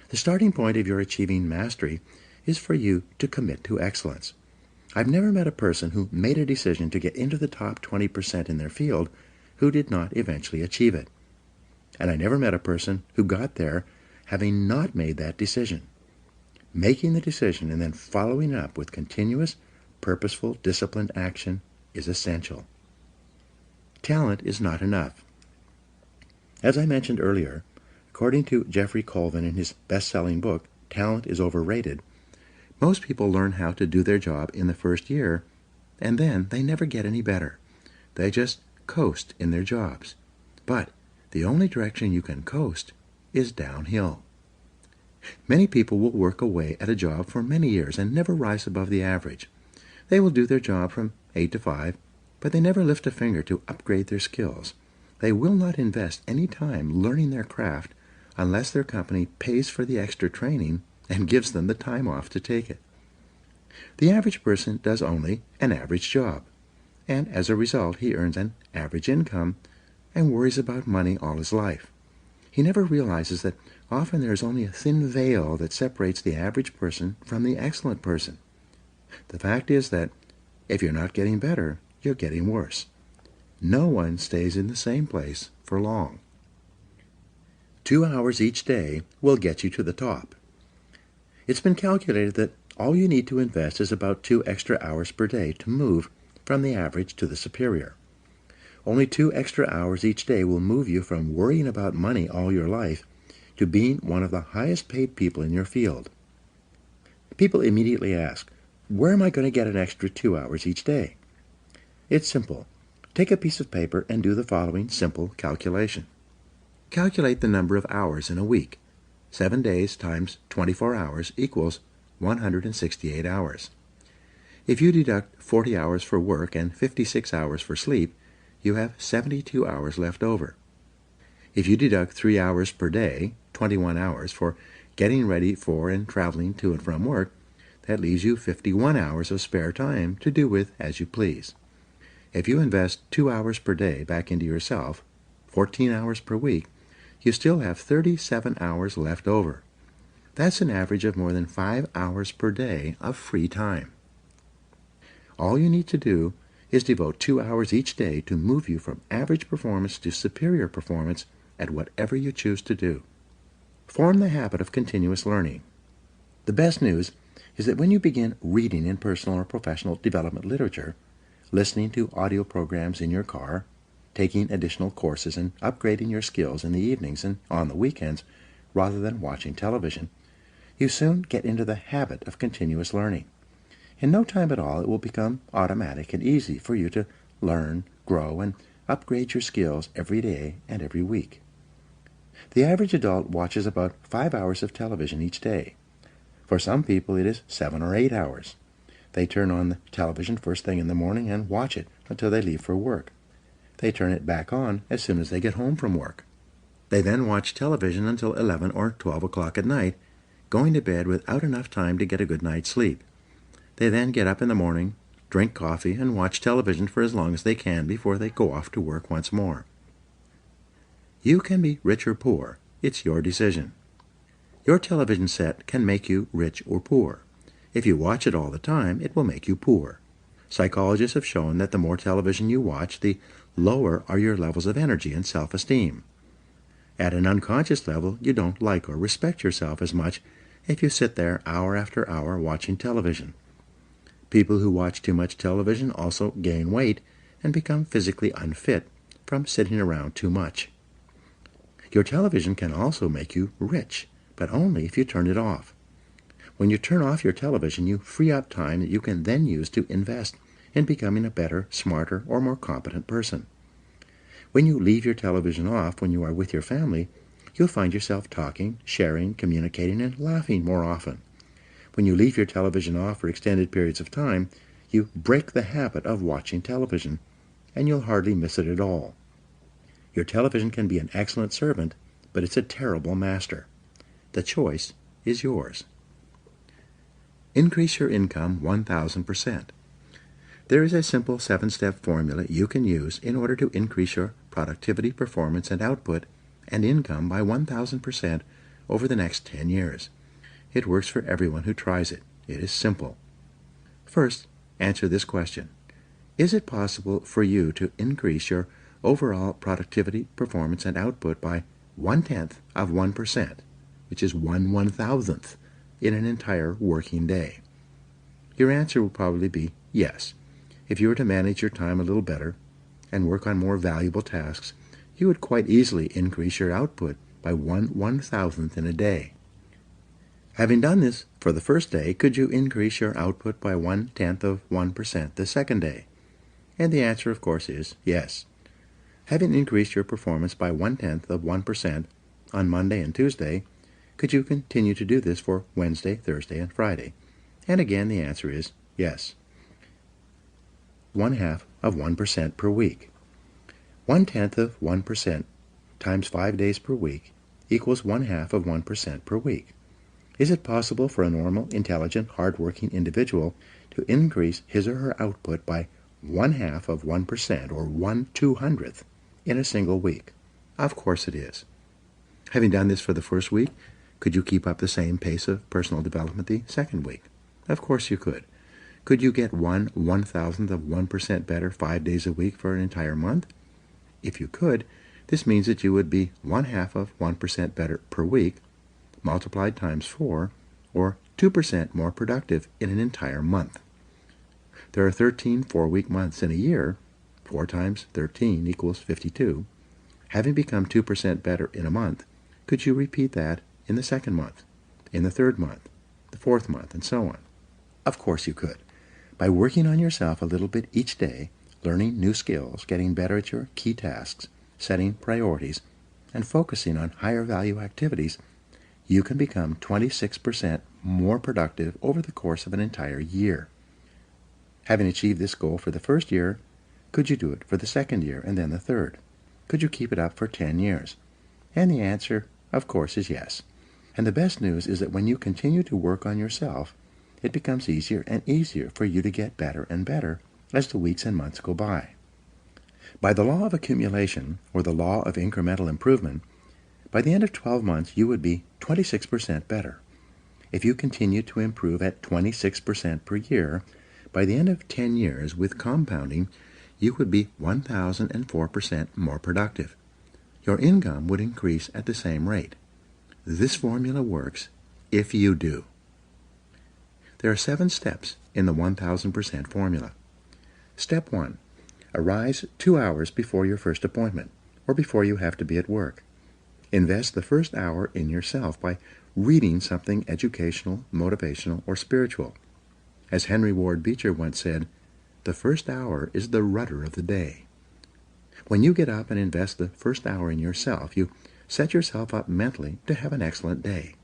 The starting point of your achieving mastery is for you to commit to excellence. I've never met a person who made a decision to get into the top 20% in their field who did not eventually achieve it. And I never met a person who got there having not made that decision. Making the decision and then following up with continuous, purposeful, disciplined action is essential. Talent is not enough. As I mentioned earlier, according to Jeffrey Colvin in his best-selling book, Talent is Overrated, most people learn how to do their job in the first year, and then they never get any better. They just coast in their jobs. But the only direction you can coast is downhill. Many people will work away at a job for many years and never rise above the average. They will do their job from 8 to 5, but they never lift a finger to upgrade their skills. They will not invest any time learning their craft unless their company pays for the extra training and gives them the time off to take it. The average person does only an average job, and as a result he earns an average income and worries about money all his life. He never realizes that often there is only a thin veil that separates the average person from the excellent person. The fact is that if you're not getting better, you're getting worse. No one stays in the same place for long. 2 hours each day will get you to the top. It's been calculated that all you need to invest is about 2 extra hours per day to move from the average to the superior. Only 2 extra hours each day will move you from worrying about money all your life to being one of the highest paid people in your field. People immediately ask, where am I going to get an extra 2 hours each day? It's simple. Take a piece of paper and do the following simple calculation. Calculate the number of hours in a week. 7 days times 24 hours equals 168 hours. If you deduct 40 hours for work and 56 hours for sleep, you have 72 hours left over. If you deduct 3 hours per day, 21 hours, for getting ready for and traveling to and from work, that leaves you 51 hours of spare time to do with as you please. If you invest 2 hours per day back into yourself, 14 hours per week, you still have 37 hours left over. That's an average of more than 5 hours per day of free time. All you need to do is devote 2 hours each day to move you from average performance to superior performance at whatever you choose to do. Form the habit of continuous learning. The best news is that when you begin reading in personal or professional development literature, listening to audio programs in your car, taking additional courses, and upgrading your skills in the evenings and on the weekends rather than watching television, you soon get into the habit of continuous learning. In no time at all, it will become automatic and easy for you to learn, grow, and upgrade your skills every day and every week. The average adult watches about 5 hours of television each day. For some people, it is 7 or 8 hours. They turn on the television first thing in the morning and watch it until they leave for work. They turn it back on as soon as they get home from work. They then watch television until 11 or 12 o'clock at night, going to bed without enough time to get a good night's sleep. They then get up in the morning, drink coffee, and watch television for as long as they can before they go off to work once more. You can be rich or poor. It's your decision. Your television set can make you rich or poor. If you watch it all the time, it will make you poor. Psychologists have shown that the more television you watch, the lower are your levels of energy and self-esteem. At an unconscious level, you don't like or respect yourself as much if you sit there hour after hour watching television. People who watch too much television also gain weight and become physically unfit from sitting around too much. Your television can also make you rich, but only if you turn it off. When you turn off your television, you free up time that you can then use to invest in becoming a better, smarter, or more competent person. When you leave your television off when you are with your family, you'll find yourself talking, sharing, communicating, and laughing more often. When you leave your television off for extended periods of time, you break the habit of watching television, and you'll hardly miss it at all. Your television can be an excellent servant, but it's a terrible master. The choice is yours. Increase your income 1,000%. There is a simple 7-step formula you can use in order to increase your productivity, performance, and output and income by 1,000% over the next 10 years. It works for everyone who tries it. It is simple. First, answer this question. Is it possible for you to increase your overall productivity, performance, and output by 0.1%, which is 1/1000th, in an entire working day? Your answer will probably be yes. If you were to manage your time a little better and work on more valuable tasks, you would quite easily increase your output by 1/1000th in a day. Having done this for the first day, could you increase your output by 0.1% the second day? And the answer, of course, is yes. Having increased your performance by 0.1% on Monday and Tuesday, could you continue to do this for Wednesday, Thursday, and Friday? And again, the answer is yes. 0.1% per week. 0.1% times 5 days per week equals 0.1% per week. Is it possible for a normal, intelligent, hard-working individual to increase his or her output by 0.1% or 1/200th in a single week? Of course it is. Having done this for the first week, could you keep up the same pace of personal development the second week? Of course you could. Could you get 1/1000th of 1% better 5 days a week for an entire month? If you could, this means that you would be 0.5% better per week, multiplied times 4, or 2% more productive in an entire month. There are 13 4-week months in a year. 4 times 13 equals 52. Having become 2% better in a month, could you repeat that in the second month, in the third month, the fourth month, and so on? Of course you could. By working on yourself a little bit each day, learning new skills, getting better at your key tasks, setting priorities, and focusing on higher value activities, you can become 26% more productive over the course of an entire year. Having achieved this goal for the first year, could you do it for the second year and then the third? Could you keep it up for 10 years? And the answer, of course, is yes. And the best news is that when you continue to work on yourself, it becomes easier and easier for you to get better and better as the weeks and months go by. By the law of accumulation, or the law of incremental improvement, by the end of 12 months you would be 26% better. If you continue to improve at 26% per year, by the end of 10 years with compounding, you would be 1,004% more productive. Your income would increase at the same rate. This formula works if you do. There are 7 steps in the 1,000% formula. Step 1. Arise 2 hours before your first appointment, or before you have to be at work. Invest the first hour in yourself by reading something educational, motivational, or spiritual. As Henry Ward Beecher once said, "The first hour is the rudder of the day." When you get up and invest the first hour in yourself, you set yourself up mentally to have an excellent day.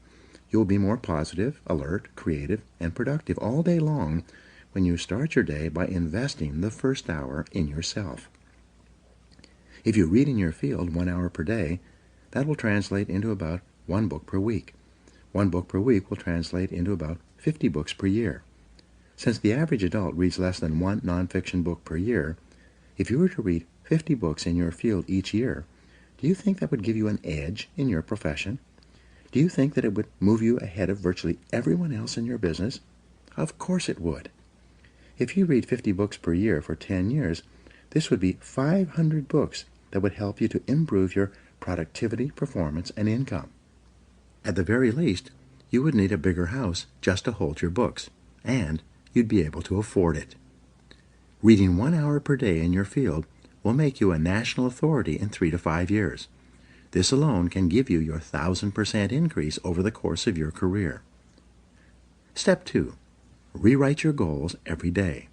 You will be more positive, alert, creative, and productive all day long when you start your day by investing the first hour in yourself. If you read in your field 1 hour per day, that will translate into about 1 book per week. 1 book per week will translate into about 50 books per year. Since the average adult reads less than 1 nonfiction book per year, if you were to read 50 books in your field each year, do you think that would give you an edge in your profession? Do you think that it would move you ahead of virtually everyone else in your business? Of course it would. If you read 50 books per year for 10 years, this would be 500 books that would help you to improve your productivity, performance, and income. At the very least, you would need a bigger house just to hold your books, and you'd be able to afford it. Reading 1 hour per day in your field will make you a national authority in 3 to 5 years. This alone can give you your 1,000% increase over the course of your career. Step 2. Rewrite your goals every day.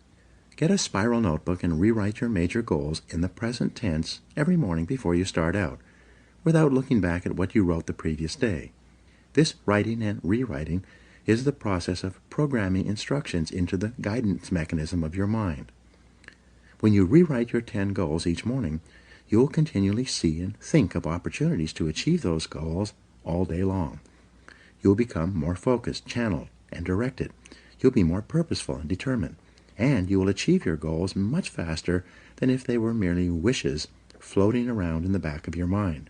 Get a spiral notebook and rewrite your major goals in the present tense every morning before you start out, without looking back at what you wrote the previous day. This writing and rewriting is the process of programming instructions into the guidance mechanism of your mind. When you rewrite your 10 goals each morning, you will continually see and think of opportunities to achieve those goals all day long. You will become more focused, channeled, and directed. You'll be more purposeful and determined, and you will achieve your goals much faster than if they were merely wishes floating around in the back of your mind.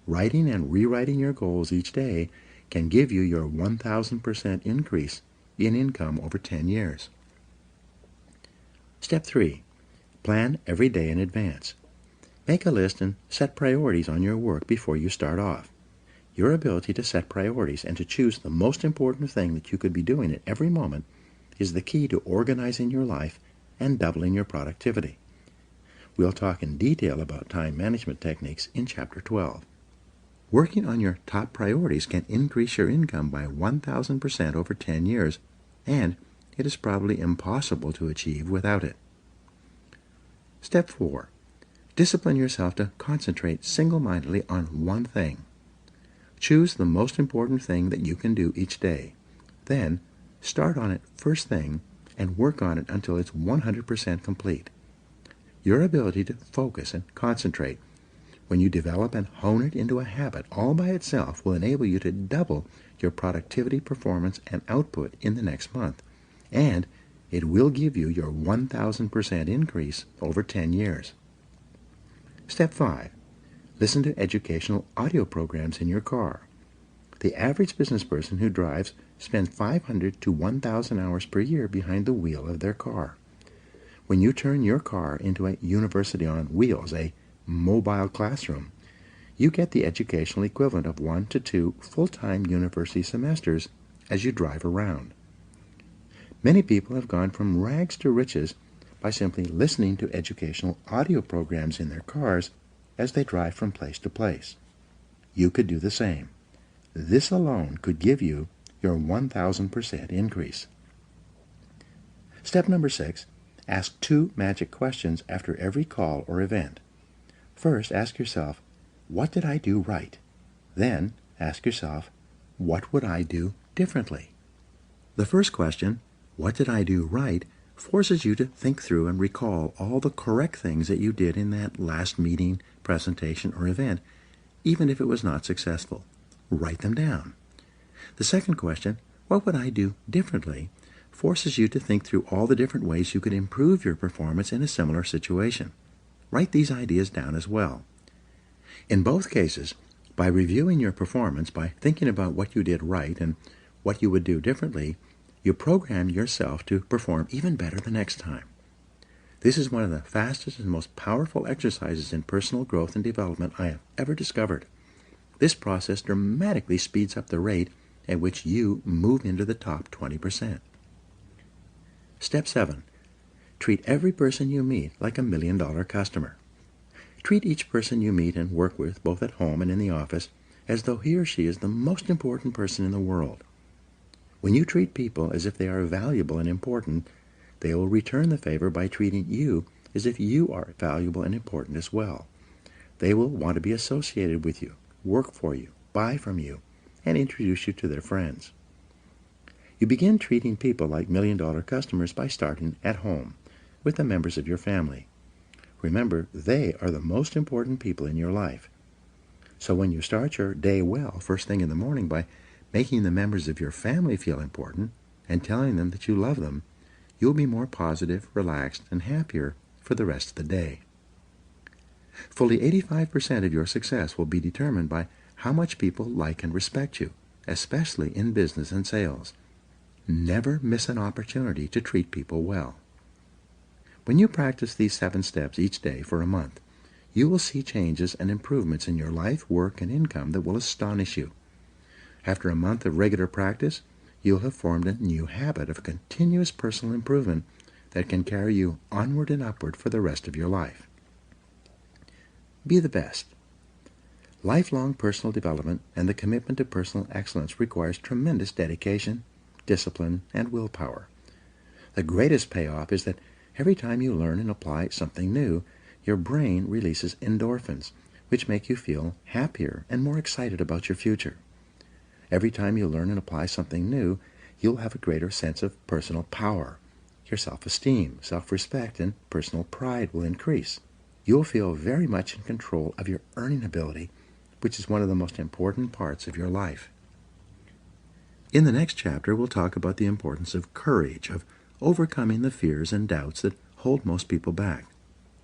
Writing and rewriting your goals each day can give you your 1,000% increase in income over 10 years. Step 3. Plan every day in advance. Make a list and set priorities on your work before you start off. Your ability to set priorities and to choose the most important thing that you could be doing at every moment is the key to organizing your life and doubling your productivity. We'll talk in detail about time management techniques in Chapter 12. Working on your top priorities can increase your income by 1,000% over 10 years, and it is probably impossible to achieve without it. Step 4. Discipline yourself to concentrate single-mindedly on one thing. Choose the most important thing that you can do each day. Then, start on it first thing and work on it until it's 100% complete. Your ability to focus and concentrate when you develop and hone it into a habit all by itself will enable you to double your productivity, performance, and output in the next month, and it will give you your 1,000% increase over 10 years. Step 5. Listen to educational audio programs in your car. The average business person who drives spends 500 to 1,000 hours per year behind the wheel of their car. When you turn your car into a university on wheels, a mobile classroom, you get the educational equivalent of 1 to 2 full-time university semesters as you drive around. Many people have gone from rags to riches by simply listening to educational audio programs in their cars as they drive from place to place. You could do the same. This alone could give you your 1,000% increase. Step number 6. Ask 2 magic questions after every call or event. First, ask yourself, what did I do right? Then, ask yourself, what would I do differently? The first question, what did I do right, forces you to think through and recall all the correct things that you did in that last meeting, presentation, or event, even if it was not successful. Write them down. The second question, what would I do differently, forces you to think through all the different ways you could improve your performance in a similar situation. Write these ideas down as well. In both cases, by reviewing your performance, by thinking about what you did right and what you would do differently, you program yourself to perform even better the next time. This is one of the fastest and most powerful exercises in personal growth and development I have ever discovered. This process dramatically speeds up the rate at which you move into the top 20%. Step 7. Treat every person you meet like a $1 million customer. Treat each person you meet and work with, both at home and in the office, as though he or she is the most important person in the world. When you treat people as if they are valuable and important, they will return the favor by treating you as if you are valuable and important as well. They will want to be associated with you, work for you, buy from you, and introduce you to their friends. You begin treating people like $1 million customers by starting at home, with the members of your family. Remember, they are the most important people in your life. So when you start your day well, first thing in the morning, by making the members of your family feel important and telling them that you love them, you'll be more positive, relaxed, and happier for the rest of the day. Fully 85% of your success will be determined by how much people like and respect you, especially in business and sales. Never miss an opportunity to treat people well. When you practice these 7 steps each day for a month, you will see changes and improvements in your life, work, and income that will astonish you. After a month of regular practice, you'll have formed a new habit of continuous personal improvement that can carry you onward and upward for the rest of your life. Be the best. Lifelong personal development and the commitment to personal excellence requires tremendous dedication, discipline, and willpower. The greatest payoff is that every time you learn and apply something new, your brain releases endorphins, which make you feel happier and more excited about your future. Every time you learn and apply something new, you'll have a greater sense of personal power. Your self-esteem, self-respect, and personal pride will increase. You'll feel very much in control of your earning ability, which is one of the most important parts of your life. In the next chapter, we'll talk about the importance of courage, of overcoming the fears and doubts that hold most people back.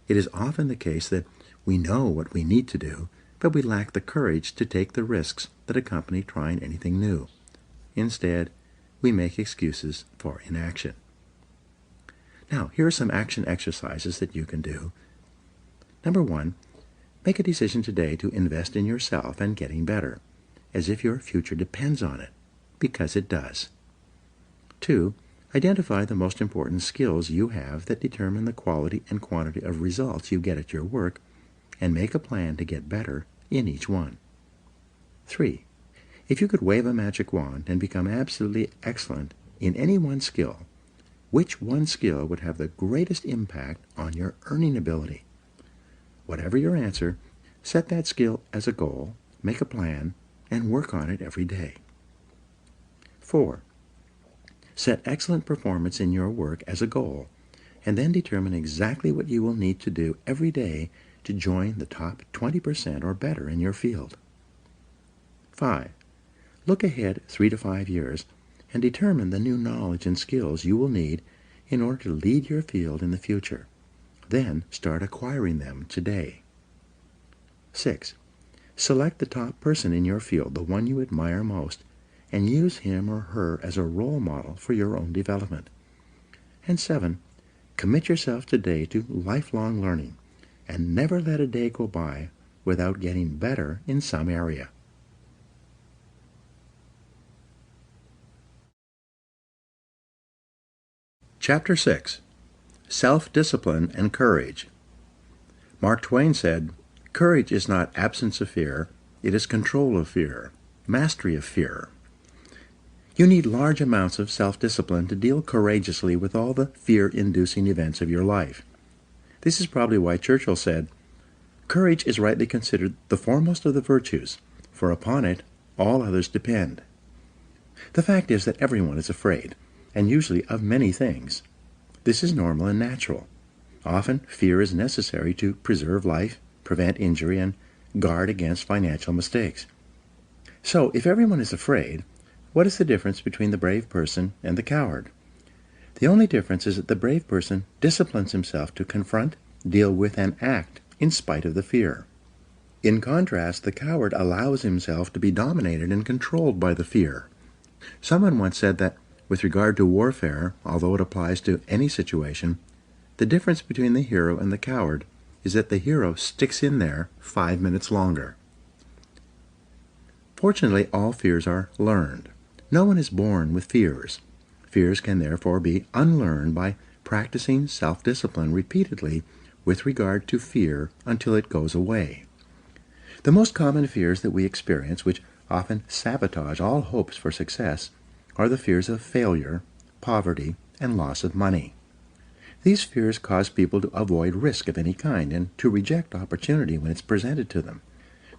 It is often the case that we know what we need to do, but we lack the courage to take the risks that accompany trying anything new. Instead, we make excuses for inaction. Now, here are some action exercises that you can do. Number 1, make a decision today to invest in yourself and getting better, as if your future depends on it, because it does. 2, identify the most important skills you have that determine the quality and quantity of results you get at your work, and make a plan to get better in each one. 3, if you could wave a magic wand and become absolutely excellent in any one skill, which one skill would have the greatest impact on your earning ability? Whatever your answer, set that skill as a goal, make a plan, and work on it every day. 4, set excellent performance in your work as a goal, and then determine exactly what you will need to do every day to join the top 20% or better in your field. 5, look ahead 3 to 5 years and determine the new knowledge and skills you will need in order to lead your field in the future. Then start acquiring them today. 6, select the top person in your field, the one you admire most, and use him or her as a role model for your own development. And 7, commit yourself today to lifelong learning, and never let a day go by without getting better in some area. Chapter 6. Self-Discipline and Courage. Mark Twain said, "Courage is not absence of fear, it is control of fear, mastery of fear." You need large amounts of self-discipline to deal courageously with all the fear-inducing events of your life. This is probably why Churchill said, "Courage is rightly considered the foremost of the virtues, for upon it all others depend." The fact is that everyone is afraid, and usually of many things. This is normal and natural. Often, fear is necessary to preserve life, prevent injury, and guard against financial mistakes. So, if everyone is afraid, what is the difference between the brave person and the coward? The only difference is that the brave person disciplines himself to confront, deal with, and act in spite of the fear. In contrast, the coward allows himself to be dominated and controlled by the fear. Someone once said that, with regard to warfare, although it applies to any situation, the difference between the hero and the coward is that the hero sticks in there 5 minutes longer. Fortunately, all fears are learned. No one is born with fears. Fears can therefore be unlearned by practicing self-discipline repeatedly with regard to fear until it goes away. The most common fears that we experience, which often sabotage all hopes for success, are the fears of failure, poverty, and loss of money. These fears cause people to avoid risk of any kind and to reject opportunity when it's presented to them.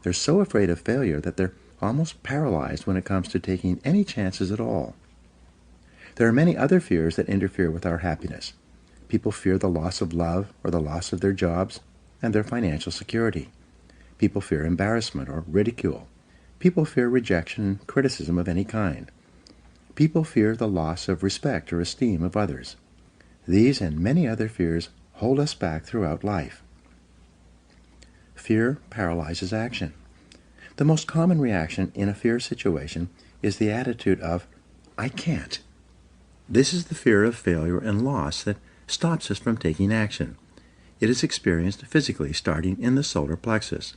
They're so afraid of failure that they're almost paralyzed when it comes to taking any chances at all. There are many other fears that interfere with our happiness. People fear the loss of love or the loss of their jobs and their financial security. People fear embarrassment or ridicule. People fear rejection and criticism of any kind. People fear the loss of respect or esteem of others. These and many other fears hold us back throughout life. Fear paralyzes action. The most common reaction in a fear situation is the attitude of, "I can't." This is the fear of failure and loss that stops us from taking action. It is experienced physically starting in the solar plexus.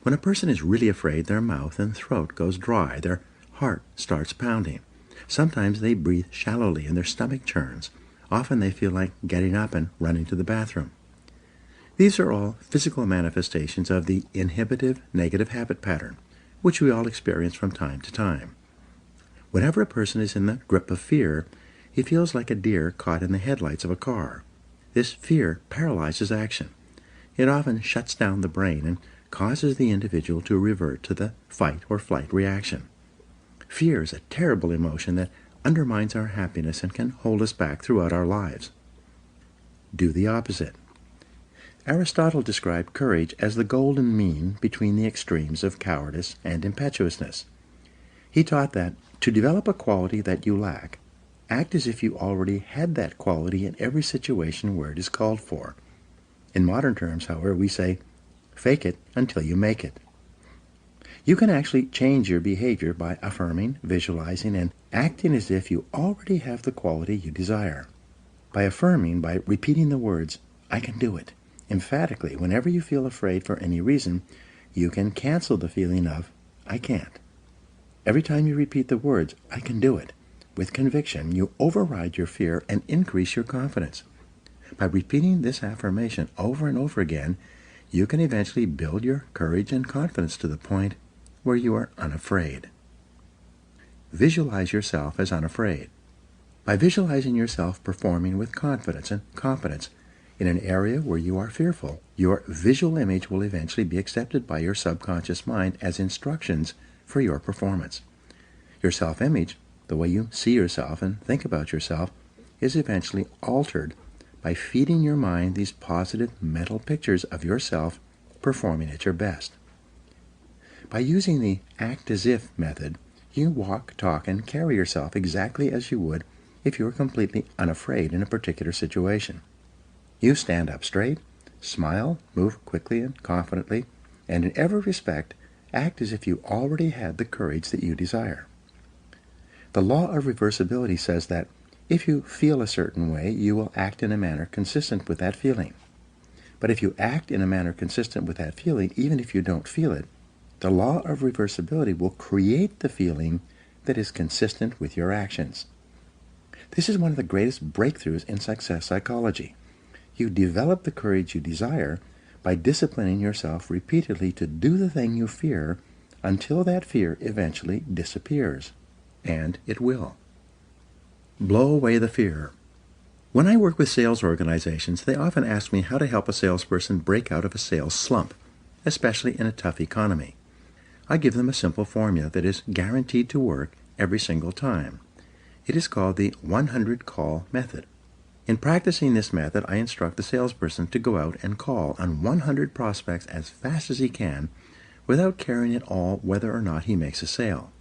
When a person is really afraid, their mouth and throat goes dry, their heart starts pounding. Sometimes they breathe shallowly and their stomach churns. Often they feel like getting up and running to the bathroom. These are all physical manifestations of the inhibitive negative habit pattern, which we all experience from time to time. Whenever a person is in the grip of fear, he feels like a deer caught in the headlights of a car. This fear paralyzes action. It often shuts down the brain and causes the individual to revert to the fight or flight reaction. Fear is a terrible emotion that undermines our happiness and can hold us back throughout our lives. Do the opposite. Aristotle described courage as the golden mean between the extremes of cowardice and impetuousness. He taught that to develop a quality that you lack, act as if you already had that quality in every situation where it is called for. In modern terms, however, we say, fake it until you make it. You can actually change your behavior by affirming, visualizing, and acting as if you already have the quality you desire. By affirming, by repeating the words, "I can do it," emphatically, whenever you feel afraid for any reason, you can cancel the feeling of, "I can't." Every time you repeat the words, "I can do it," with conviction, you override your fear and increase your confidence. By repeating this affirmation over and over again, you can eventually build your courage and confidence to the point where you are unafraid. Visualize yourself as unafraid. By visualizing yourself performing with confidence and competence in an area where you are fearful, your visual image will eventually be accepted by your subconscious mind as instructions for your performance. Your self-image, the way you see yourself and think about yourself, is eventually altered by feeding your mind these positive mental pictures of yourself performing at your best. By using the act-as-if method, you walk, talk, and carry yourself exactly as you would if you were completely unafraid in a particular situation. You stand up straight, smile, move quickly and confidently, and in every respect, act as if you already had the courage that you desire. The law of reversibility says that if you feel a certain way, you will act in a manner consistent with that feeling. But if you act in a manner consistent with that feeling, even if you don't feel it, the law of reversibility will create the feeling that is consistent with your actions. This is one of the greatest breakthroughs in success psychology. You develop the courage you desire by disciplining yourself repeatedly to do the thing you fear until that fear eventually disappears. And it will. Blow away the fear. When I work with sales organizations, they often ask me how to help a salesperson break out of a sales slump, especially in a tough economy. I give them a simple formula that is guaranteed to work every single time. It is called the 100 call method. In practicing this method, I instruct the salesperson to go out and call on 100 prospects as fast as he can without caring at all whether or not he makes a sale.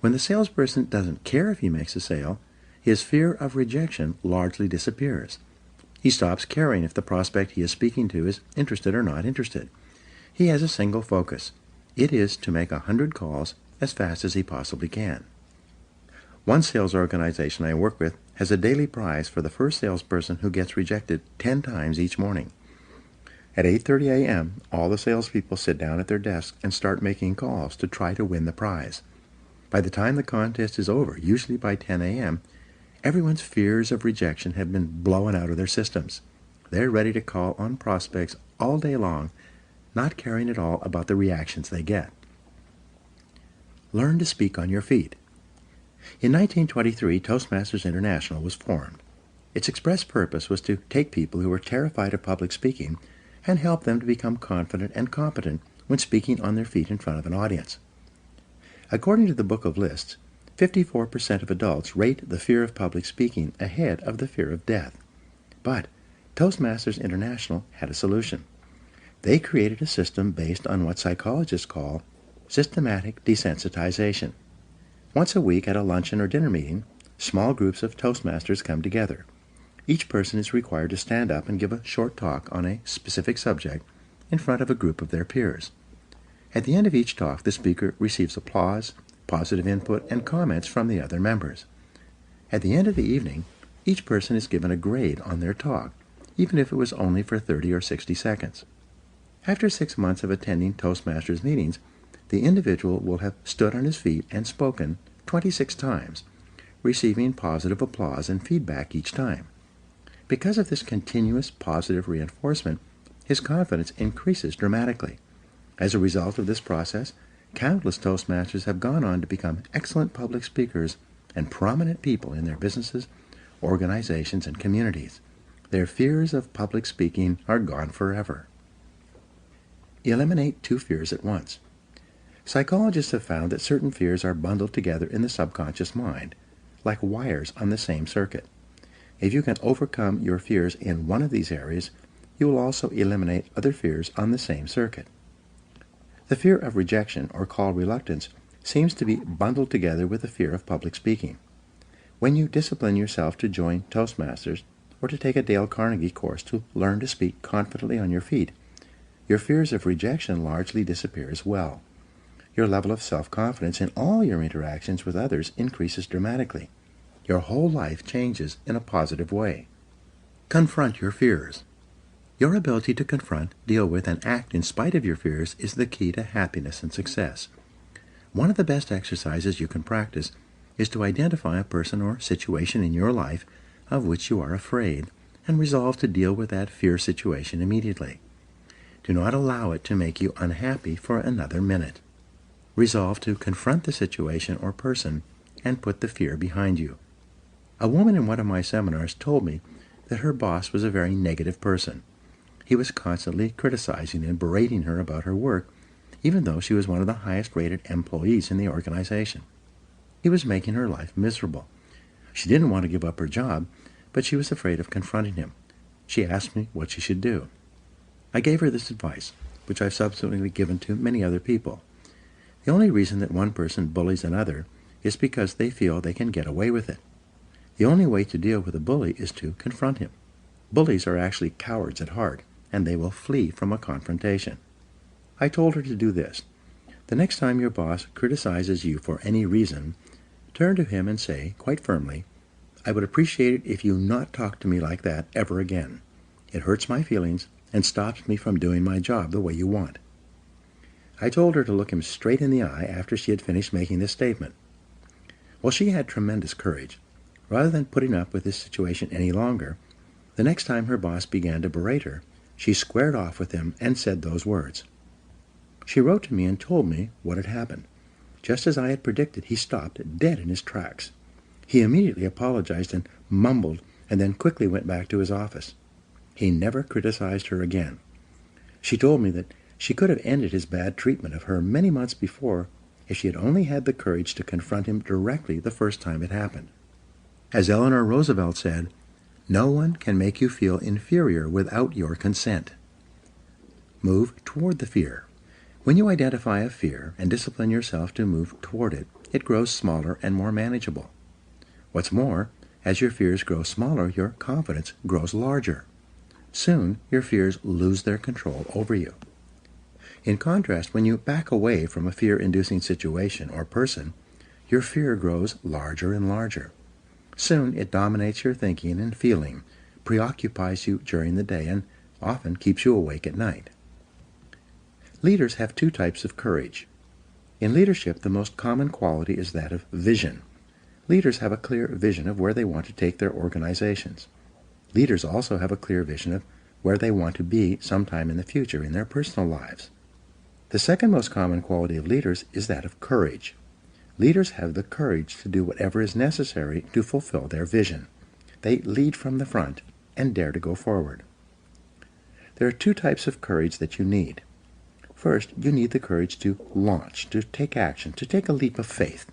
When the salesperson doesn't care if he makes a sale, his fear of rejection largely disappears. He stops caring if the prospect he is speaking to is interested or not interested. He has a single focus. It is to make 100 calls as fast as he possibly can. One sales organization I work with has a daily prize for the first salesperson who gets rejected 10 times each morning. At 8:30 a.m., all the salespeople sit down at their desks and start making calls to try to win the prize. By the time the contest is over, usually by 10 a.m., everyone's fears of rejection have been blown out of their systems. They're ready to call on prospects all day long, not caring at all about the reactions they get. Learn to speak on your feet. In 1923, Toastmasters International was formed. Its express purpose was to take people who were terrified of public speaking and help them to become confident and competent when speaking on their feet in front of an audience. According to the Book of Lists, 54% of adults rate the fear of public speaking ahead of the fear of death. But Toastmasters International had a solution. They created a system based on what psychologists call systematic desensitization. Once a week at a luncheon or dinner meeting, small groups of Toastmasters come together. Each person is required to stand up and give a short talk on a specific subject in front of a group of their peers. At the end of each talk, the speaker receives applause, positive input, and comments from the other members. At the end of the evening, each person is given a grade on their talk, even if it was only for 30 or 60 seconds. After 6 months of attending Toastmasters meetings, the individual will have stood on his feet and spoken 26 times, receiving positive applause and feedback each time. Because of this continuous positive reinforcement, his confidence increases dramatically. As a result of this process, countless Toastmasters have gone on to become excellent public speakers and prominent people in their businesses, organizations, and communities. Their fears of public speaking are gone forever. Eliminate 2 fears at once. Psychologists have found that certain fears are bundled together in the subconscious mind, like wires on the same circuit. If you can overcome your fears in one of these areas, you will also eliminate other fears on the same circuit. The fear of rejection, or call reluctance, seems to be bundled together with the fear of public speaking. When you discipline yourself to join Toastmasters or to take a Dale Carnegie course to learn to speak confidently on your feet, your fears of rejection largely disappear as well. Your level of self-confidence in all your interactions with others increases dramatically. Your whole life changes in a positive way. Confront your fears. Your ability to confront, deal with, and act in spite of your fears is the key to happiness and success. One of the best exercises you can practice is to identify a person or situation in your life of which you are afraid and resolve to deal with that fear situation immediately. Do not allow it to make you unhappy for another minute. Resolve to confront the situation or person and put the fear behind you. A woman in one of my seminars told me that her boss was a very negative person. He was constantly criticizing and berating her about her work, even though she was one of the highest-rated employees in the organization. He was making her life miserable. She didn't want to give up her job, but she was afraid of confronting him. She asked me what she should do. I gave her this advice, which I've subsequently given to many other people. The only reason that one person bullies another is because they feel they can get away with it. The only way to deal with a bully is to confront him. Bullies are actually cowards at heart, and they will flee from a confrontation. I told her to do this. The next time your boss criticizes you for any reason, turn to him and say, quite firmly, "I would appreciate it if you not talk to me like that ever again. It hurts my feelings and stops me from doing my job the way you want." I told her to look him straight in the eye after she had finished making this statement. Well, she had tremendous courage. Rather than putting up with this situation any longer, the next time her boss began to berate her, she squared off with him and said those words. She wrote to me and told me what had happened. Just as I had predicted, he stopped dead in his tracks. He immediately apologized and mumbled, and then quickly went back to his office. He never criticized her again. She told me that she could have ended his bad treatment of her many months before, if she had only had the courage to confront him directly the first time it happened. As Eleanor Roosevelt said, "No one can make you feel inferior without your consent." Move toward the fear. When you identify a fear and discipline yourself to move toward it, it grows smaller and more manageable. What's more, as your fears grow smaller, your confidence grows larger. Soon, your fears lose their control over you. In contrast, when you back away from a fear-inducing situation or person, your fear grows larger and larger. Soon, it dominates your thinking and feeling, preoccupies you during the day, and often keeps you awake at night. Leaders have two types of courage. In leadership, the most common quality is that of vision. Leaders have a clear vision of where they want to take their organizations. Leaders also have a clear vision of where they want to be sometime in the future in their personal lives. The second most common quality of leaders is that of courage. Leaders have the courage to do whatever is necessary to fulfill their vision. They lead from the front and dare to go forward. There are two types of courage that you need. First, you need the courage to launch, to take action, to take a leap of faith.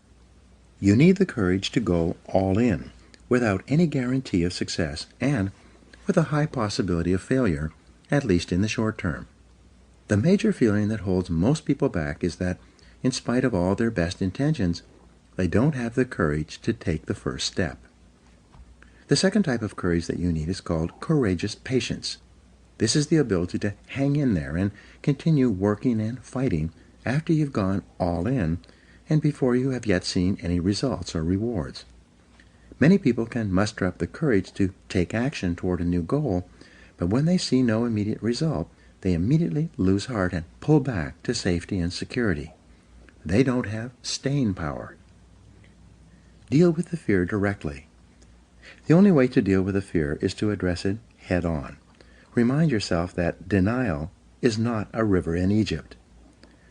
You need the courage to go all in, without any guarantee of success and with a high possibility of failure, at least in the short term. The major feeling that holds most people back is that, in spite of all their best intentions, they don't have the courage to take the first step. The second type of courage that you need is called courageous patience. This is the ability to hang in there and continue working and fighting after you've gone all in and before you have yet seen any results or rewards. Many people can muster up the courage to take action toward a new goal, but when they see no immediate result, they immediately lose heart and pull back to safety and security. They don't have staying power. Deal with the fear directly. The only way to deal with a fear is to address it head on. Remind yourself that denial is not a river in Egypt.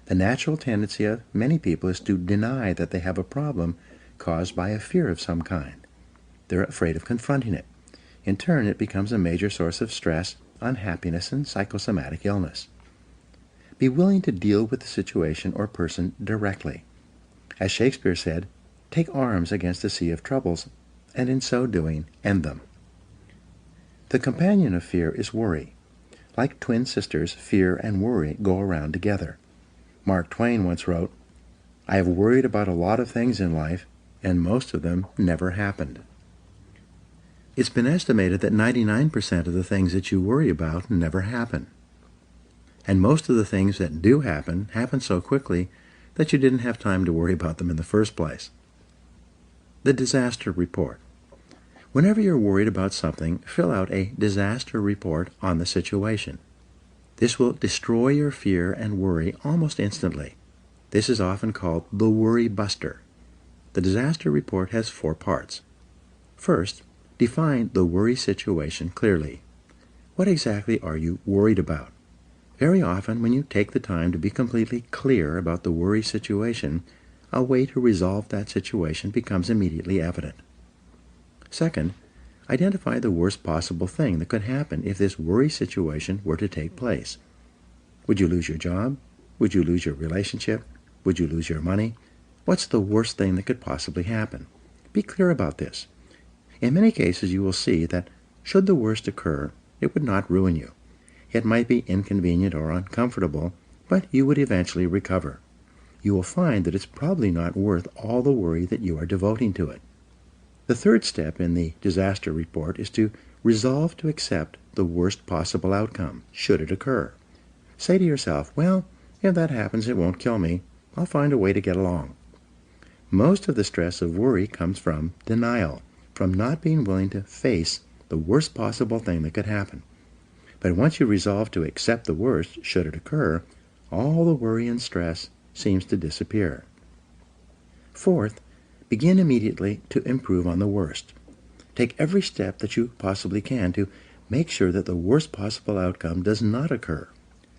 The natural tendency of many people is to deny that they have a problem caused by a fear of some kind. They're afraid of confronting it. In turn, it becomes a major source of stress, unhappiness, and psychosomatic illness. Be willing to deal with the situation or person directly. As Shakespeare said, take arms against a sea of troubles, and in so doing, end them. The companion of fear is worry. Like twin sisters, fear and worry go around together. Mark Twain once wrote, "I have worried about a lot of things in life, and most of them never happened." It's been estimated that 99% of the things that you worry about never happen. And most of the things that do happen so quickly that you didn't have time to worry about them in the first place. The disaster report. Whenever you're worried about something, fill out a disaster report on the situation. This will destroy your fear and worry almost instantly. This is often called the worry buster. The disaster report has 4 parts. First, define the worry situation clearly. What exactly are you worried about? Very often, when you take the time to be completely clear about the worry situation, a way to resolve that situation becomes immediately evident. Second, identify the worst possible thing that could happen if this worry situation were to take place. Would you lose your job? Would you lose your relationship? Would you lose your money? What's the worst thing that could possibly happen? Be clear about this. In many cases, you will see that should the worst occur, it would not ruin you. It might be inconvenient or uncomfortable, but you would eventually recover. You will find that it's probably not worth all the worry that you are devoting to it. The third step in the disaster report is to resolve to accept the worst possible outcome, should it occur. Say to yourself, well, if that happens, it won't kill me. I'll find a way to get along. Most of the stress of worry comes from denial, from not being willing to face the worst possible thing that could happen. But once you resolve to accept the worst, should it occur, all the worry and stress seems to disappear. Fourth, begin immediately to improve on the worst. Take every step that you possibly can to make sure that the worst possible outcome does not occur.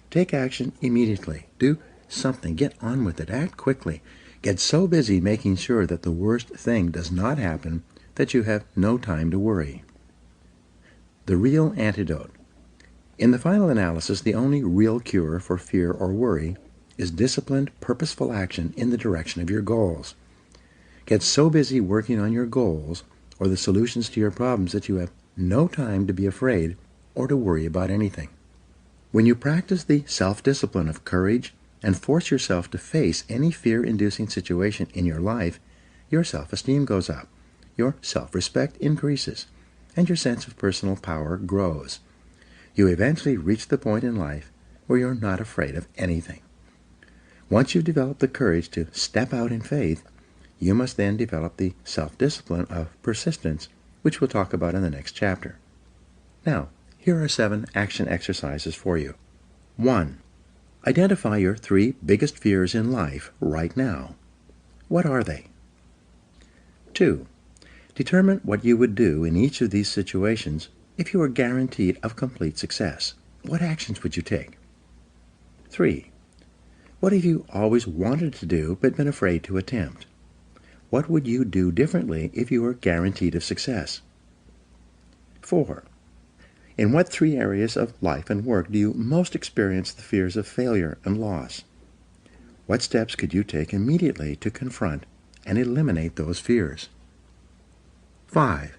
Take action immediately. Do something. Get on with it. Act quickly. Get so busy making sure that the worst thing does not happen that you have no time to worry. The real antidote. In the final analysis, the only real cure for fear or worry is disciplined, purposeful action in the direction of your goals. Get so busy working on your goals or the solutions to your problems that you have no time to be afraid or to worry about anything. When you practice the self-discipline of courage and force yourself to face any fear-inducing situation in your life, your self-esteem goes up, your self-respect increases, and your sense of personal power grows. You eventually reach the point in life where you're not afraid of anything. Once you've developed the courage to step out in faith, you must then develop the self-discipline of persistence, which we'll talk about in the next chapter. Now, here are 7 action exercises for you. 1. Identify your 3 biggest fears in life right now. What are they? 2. Determine what you would do in each of these situations if you were guaranteed of complete success. What actions would you take? 3. What have you always wanted to do but been afraid to attempt? What would you do differently if you were guaranteed of success? 4. In what 3 areas of life and work do you most experience the fears of failure and loss? What steps could you take immediately to confront and eliminate those fears? 5.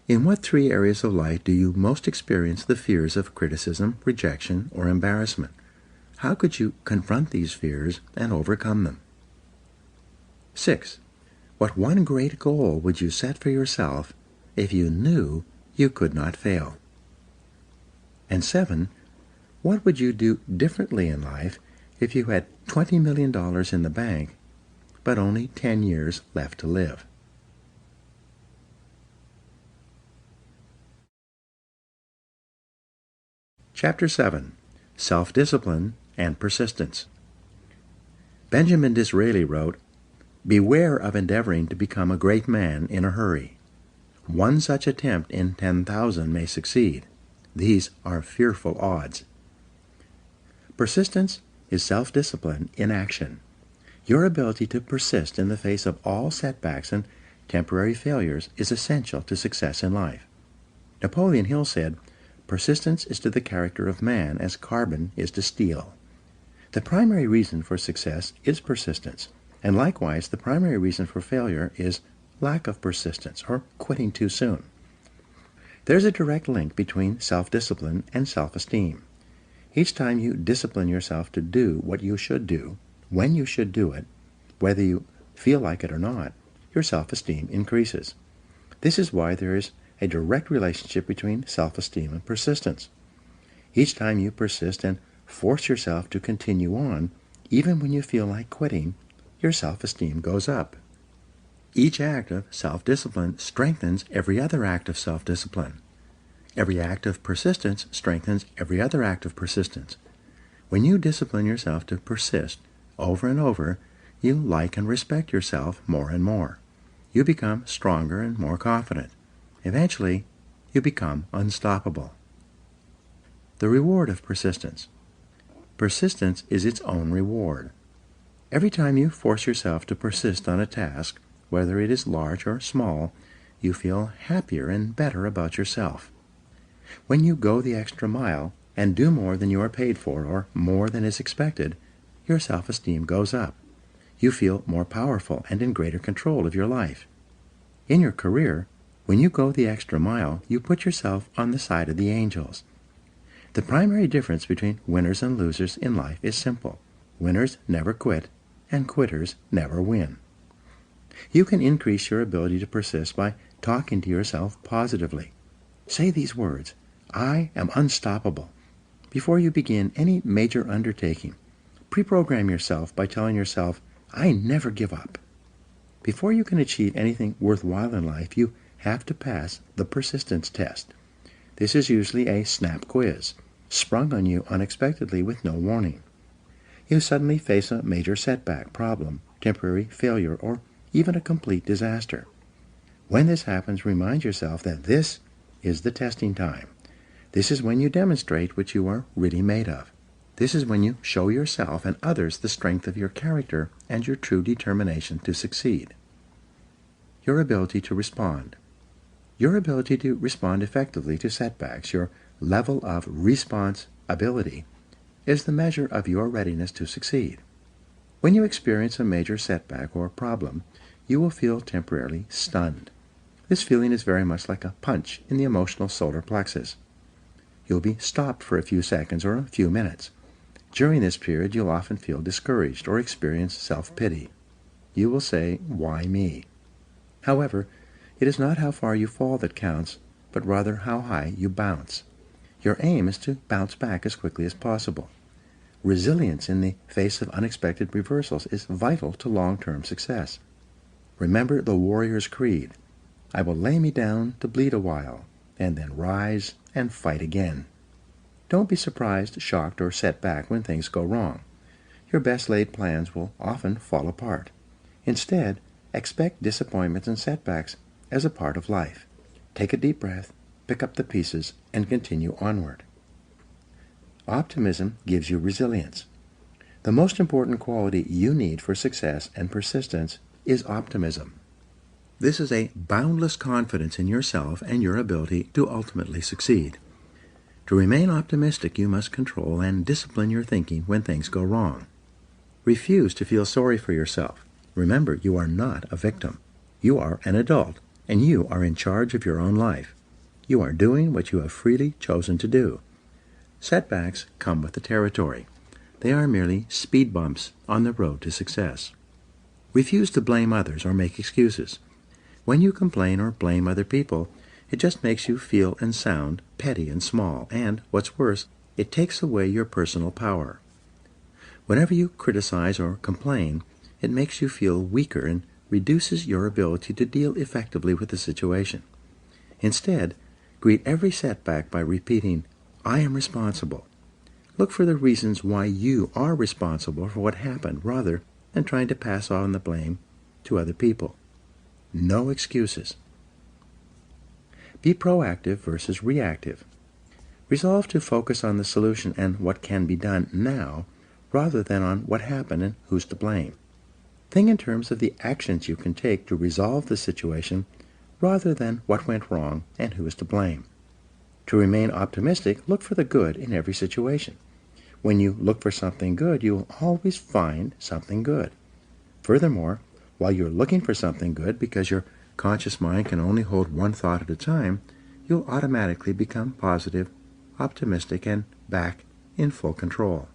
In what 3 areas of life do you most experience the fears of criticism, rejection, or embarrassment? How could you confront these fears and overcome them? 6. What 1 great goal would you set for yourself if you knew you could not fail? And 7. What would you do differently in life if you had $20 million in the bank, but only 10 years left to live? Chapter 7. Self-Discipline and Persistence. Benjamin Disraeli wrote, "Beware of endeavoring to become a great man in a hurry. 1 such attempt in 10,000 may succeed. These are fearful odds." Persistence is self-discipline in action. Your ability to persist in the face of all setbacks and temporary failures is essential to success in life. Napoleon Hill said, "Persistence is to the character of man as carbon is to steel." The primary reason for success is persistence, and likewise the primary reason for failure is lack of persistence or quitting too soon. There's a direct link between self-discipline and self-esteem. Each time you discipline yourself to do what you should do, when you should do it, whether you feel like it or not, your self-esteem increases. This is why there is a direct relationship between self-esteem and persistence. Each time you persist and force yourself to continue on, even when you feel like quitting, your self-esteem goes up. Each act of self-discipline strengthens every other act of self-discipline. Every act of persistence strengthens every other act of persistence. When you discipline yourself to persist over and over, you like and respect yourself more and more. You become stronger and more confident. Eventually, you become unstoppable. The reward of persistence. Persistence is its own reward. Every time you force yourself to persist on a task, whether it is large or small, you feel happier and better about yourself. When you go the extra mile and do more than you are paid for or more than is expected, your self-esteem goes up. You feel more powerful and in greater control of your life. In your career, when you go the extra mile, you put yourself on the side of the angels. The primary difference between winners and losers in life is simple. Winners never quit, and quitters never win. You can increase your ability to persist by talking to yourself positively. Say these words, "I am unstoppable." Before you begin any major undertaking, pre-program yourself by telling yourself, "I never give up." Before you can achieve anything worthwhile in life, you have to pass the persistence test. This is usually a snap quiz, sprung on you unexpectedly with no warning. You suddenly face a major setback, problem, temporary failure, or even a complete disaster. When this happens, remind yourself that this is the testing time. This is when you demonstrate what you are really made of. This is when you show yourself and others the strength of your character and your true determination to succeed. Your ability to respond. Your ability to respond effectively to setbacks, your level of response ability, is the measure of your readiness to succeed. When you experience a major setback or problem, you will feel temporarily stunned. This feeling is very much like a punch in the emotional solar plexus. You'll be stopped for a few seconds or a few minutes. During this period, you'll often feel discouraged or experience self-pity. You will say, "Why me?" However, it is not how far you fall that counts, but rather how high you bounce. Your aim is to bounce back as quickly as possible. Resilience in the face of unexpected reversals is vital to long-term success. Remember the warrior's creed: "I will lay me down to bleed a while, and then rise and fight again." Don't be surprised, shocked, or set back when things go wrong. Your best-laid plans will often fall apart. Instead, expect disappointments and setbacks as a part of life. Take a deep breath, pick up the pieces, and continue onward. Optimism gives you resilience. The most important quality you need for success and persistence is optimism. This is a boundless confidence in yourself and your ability to ultimately succeed. To remain optimistic, you must control and discipline your thinking when things go wrong. Refuse to feel sorry for yourself. Remember, you are not a victim. You are an adult, and you are in charge of your own life. You are doing what you have freely chosen to do. Setbacks come with the territory. They are merely speed bumps on the road to success. Refuse to blame others or make excuses. When you complain or blame other people, it just makes you feel and sound petty and small, and, what's worse, it takes away your personal power. Whenever you criticize or complain, it makes you feel weaker and reduces your ability to deal effectively with the situation. Instead, greet every setback by repeating, "I am responsible." Look for the reasons why you are responsible for what happened rather than trying to pass on the blame to other people. No excuses. Be proactive versus reactive. Resolve to focus on the solution and what can be done now rather than on what happened and who's to blame. Think in terms of the actions you can take to resolve the situation rather than what went wrong and who is to blame. To remain optimistic, look for the good in every situation. When you look for something good, you will always find something good. Furthermore, while you're looking for something good, because your conscious mind can only hold one thought at a time, you'll automatically become positive, optimistic, and back in full control.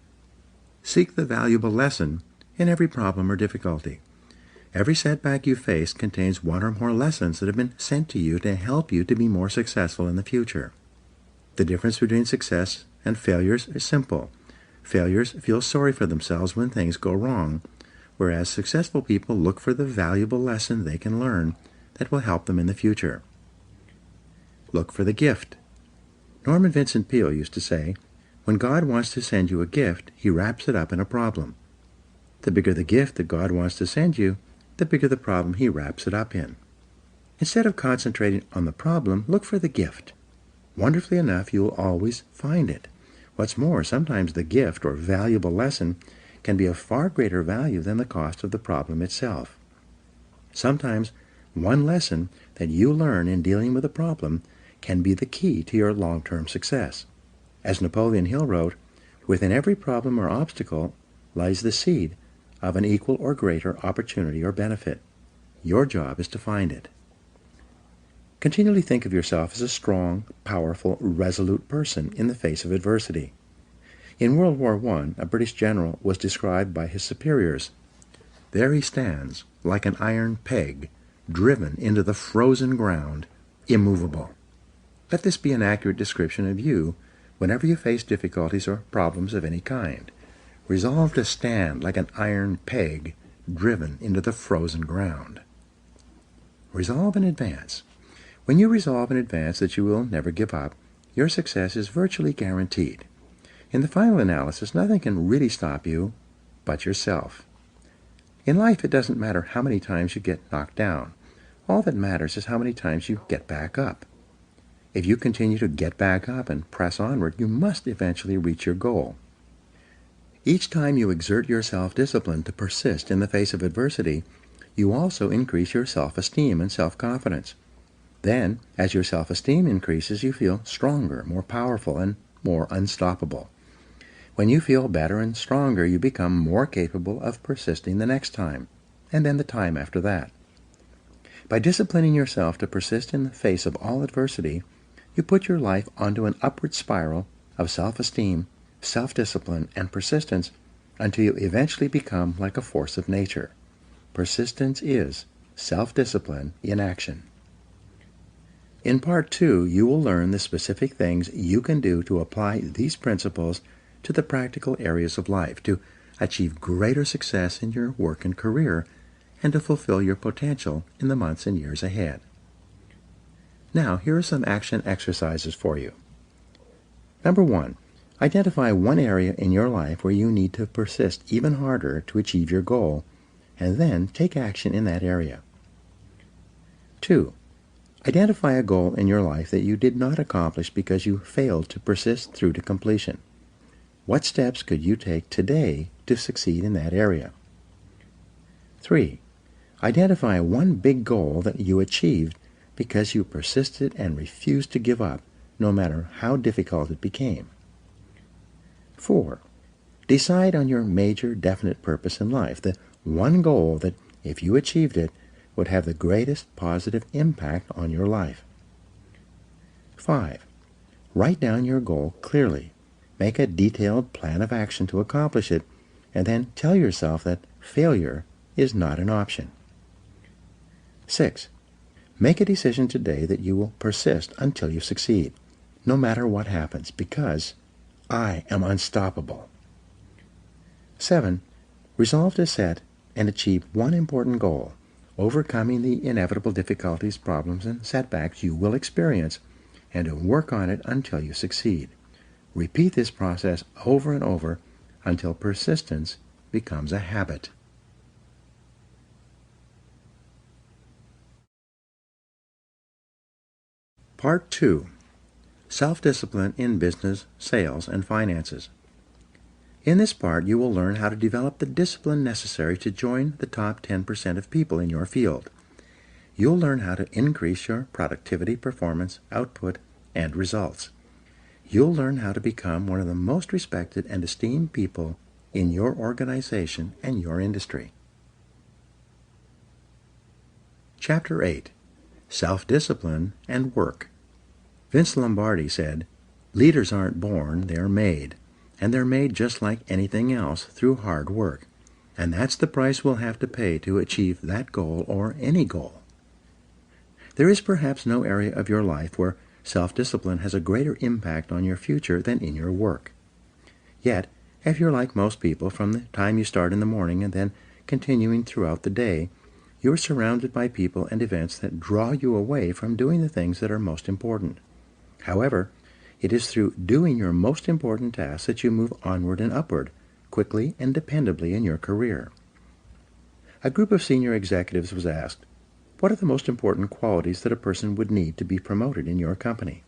Seek the valuable lesson in every problem or difficulty. Every setback you face contains one or more lessons that have been sent to you to help you to be more successful in the future. The difference between success and failures is simple. Failures feel sorry for themselves when things go wrong, whereas successful people look for the valuable lesson they can learn that will help them in the future. Look for the gift. Norman Vincent Peale used to say, "When God wants to send you a gift, he wraps it up in a problem." The bigger the gift that God wants to send you, the bigger the problem he wraps it up in. Instead of concentrating on the problem, look for the gift. Wonderfully enough, you will always find it. What's more, sometimes the gift or valuable lesson can be of far greater value than the cost of the problem itself. Sometimes one lesson that you learn in dealing with a problem can be the key to your long-term success. As Napoleon Hill wrote, "Within every problem or obstacle lies the seed of an equal or greater opportunity or benefit. Your job is to find it." Continually think of yourself as a strong, powerful, resolute person in the face of adversity. In World War I, a British general was described by his superiors. "There he stands, like an iron peg, driven into the frozen ground, immovable." Let this be an accurate description of you whenever you face difficulties or problems of any kind. Resolve to stand like an iron peg, driven into the frozen ground. Resolve in advance. When you resolve in advance that you will never give up, your success is virtually guaranteed. In the final analysis, nothing can really stop you but yourself. In life, it doesn't matter how many times you get knocked down. All that matters is how many times you get back up. If you continue to get back up and press onward, you must eventually reach your goal. Each time you exert your self-discipline to persist in the face of adversity, you also increase your self-esteem and self-confidence. Then, as your self-esteem increases, you feel stronger, more powerful, and more unstoppable. When you feel better and stronger, you become more capable of persisting the next time, and then the time after that. By disciplining yourself to persist in the face of all adversity, you put your life onto an upward spiral of self-esteem, self-discipline, and persistence until you eventually become like a force of nature. Persistence is self-discipline in action. In Part 2, you will learn the specific things you can do to apply these principles to the practical areas of life to achieve greater success in your work and career and to fulfill your potential in the months and years ahead. Now, here are some action exercises for you. Number 1, identify one area in your life where you need to persist even harder to achieve your goal, and then take action in that area. 2, identify a goal in your life that you did not accomplish because you failed to persist through to completion. What steps could you take today to succeed in that area? 3, identify one big goal that you achieved because you persisted and refused to give up, no matter how difficult it became. 4, decide on your major definite purpose in life, the one goal that, if you achieved it, would have the greatest positive impact on your life. 5, write down your goal clearly. Make a detailed plan of action to accomplish it, and then tell yourself that failure is not an option. 6, make a decision today that you will persist until you succeed, no matter what happens, because I am unstoppable. 7, resolve to set and achieve one important goal, overcoming the inevitable difficulties, problems, and setbacks you will experience, and to work on it until you succeed. Repeat this process over and over until persistence becomes a habit. Part 2. Self-discipline in business, sales, and finances. In this part, you will learn how to develop the discipline necessary to join the top 10% of people in your field. You'll learn how to increase your productivity, performance, output, and results. You'll learn how to become one of the most respected and esteemed people in your organization and your industry. Chapter 8. Self-discipline and work. Vince Lombardi said, "Leaders aren't born, they're made. And they're made just like anything else, through hard work. And that's the price we'll have to pay to achieve that goal or any goal." There is perhaps no area of your life where self-discipline has a greater impact on your future than in your work. Yet, if you're like most people, from the time you start in the morning and then continuing throughout the day, you are surrounded by people and events that draw you away from doing the things that are most important. However, it is through doing your most important tasks that you move onward and upward, quickly and dependably in your career. A group of senior executives was asked, "What are the most important qualities that a person would need to be promoted in your company?"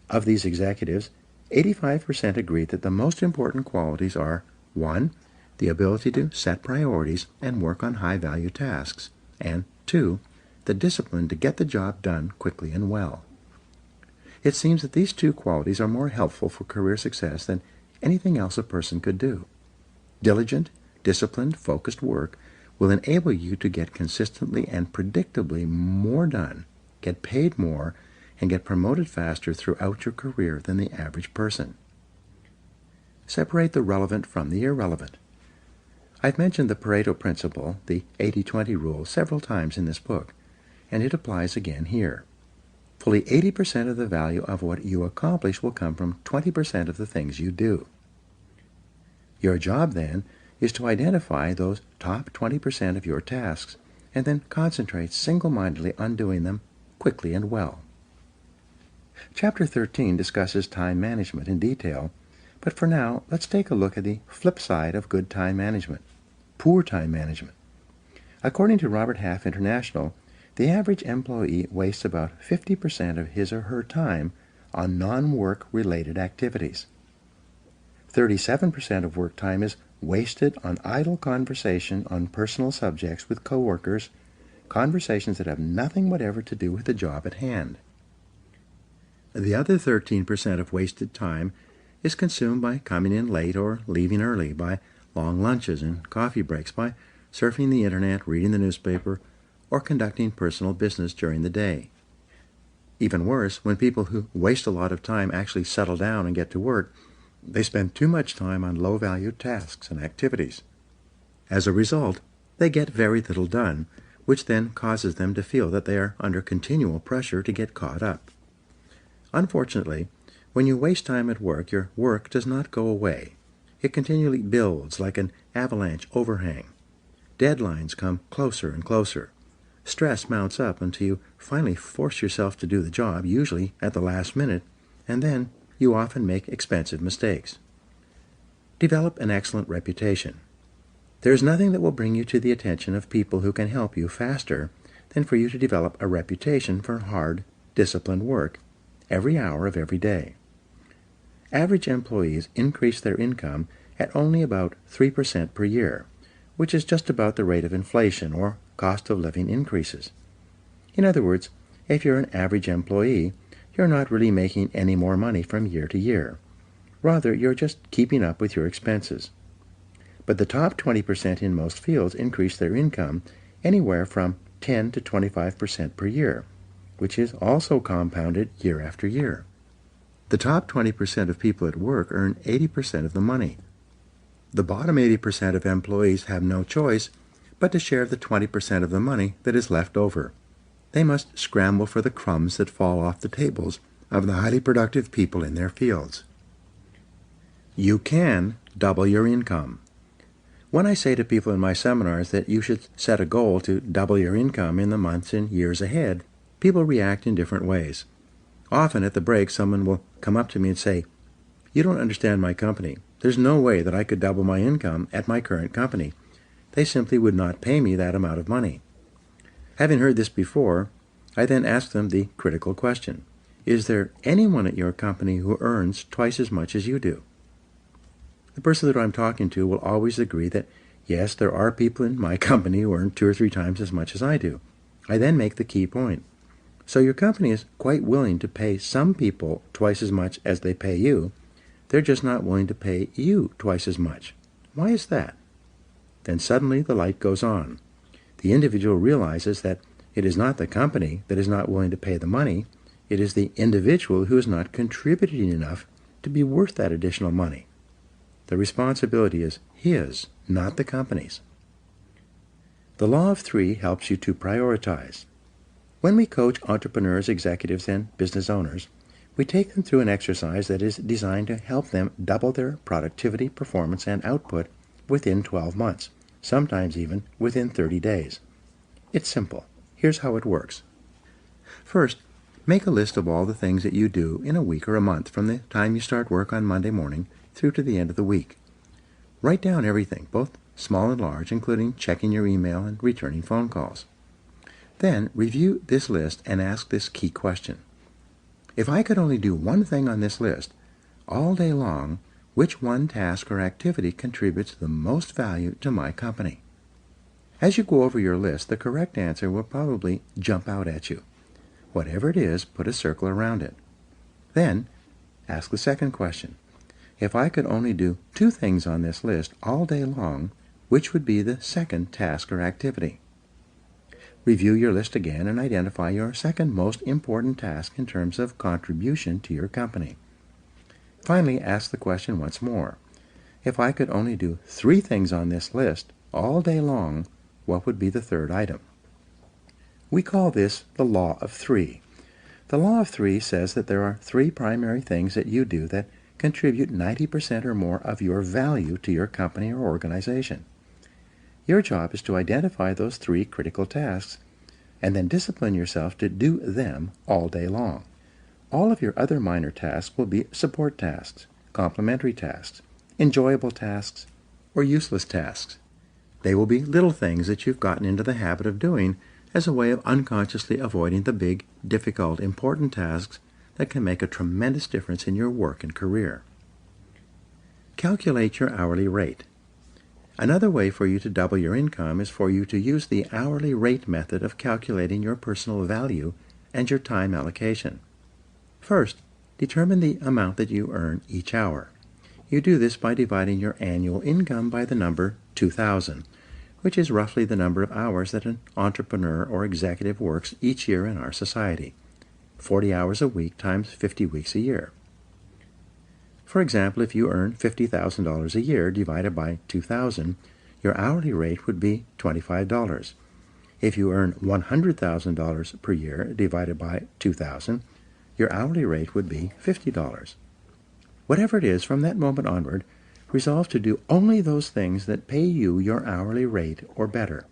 Of these executives, 85% agreed that the most important qualities are 1. The ability to set priorities and work on high-value tasks, and 2. The discipline to get the job done quickly and well. It seems that these two qualities are more helpful for career success than anything else a person could do. Diligent, disciplined, focused work will enable you to get consistently and predictably more done, get paid more, and get promoted faster throughout your career than the average person. Separate the relevant from the irrelevant. I've mentioned the Pareto principle, the 80-20 rule, several times in this book, and it applies again here. Fully 80% of the value of what you accomplish will come from 20% of the things you do. Your job, then, is to identify those top 20% of your tasks and then concentrate single-mindedly on doing them quickly and well. Chapter 13 discusses time management in detail, but for now, let's take a look at the flip side of good time management, poor time management. According to Robert Half International, the average employee wastes about 50% of his or her time on non-work-related activities. 37% of work time is wasted on idle conversation on personal subjects with coworkers, conversations that have nothing whatever to do with the job at hand. The other 13% of wasted time is consumed by coming in late or leaving early, by long lunches and coffee breaks, by surfing the internet, reading the newspaper, or conducting personal business during the day. Even worse, when people who waste a lot of time actually settle down and get to work, they spend too much time on low-value tasks and activities. As a result, they get very little done, which then causes them to feel that they are under continual pressure to get caught up. Unfortunately, when you waste time at work, your work does not go away. It continually builds like an avalanche overhang. Deadlines come closer and closer. Stress mounts up until you finally force yourself to do the job, usually at the last minute, and then you often make expensive mistakes. Develop an excellent reputation. There is nothing that will bring you to the attention of people who can help you faster than for you to develop a reputation for hard, disciplined work every hour of every day. Average employees increase their income at only about 3% per year, which is just about the rate of inflation or cost of living increases. In other words, if you're an average employee, you're not really making any more money from year to year. Rather, you're just keeping up with your expenses. But the top 20% in most fields increase their income anywhere from 10 to 25% per year, which is also compounded year after year. The top 20% of people at work earn 80% of the money. The bottom 80% of employees have no choice but to share the 20% of the money that is left over. They must scramble for the crumbs that fall off the tables of the highly productive people in their fields. You can double your income. When I say to people in my seminars that you should set a goal to double your income in the months and years ahead, people react in different ways. Often at the break, someone will come up to me and say, "You don't understand my company. There's no way that I could double my income at my current company. They simply would not pay me that amount of money." Having heard this before, I then ask them the critical question: is there anyone at your company who earns twice as much as you do? The person that I'm talking to will always agree that, yes, there are people in my company who earn 2 or 3 times as much as I do. I then make the key point. So your company is quite willing to pay some people twice as much as they pay you. They're just not willing to pay you twice as much. Why is that? Then suddenly the light goes on. The individual realizes that it is not the company that is not willing to pay the money. It is the individual who is not contributing enough to be worth that additional money. The responsibility is his, not the company's. The law of 3 helps you to prioritize. When we coach entrepreneurs, executives, and business owners, we take them through an exercise that is designed to help them double their productivity, performance, and output within 12 months, sometimes even within 30 days. It's simple. Here's how it works. First, make a list of all the things that you do in a week or a month from the time you start work on Monday morning through to the end of the week. Write down everything, both small and large, including checking your email and returning phone calls. Then review this list and ask this key question. If I could only do one thing on this list all day long, which one task or activity contributes the most value to my company? As you go over your list, the correct answer will probably jump out at you. Whatever it is, put a circle around it. Then ask the second question. If I could only do 2 things on this list all day long, which would be the second task or activity? Review your list again and identify your second most important task in terms of contribution to your company. Finally, ask the question once more. If I could only do 3 things on this list all day long, what would be the third item? We call this the law of 3. The law of 3 says that there are 3 primary things that you do that contribute 90% or more of your value to your company or organization. Your job is to identify those 3 critical tasks and then discipline yourself to do them all day long. All of your other minor tasks will be support tasks, complementary tasks, enjoyable tasks, or useless tasks. They will be little things that you've gotten into the habit of doing as a way of unconsciously avoiding the big, difficult, important tasks that can make a tremendous difference in your work and career. Calculate your hourly rate. Another way for you to double your income is for you to use the hourly rate method of calculating your personal value and your time allocation. First, determine the amount that you earn each hour. You do this by dividing your annual income by the number 2,000, which is roughly the number of hours that an entrepreneur or executive works each year in our society. 40 hours a week times 50 weeks a year. For example, if you earn $50,000 a year divided by 2,000, your hourly rate would be $25. If you earn $100,000 per year divided by 2,000, your hourly rate would be $50. Whatever it is, from that moment onward, resolve to do only those things that pay you your hourly rate or better.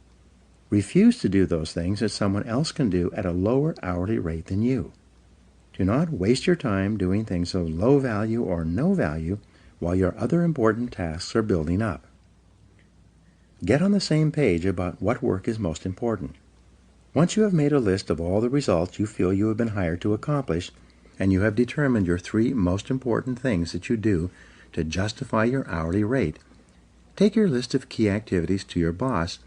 Refuse to do those things that someone else can do at a lower hourly rate than you. Do not waste your time doing things of low value or no value while your other important tasks are building up. Get on the same page about what work is most important. Once you have made a list of all the results you feel you have been hired to accomplish, and you have determined your 3 most important things that you do to justify your hourly rate, take your list of key activities to your boss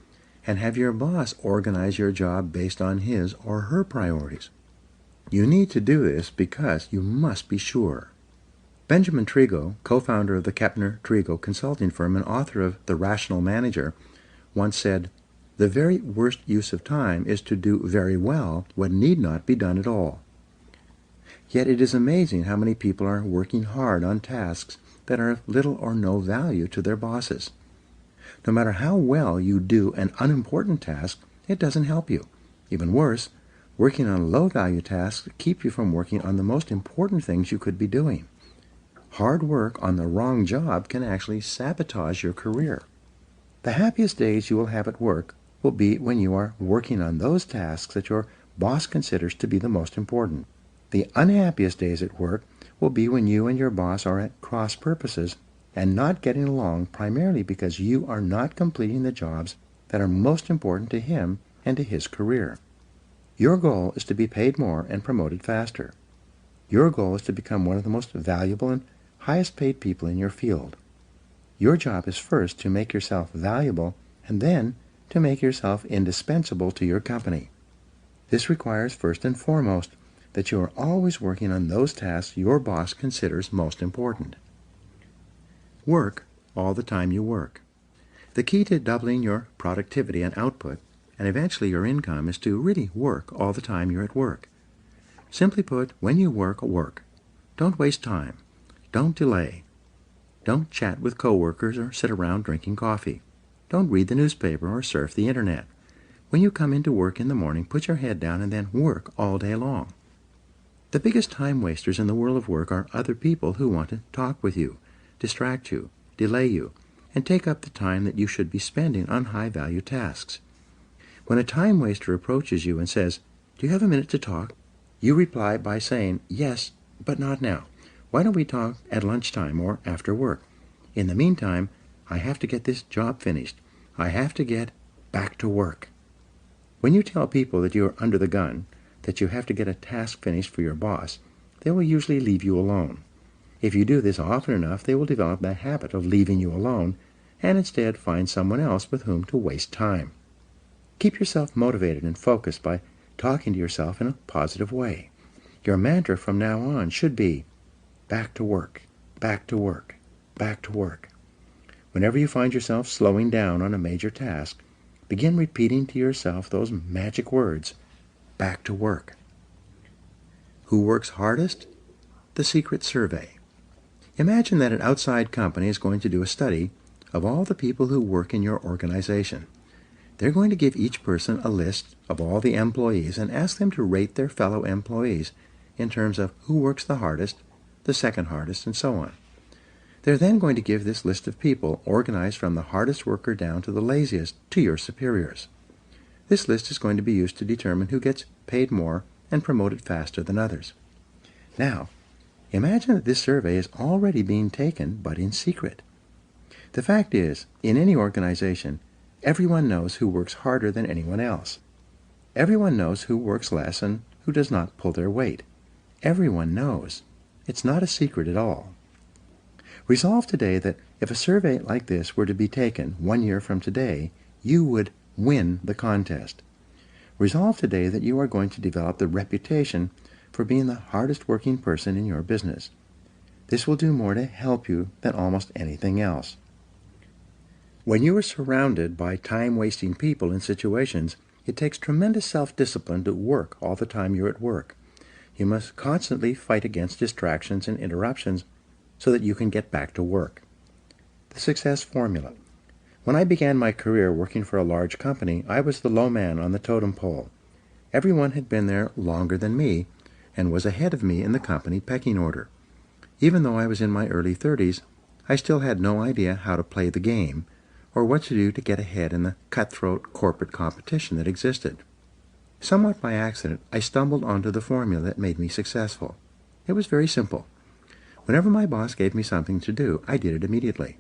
and have your boss organize your job based on his or her priorities. You need to do this because you must be sure. Benjamin Trigo, co-founder of the Kepner-Trigo consulting firm and author of The Rational Manager, once said, "The very worst use of time is to do very well what need not be done at all." Yet it is amazing how many people are working hard on tasks that are of little or no value to their bosses. No matter how well you do an unimportant task, it doesn't help you. Even worse, working on low-value tasks keep you from working on the most important things you could be doing. Hard work on the wrong job can actually sabotage your career. The happiest days you will have at work will be when you are working on those tasks that your boss considers to be the most important. The unhappiest days at work will be when you and your boss are at cross purposes and not getting along, primarily because you are not completing the jobs that are most important to him and to his career. Your goal is to be paid more and promoted faster. Your goal is to become one of the most valuable and highest paid people in your field. Your job is first to make yourself valuable and then to make yourself indispensable to your company. This requires first and foremost that you are always working on those tasks your boss considers most important. Work all the time you work. The key to doubling your productivity and output, and eventually your income, is to really work all the time you're at work. Simply put, when you work, work. Don't waste time. Don't delay. Don't chat with coworkers or sit around drinking coffee. Don't read the newspaper or surf the internet. When you come into work in the morning, put your head down and then work all day long. The biggest time wasters in the world of work are other people who want to talk with you, distract you, delay you, and take up the time that you should be spending on high-value tasks. When a time waster approaches you and says, "Do you have a minute to talk?" you reply by saying, "Yes, but not now. Why don't we talk at lunchtime or after work? In the meantime, I have to get this job finished. I have to get back to work." When you tell people that you are under the gun, that you have to get a task finished for your boss, they will usually leave you alone. If you do this often enough, they will develop the habit of leaving you alone and instead find someone else with whom to waste time. Keep yourself motivated and focused by talking to yourself in a positive way. Your mantra from now on should be, back to work, back to work, back to work. Whenever you find yourself slowing down on a major task, begin repeating to yourself those magic words, back to work. Who works hardest? The Secret Survey. Imagine that an outside company is going to do a study of all the people who work in your organization. They're going to give each person a list of all the employees and ask them to rate their fellow employees in terms of who works the hardest, the second hardest, and so on. They're then going to give this list of people, organized from the hardest worker down to the laziest, to your superiors. This list is going to be used to determine who gets paid more and promoted faster than others. Now, imagine that this survey is already being taken, but in secret. The fact is, in any organization, everyone knows who works harder than anyone else. Everyone knows who works less and who does not pull their weight. Everyone knows. It's not a secret at all. Resolve today that if a survey like this were to be taken 1 year from today, you would win the contest. Resolve today that you are going to develop the reputation for being the hardest working person in your business. This will do more to help you than almost anything else. When you are surrounded by time-wasting people and situations, it takes tremendous self-discipline to work all the time you're at work. You must constantly fight against distractions and interruptions so that you can get back to work. The success formula. When I began my career working for a large company, I was the low man on the totem pole. Everyone had been there longer than me and was ahead of me in the company pecking order. Even though I was in my early 30s, I still had no idea how to play the game or what to do to get ahead in the cutthroat corporate competition that existed. Somewhat by accident, I stumbled onto the formula that made me successful. It was very simple. Whenever my boss gave me something to do, I did it immediately.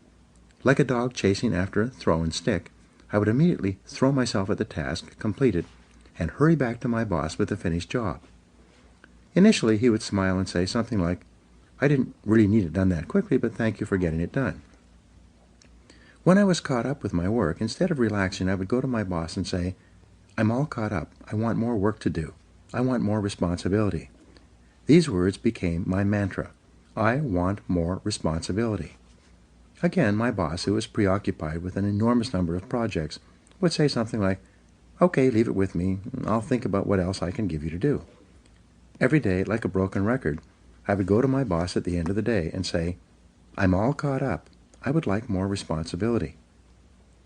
Like a dog chasing after a thrown stick, I would immediately throw myself at the task, complete it, and hurry back to my boss with the finished job. Initially, he would smile and say something like, "I didn't really need it done that quickly, but thank you for getting it done." When I was caught up with my work, instead of relaxing, I would go to my boss and say, "I'm all caught up. I want more work to do. I want more responsibility." These words became my mantra. I want more responsibility. Again, my boss, who was preoccupied with an enormous number of projects, would say something like, "Okay, leave it with me. I'll think about what else I can give you to do." Every day, like a broken record, I would go to my boss at the end of the day and say, "I'm all caught up. I would like more responsibility."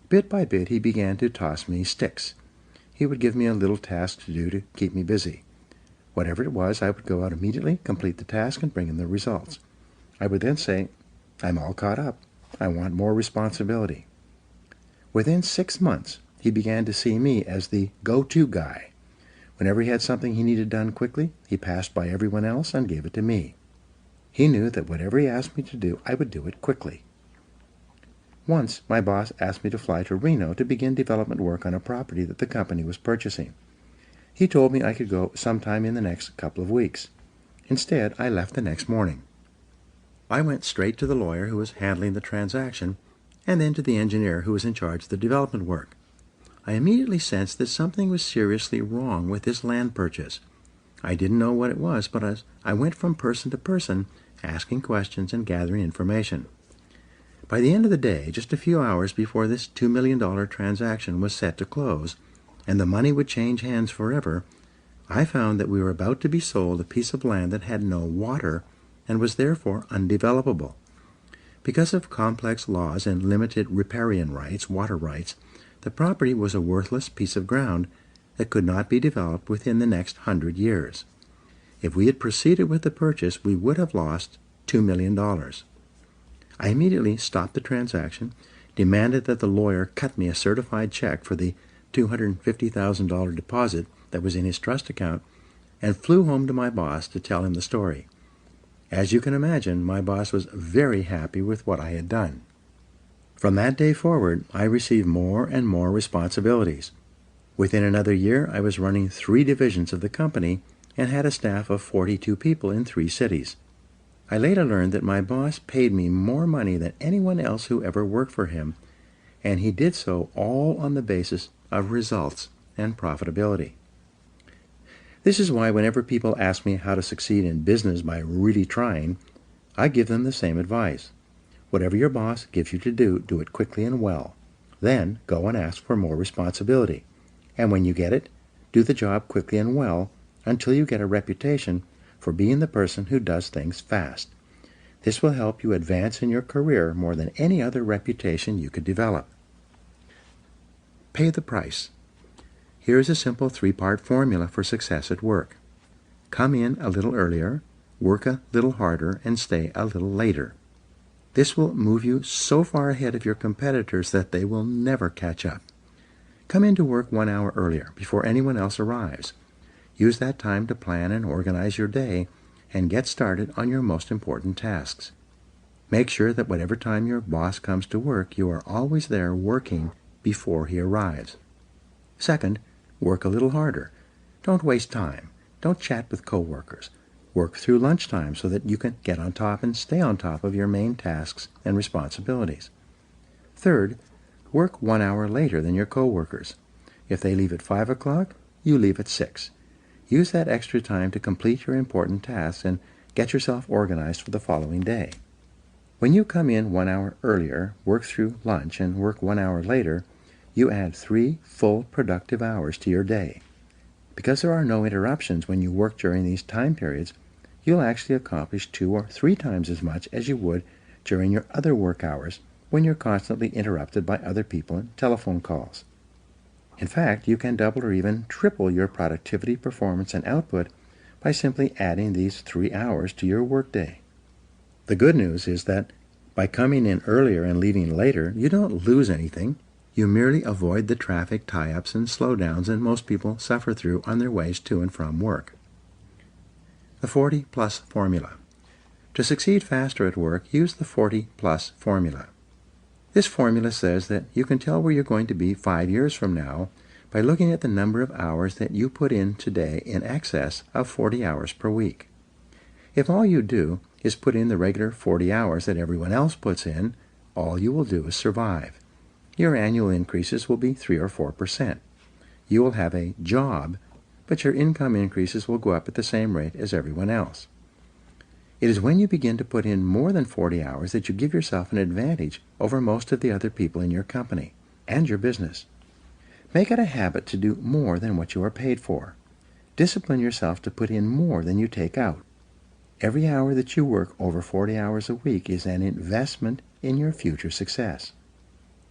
Bit by bit, he began to toss me sticks. He would give me a little task to do to keep me busy. Whatever it was, I would go out immediately, complete the task, and bring in the results. I would then say, "I'm all caught up. I want more responsibility." Within 6 months, he began to see me as the go-to guy. Whenever he had something he needed done quickly, he passed by everyone else and gave it to me. He knew that whatever he asked me to do, I would do it quickly. Once, my boss asked me to fly to Reno to begin development work on a property that the company was purchasing. He told me I could go sometime in the next couple of weeks. Instead, I left the next morning. I went straight to the lawyer who was handling the transaction, and then to the engineer who was in charge of the development work. I immediately sensed that something was seriously wrong with this land purchase. I didn't know what it was, but as I went from person to person, asking questions and gathering information. By the end of the day, just a few hours before this $2 million transaction was set to close, and the money would change hands forever, I found that we were about to be sold a piece of land that had no water and was therefore undevelopable. Because of complex laws and limited riparian rights, water rights, the property was a worthless piece of ground that could not be developed within the next 100 years. If we had proceeded with the purchase, we would have lost $2 million. I immediately stopped the transaction, demanded that the lawyer cut me a certified check for the $250,000 deposit that was in his trust account, and flew home to my boss to tell him the story. As you can imagine, my boss was very happy with what I had done. From that day forward, I received more and more responsibilities. Within another year, I was running 3 divisions of the company and had a staff of 42 people in 3 cities. I later learned that my boss paid me more money than anyone else who ever worked for him, and he did so all on the basis of results and profitability. This is why whenever people ask me how to succeed in business by really trying, I give them the same advice. Whatever your boss gives you to do, do it quickly and well. Then go and ask for more responsibility. And when you get it, do the job quickly and well until you get a reputation for being the person who does things fast. This will help you advance in your career more than any other reputation you could develop. Pay the price. Here is a simple 3-part formula for success at work. Come in a little earlier, work a little harder, and stay a little later. This will move you so far ahead of your competitors that they will never catch up. Come into work 1 hour earlier, before anyone else arrives. Use that time to plan and organize your day and get started on your most important tasks. Make sure that whatever time your boss comes to work, you are always there working before he arrives. Second, work a little harder. Don't waste time. Don't chat with coworkers. Work through lunchtime so that you can get on top and stay on top of your main tasks and responsibilities. Third, work 1 hour later than your coworkers. If they leave at 5 o'clock, you leave at 6. Use that extra time to complete your important tasks and get yourself organized for the following day. When you come in 1 hour earlier, work through lunch, and work 1 hour later, you add 3 full productive hours to your day. Because there are no interruptions when you work during these time periods, you'll actually accomplish 2 or 3 times as much as you would during your other work hours when you're constantly interrupted by other people and telephone calls. In fact, you can double or even triple your productivity, performance, and output by simply adding these 3 hours to your workday. The good news is that by coming in earlier and leaving later, you don't lose anything. You merely avoid the traffic tie-ups and slowdowns that most people suffer through on their ways to and from work. The 40-plus formula. To succeed faster at work, use the 40-plus formula. This formula says that you can tell where you're going to be 5 years from now by looking at the number of hours that you put in today in excess of 40 hours per week. If all you do is put in the regular 40 hours that everyone else puts in, all you will do is survive. Your annual increases will be 3 or 4%. You will have a job, but your income increases will go up at the same rate as everyone else. It is when you begin to put in more than 40 hours that you give yourself an advantage over most of the other people in your company and your business. Make it a habit to do more than what you are paid for. Discipline yourself to put in more than you take out. Every hour that you work over 40 hours a week is an investment in your future success.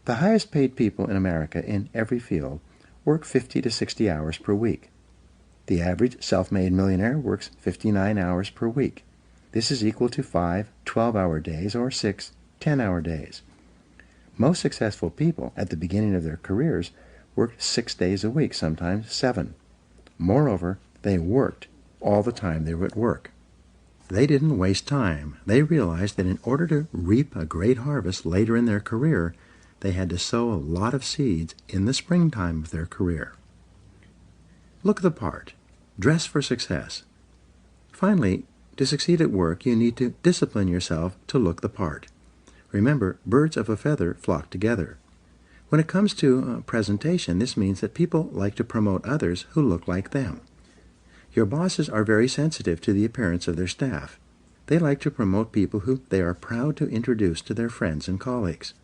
The highest paid people in America in every field work 50 to 60 hours per week. The average self-made millionaire works 59 hours per week. This is equal to 5 12-hour days or 6 10-hour days. Most successful people at the beginning of their careers worked 6 days a week, sometimes 7. Moreover, they worked all the time they were at work. They didn't waste time. They realized that in order to reap a great harvest later in their career, they had to sow a lot of seeds in the springtime of their career. Look the part. Dress for success. Finally, to succeed at work, you need to discipline yourself to look the part. Remember, birds of a feather flock together. When it comes to presentation, this means that people like to promote others who look like them. Your bosses are very sensitive to the appearance of their staff. They like to promote people who they are proud to introduce to their friends and colleagues.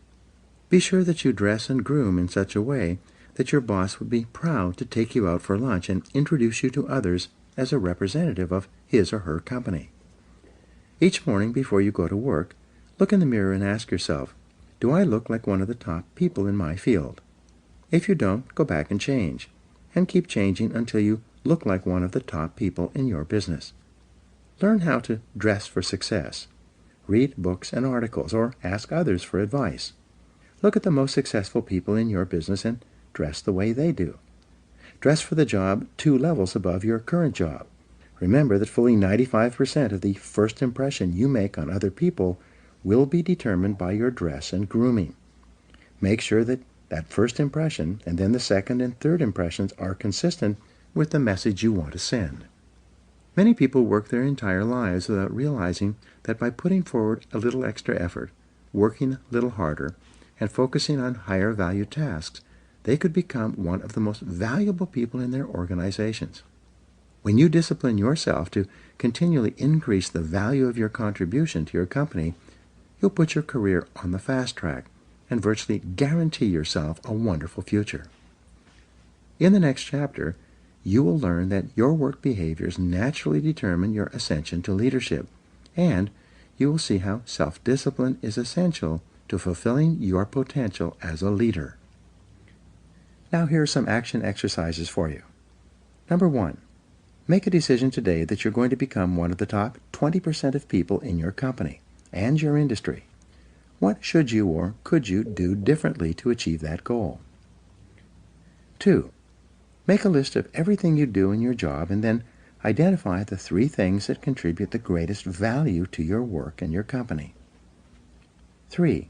Be sure that you dress and groom in such a way that your boss would be proud to take you out for lunch and introduce you to others as a representative of his or her company. Each morning before you go to work, look in the mirror and ask yourself, do I look like one of the top people in my field? If you don't, go back and change, and keep changing until you look like one of the top people in your business. Learn how to dress for success. Read books and articles, or ask others for advice. Look at the most successful people in your business and dress the way they do. Dress for the job 2 levels above your current job. Remember that fully 95% of the first impression you make on other people will be determined by your dress and grooming. Make sure that that first impression and then the second and third impressions are consistent with the message you want to send. Many people work their entire lives without realizing that by putting forward a little extra effort, working a little harder, and focusing on higher value tasks, they could become one of the most valuable people in their organizations. When you discipline yourself to continually increase the value of your contribution to your company, you'll put your career on the fast track and virtually guarantee yourself a wonderful future. In the next chapter, you will learn that your work behaviors naturally determine your ascension to leadership, and you will see how self-discipline is essential to fulfilling your potential as a leader. Now here are some action exercises for you. Number 1, make a decision today that you're going to become one of the top 20% of people in your company and your industry. What should you or could you do differently to achieve that goal? 2, make a list of everything you do in your job and then identify the 3 things that contribute the greatest value to your work and your company. 3,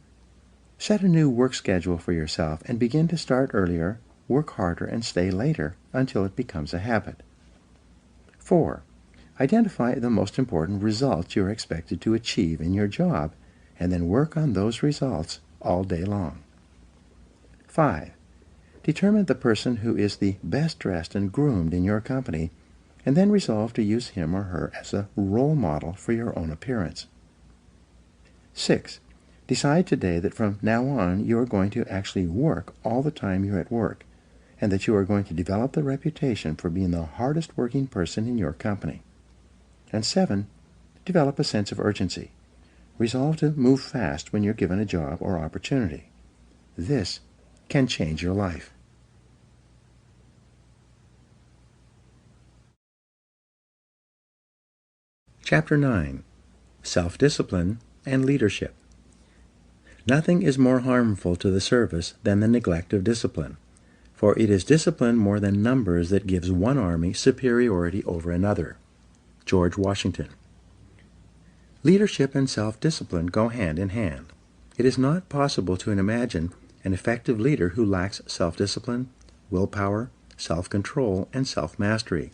set a new work schedule for yourself and begin to start earlier, work harder, and stay later until it becomes a habit. 4, identify the most important results you are expected to achieve in your job and then work on those results all day long. 5, determine the person who is the best dressed and groomed in your company and then resolve to use him or her as a role model for your own appearance. 6. Decide today that from now on you are going to actually work all the time you're at work, and that you are going to develop the reputation for being the hardest working person in your company. And 7. Develop a sense of urgency. Resolve to move fast when you're given a job or opportunity. This can change your life. Chapter 9. Self-Discipline and Leadership. Nothing is more harmful to the service than the neglect of discipline, for it is discipline more than numbers that gives one army superiority over another. George Washington. Leadership and self-discipline go hand in hand. It is not possible to imagine an effective leader who lacks self-discipline, willpower, self-control, and self-mastery.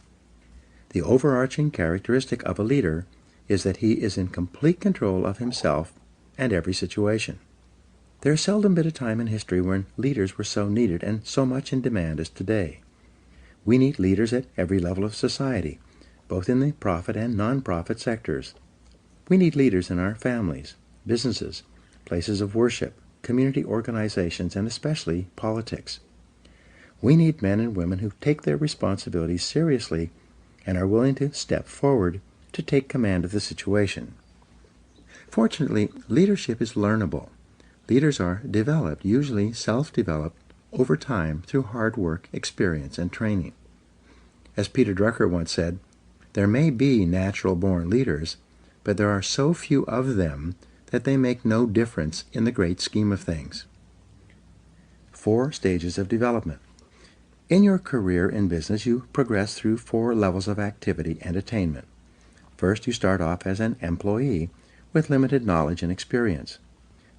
The overarching characteristic of a leader is that he is in complete control of himself and every situation. There has seldom been a time in history when leaders were so needed and so much in demand as today. We need leaders at every level of society, both in the profit and non-profit sectors. We need leaders in our families, businesses, places of worship, community organizations, and especially politics. We need men and women who take their responsibilities seriously and are willing to step forward to take command of the situation. Fortunately, leadership is learnable. Leaders are developed, usually self-developed, over time through hard work, experience, and training. As Peter Drucker once said, there may be natural-born leaders, but there are so few of them that they make no difference in the great scheme of things. 4 stages of development. In your career in business, you progress through 4 levels of activity and attainment. First, you start off as an employee with limited knowledge and experience.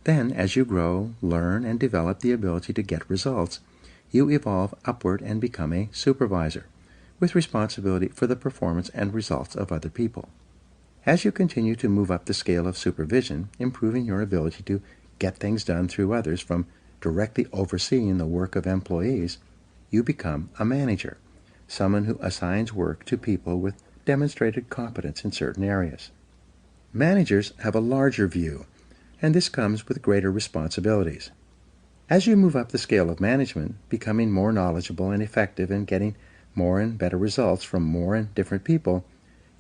Then, as you grow, learn, and develop the ability to get results, you evolve upward and become a supervisor, with responsibility for the performance and results of other people. As you continue to move up the scale of supervision, improving your ability to get things done through others from directly overseeing the work of employees, you become a manager, someone who assigns work to people with demonstrated competence in certain areas. Managers have a larger view, and this comes with greater responsibilities. As you move up the scale of management, becoming more knowledgeable and effective and getting more and better results from more and different people,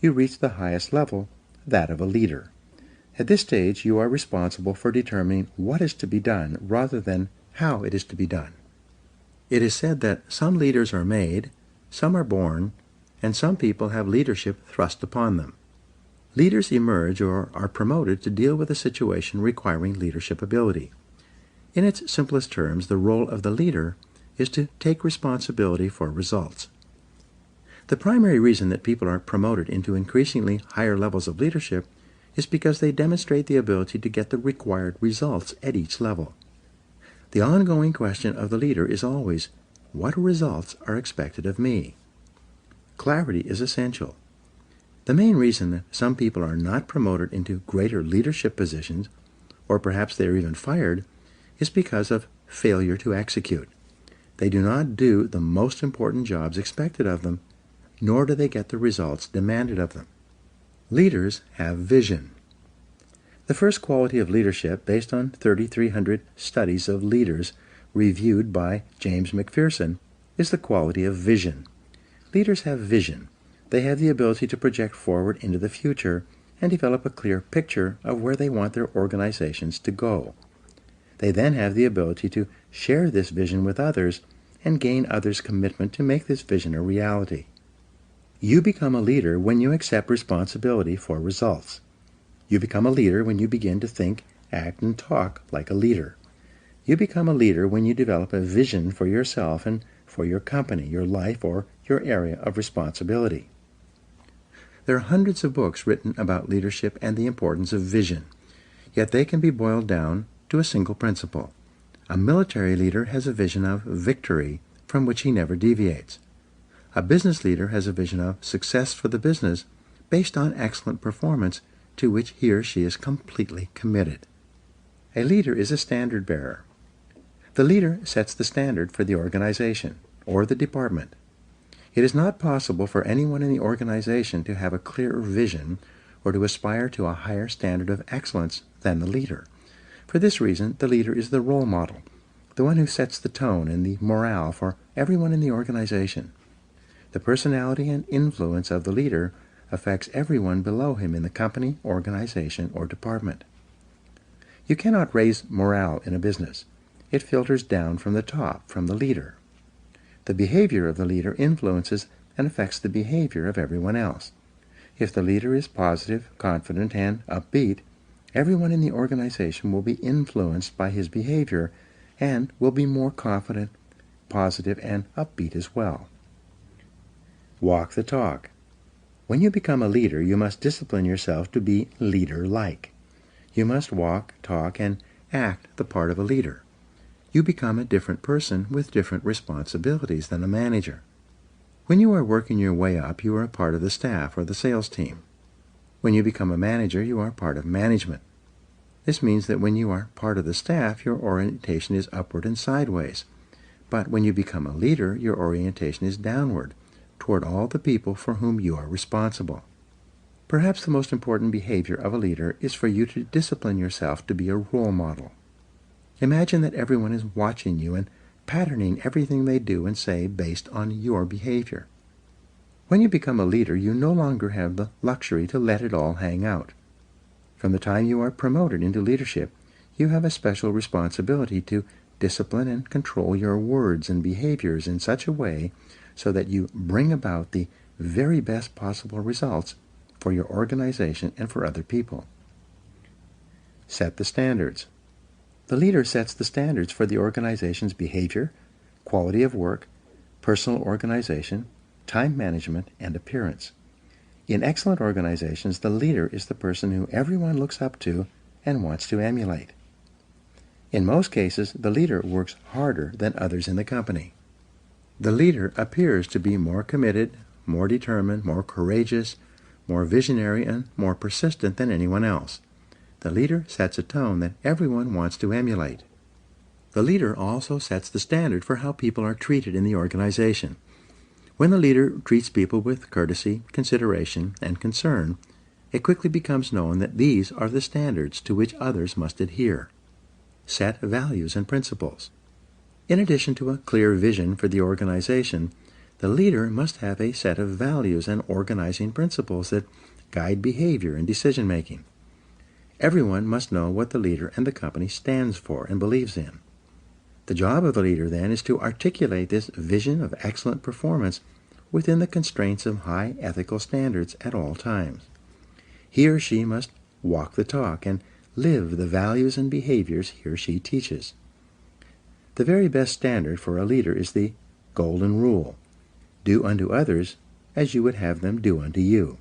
you reach the highest level, that of a leader. At this stage, you are responsible for determining what is to be done rather than how it is to be done. It is said that some leaders are made, some are born, and some people have leadership thrust upon them. Leaders emerge or are promoted to deal with a situation requiring leadership ability. In its simplest terms, the role of the leader is to take responsibility for results. The primary reason that people are promoted into increasingly higher levels of leadership is because they demonstrate the ability to get the required results at each level. The ongoing question of the leader is always, what results are expected of me? Clarity is essential. The main reason that some people are not promoted into greater leadership positions, or perhaps they are even fired, is because of failure to execute. They do not do the most important jobs expected of them, nor do they get the results demanded of them. Leaders have vision. The first quality of leadership, based on 3,300 studies of leaders reviewed by James McPherson, is the quality of vision. Leaders have vision. They have the ability to project forward into the future and develop a clear picture of where they want their organizations to go. They then have the ability to share this vision with others and gain others' commitment to make this vision a reality. You become a leader when you accept responsibility for results. You become a leader when you begin to think, act, and talk like a leader. You become a leader when you develop a vision for yourself and for your company, your life, or your area of responsibility. There are hundreds of books written about leadership and the importance of vision, yet they can be boiled down to a single principle. A military leader has a vision of victory from which he never deviates. A business leader has a vision of success for the business based on excellent performance to which he or she is completely committed. A leader is a standard bearer. The leader sets the standard for the organization or the department. It is not possible for anyone in the organization to have a clearer vision or to aspire to a higher standard of excellence than the leader. For this reason, the leader is the role model, the one who sets the tone and the morale for everyone in the organization. The personality and influence of the leader affects everyone below him in the company, organization, or department. You cannot raise morale in a business. It filters down from the top, from the leader. The behavior of the leader influences and affects the behavior of everyone else. If the leader is positive, confident, and upbeat, everyone in the organization will be influenced by his behavior and will be more confident, positive, and upbeat as well. Walk the talk. When you become a leader, you must discipline yourself to be leader-like. You must walk, talk, and act the part of a leader. You become a different person with different responsibilities than a manager. When you are working your way up, you are a part of the staff or the sales team. When you become a manager, you are part of management. This means that when you are part of the staff, your orientation is upward and sideways. But when you become a leader, your orientation is downward, toward all the people for whom you are responsible. Perhaps the most important behavior of a leader is for you to discipline yourself to be a role model. Imagine that everyone is watching you and patterning everything they do and say based on your behavior. When you become a leader, you no longer have the luxury to let it all hang out. From the time you are promoted into leadership, you have a special responsibility to discipline and control your words and behaviors in such a way so that you bring about the very best possible results for your organization and for other people. Set the standards. The leader sets the standards for the organization's behavior, quality of work, personal organization, time management, and appearance. In excellent organizations, the leader is the person who everyone looks up to and wants to emulate. In most cases, the leader works harder than others in the company. The leader appears to be more committed, more determined, more courageous, more visionary, and more persistent than anyone else. The leader sets a tone that everyone wants to emulate. The leader also sets the standard for how people are treated in the organization. When the leader treats people with courtesy, consideration, and concern, it quickly becomes known that these are the standards to which others must adhere. Set values and principles. In addition to a clear vision for the organization, the leader must have a set of values and organizing principles that guide behavior and decision-making. Everyone must know what the leader and the company stands for and believes in. The job of the leader, then, is to articulate this vision of excellent performance within the constraints of high ethical standards at all times. He or she must walk the talk and live the values and behaviors he or she teaches. The very best standard for a leader is the golden rule: do unto others as you would have them do unto you.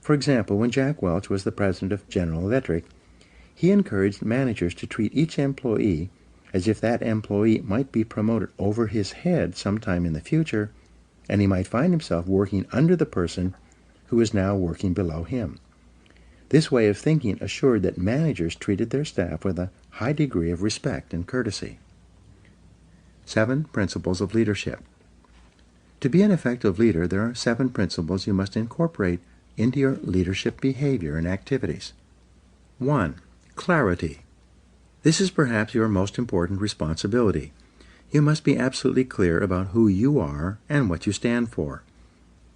For example, when Jack Welch was the president of General Electric, he encouraged managers to treat each employee as if that employee might be promoted over his head sometime in the future, and he might find himself working under the person who is now working below him. This way of thinking assured that managers treated their staff with a high degree of respect and courtesy. 7 principles of leadership. To be an effective leader, there are 7 principles you must incorporate into your leadership behavior and activities. 1. Clarity. This is perhaps your most important responsibility. You must be absolutely clear about who you are and what you stand for.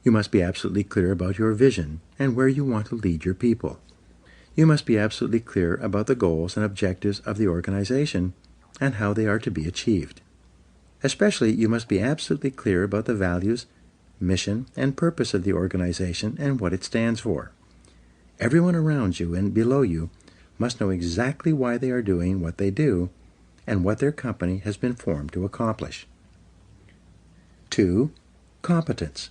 You must be absolutely clear about your vision and where you want to lead your people. You must be absolutely clear about the goals and objectives of the organization and how they are to be achieved. Especially, you must be absolutely clear about the values, mission, and purpose of the organization and what it stands for. Everyone around you and below you must know exactly why they are doing what they do and what their company has been formed to accomplish. 2. Competence.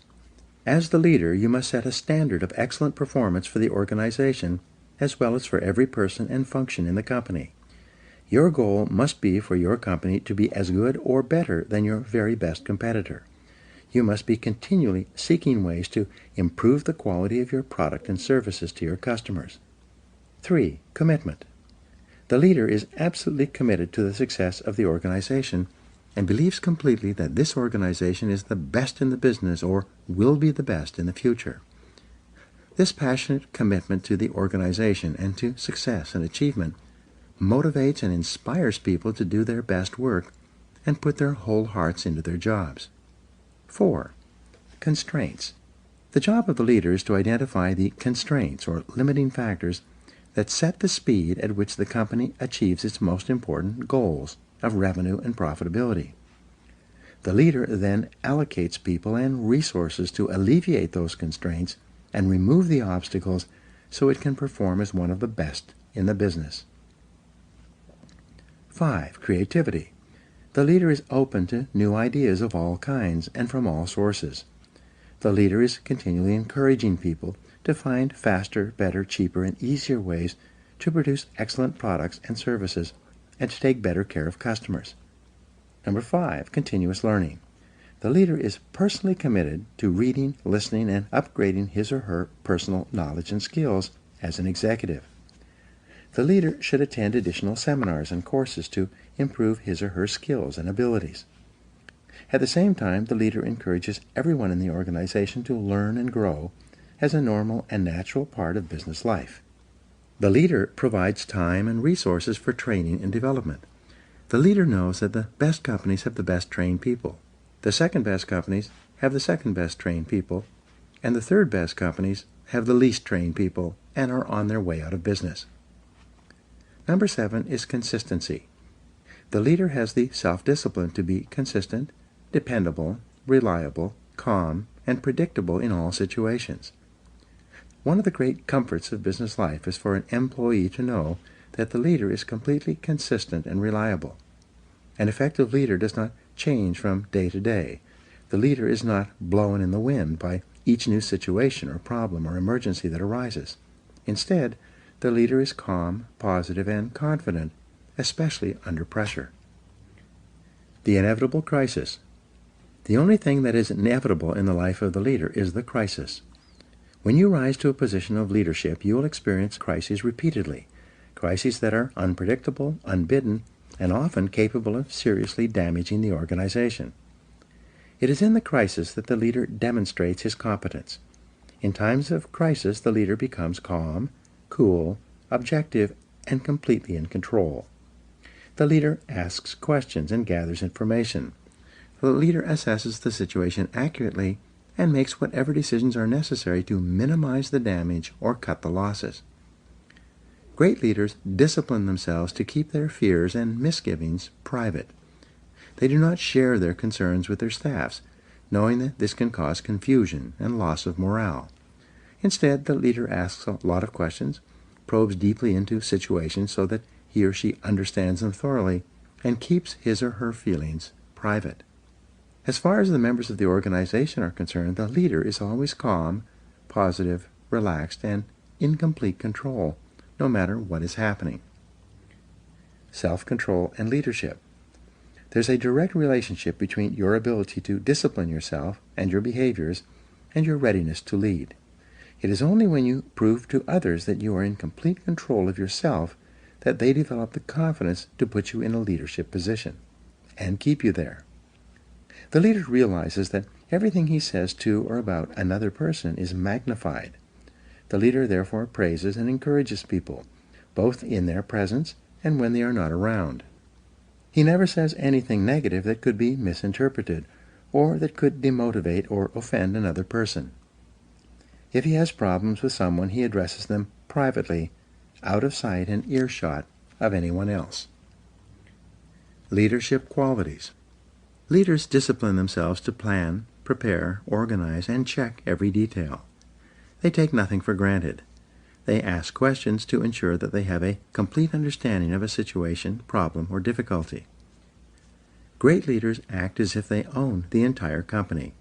As the leader, you must set a standard of excellent performance for the organization as well as for every person and function in the company. Your goal must be for your company to be as good or better than your very best competitor. You must be continually seeking ways to improve the quality of your product and services to your customers. 3. Commitment. The leader is absolutely committed to the success of the organization and believes completely that this organization is the best in the business or will be the best in the future. This passionate commitment to the organization and to success and achievement motivates and inspires people to do their best work and put their whole hearts into their jobs. 4. Constraints. The job of the leader is to identify the constraints or limiting factors that set the speed at which the company achieves its most important goals of revenue and profitability. The leader then allocates people and resources to alleviate those constraints and remove the obstacles so it can perform as one of the best in the business. 5. Creativity. The leader is open to new ideas of all kinds and from all sources. The leader is continually encouraging people to find faster, better, cheaper, and easier ways to produce excellent products and services and to take better care of customers. Number 5, continuous learning. The leader is personally committed to reading, listening, and upgrading his or her personal knowledge and skills as an executive. The leader should attend additional seminars and courses to improve his or her skills and abilities. At the same time, the leader encourages everyone in the organization to learn and grow as a normal and natural part of business life. The leader provides time and resources for training and development. The leader knows that the best companies have the best trained people. The second best companies have the second best trained people, and the third best companies have the least trained people and are on their way out of business. Number 7 is consistency. The leader has the self-discipline to be consistent, dependable, reliable, calm, and predictable in all situations. One of the great comforts of business life is for an employee to know that the leader is completely consistent and reliable. An effective leader does not change from day to day. The leader is not blown in the wind by each new situation or problem or emergency that arises. Instead, the leader is calm, positive, and confident, especially under pressure. The inevitable crisis. The only thing that is inevitable in the life of the leader is the crisis. When you rise to a position of leadership, you will experience crises repeatedly, crises that are unpredictable, unbidden, and often capable of seriously damaging the organization. It is in the crisis that the leader demonstrates his competence. In times of crisis, the leader becomes calm, cool, objective, and completely in control. The leader asks questions and gathers information. The leader assesses the situation accurately and makes whatever decisions are necessary to minimize the damage or cut the losses. Great leaders discipline themselves to keep their fears and misgivings private. They do not share their concerns with their staffs, knowing that this can cause confusion and loss of morale. Instead, the leader asks a lot of questions, probes deeply into situations so that he or she understands them thoroughly, and keeps his or her feelings private. As far as the members of the organization are concerned, the leader is always calm, positive, relaxed, and in complete control, no matter what is happening. Self-control and leadership. There's a direct relationship between your ability to discipline yourself and your behaviors and your readiness to lead. It is only when you prove to others that you are in complete control of yourself that they develop the confidence to put you in a leadership position and keep you there. The leader realizes that everything he says to or about another person is magnified. The leader therefore praises and encourages people, both in their presence and when they are not around. He never says anything negative that could be misinterpreted or that could demotivate or offend another person. If he has problems with someone, he addresses them privately, out of sight and earshot of anyone else. Leadership qualities. Leaders discipline themselves to plan, prepare, organize, and check every detail. They take nothing for granted. They ask questions to ensure that they have a complete understanding of a situation, problem, or difficulty. Great leaders act as if they own the entire company.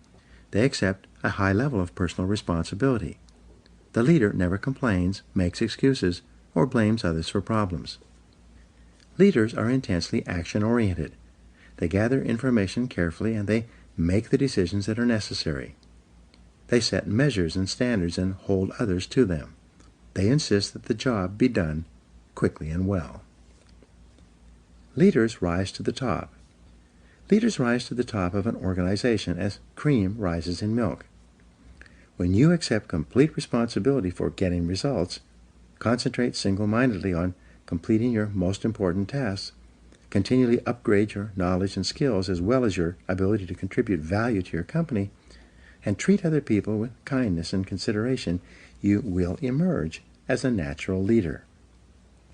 They accept a high level of personal responsibility. The leader never complains, makes excuses, or blames others for problems. Leaders are intensely action-oriented. They gather information carefully and they make the decisions that are necessary. They set measures and standards and hold others to them. They insist that the job be done quickly and well. Leaders rise to the top. Leaders rise to the top of an organization as cream rises in milk. When you accept complete responsibility for getting results, concentrate single-mindedly on completing your most important tasks, continually upgrade your knowledge and skills as well as your ability to contribute value to your company, and treat other people with kindness and consideration, you will emerge as a natural leader.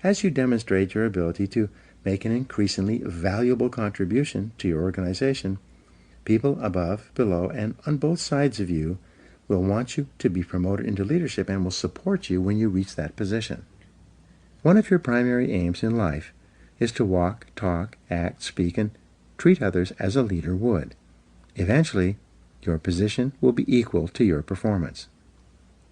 As you demonstrate your ability to make an increasingly valuable contribution to your organization, people above, below, and on both sides of you will want you to be promoted into leadership and will support you when you reach that position. One of your primary aims in life is to walk, talk, act, speak, and treat others as a leader would. Eventually, your position will be equal to your performance.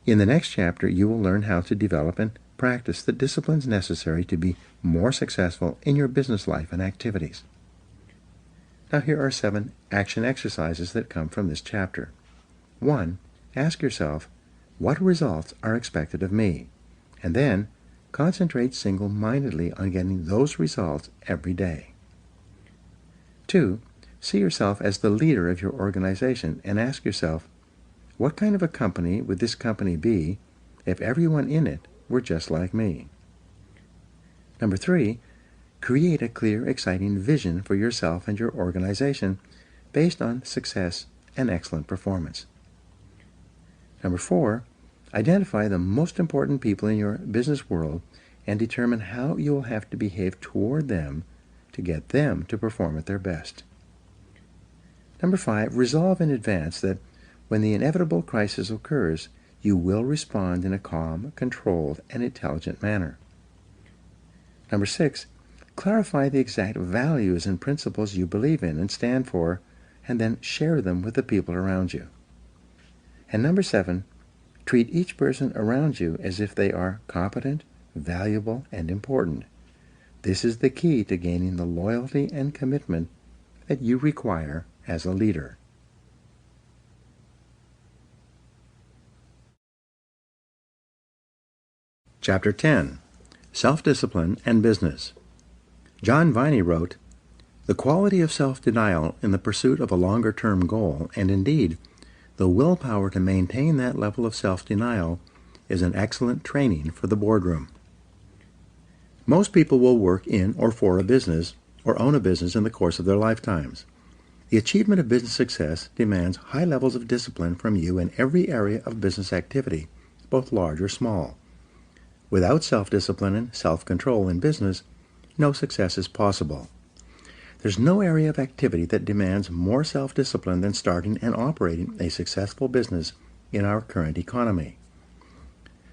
In the next chapter, you will learn how to develop and practice the disciplines necessary to be more successful in your business life and activities. Now here are 7 action exercises that come from this chapter. 1. Ask yourself, what results are expected of me? And then, concentrate single-mindedly on getting those results every day. 2. See yourself as the leader of your organization and ask yourself, what kind of a company would this company be if everyone in it were just like me? 3. Create a clear, exciting vision for yourself and your organization based on success and excellent performance. 4. Identify the most important people in your business world and determine how you will have to behave toward them to get them to perform at their best. 5. Resolve in advance that when the inevitable crisis occurs, you will respond in a calm, controlled, and intelligent manner. 6. Clarify the exact values and principles you believe in and stand for, and then share them with the people around you. And 7. Treat each person around you as if they are competent, valuable, and important. This is the key to gaining the loyalty and commitment that you require as a leader. Chapter 10. Self-Discipline and Business. John Viney wrote, "The quality of self-denial in the pursuit of a longer-term goal, and indeed, the willpower to maintain that level of self-denial, is an excellent training for the boardroom." Most people will work in or for a business or own a business in the course of their lifetimes. The achievement of business success demands high levels of discipline from you in every area of business activity, both large or small. Without self-discipline and self-control in business, no success is possible. There's no area of activity that demands more self-discipline than starting and operating a successful business in our current economy.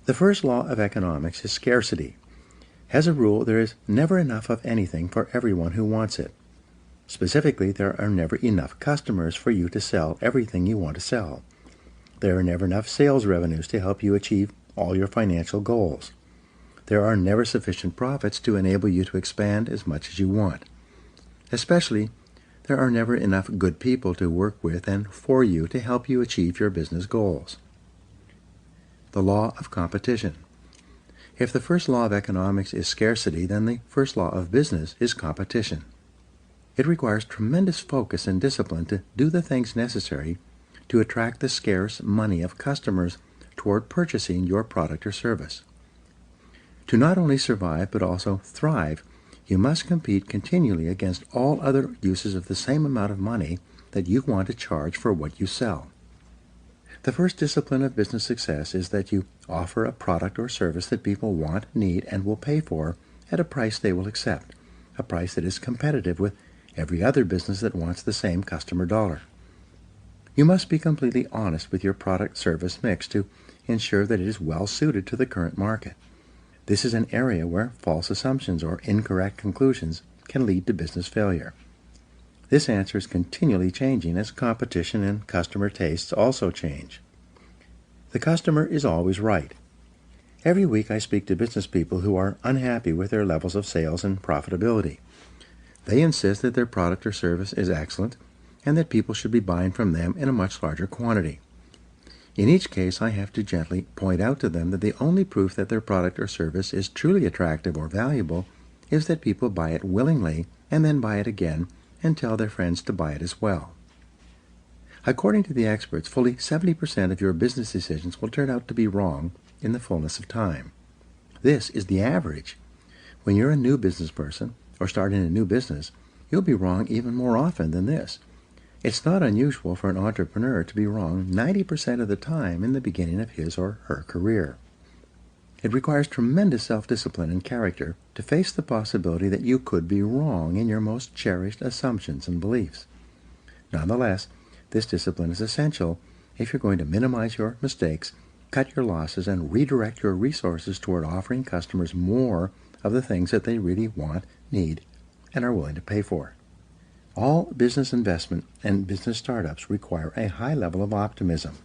The first law of economics is scarcity. As a rule, there is never enough of anything for everyone who wants it. Specifically, there are never enough customers for you to sell everything you want to sell. There are never enough sales revenues to help you achieve all your financial goals. There are never sufficient profits to enable you to expand as much as you want. Especially, there are never enough good people to work with and for you to help you achieve your business goals. The law of competition. If the first law of economics is scarcity, then the first law of business is competition. It requires tremendous focus and discipline to do the things necessary to attract the scarce money of customers toward purchasing your product or service. To not only survive but also thrive, you must compete continually against all other uses of the same amount of money that you want to charge for what you sell. The first discipline of business success is that you offer a product or service that people want, need, and will pay for at a price they will accept, a price that is competitive with every other business that wants the same customer dollar. You must be completely honest with your product-service mix to ensure that it is well suited to the current market. This is an area where false assumptions or incorrect conclusions can lead to business failure. This answer is continually changing as competition and customer tastes also change. The customer is always right. Every week I speak to business people who are unhappy with their levels of sales and profitability. They insist that their product or service is excellent and that people should be buying from them in a much larger quantity. In each case, I have to gently point out to them that the only proof that their product or service is truly attractive or valuable is that people buy it willingly and then buy it again and tell their friends to buy it as well. According to the experts, fully 70% of your business decisions will turn out to be wrong in the fullness of time. This is the average. When you're a new business person or starting a new business, you'll be wrong even more often than this. It's not unusual for an entrepreneur to be wrong 90% of the time in the beginning of his or her career. It requires tremendous self-discipline and character to face the possibility that you could be wrong in your most cherished assumptions and beliefs. Nonetheless, this discipline is essential if you're going to minimize your mistakes, cut your losses, and redirect your resources toward offering customers more of the things that they really want, need, and are willing to pay for. All business investment and business startups require a high level of optimism.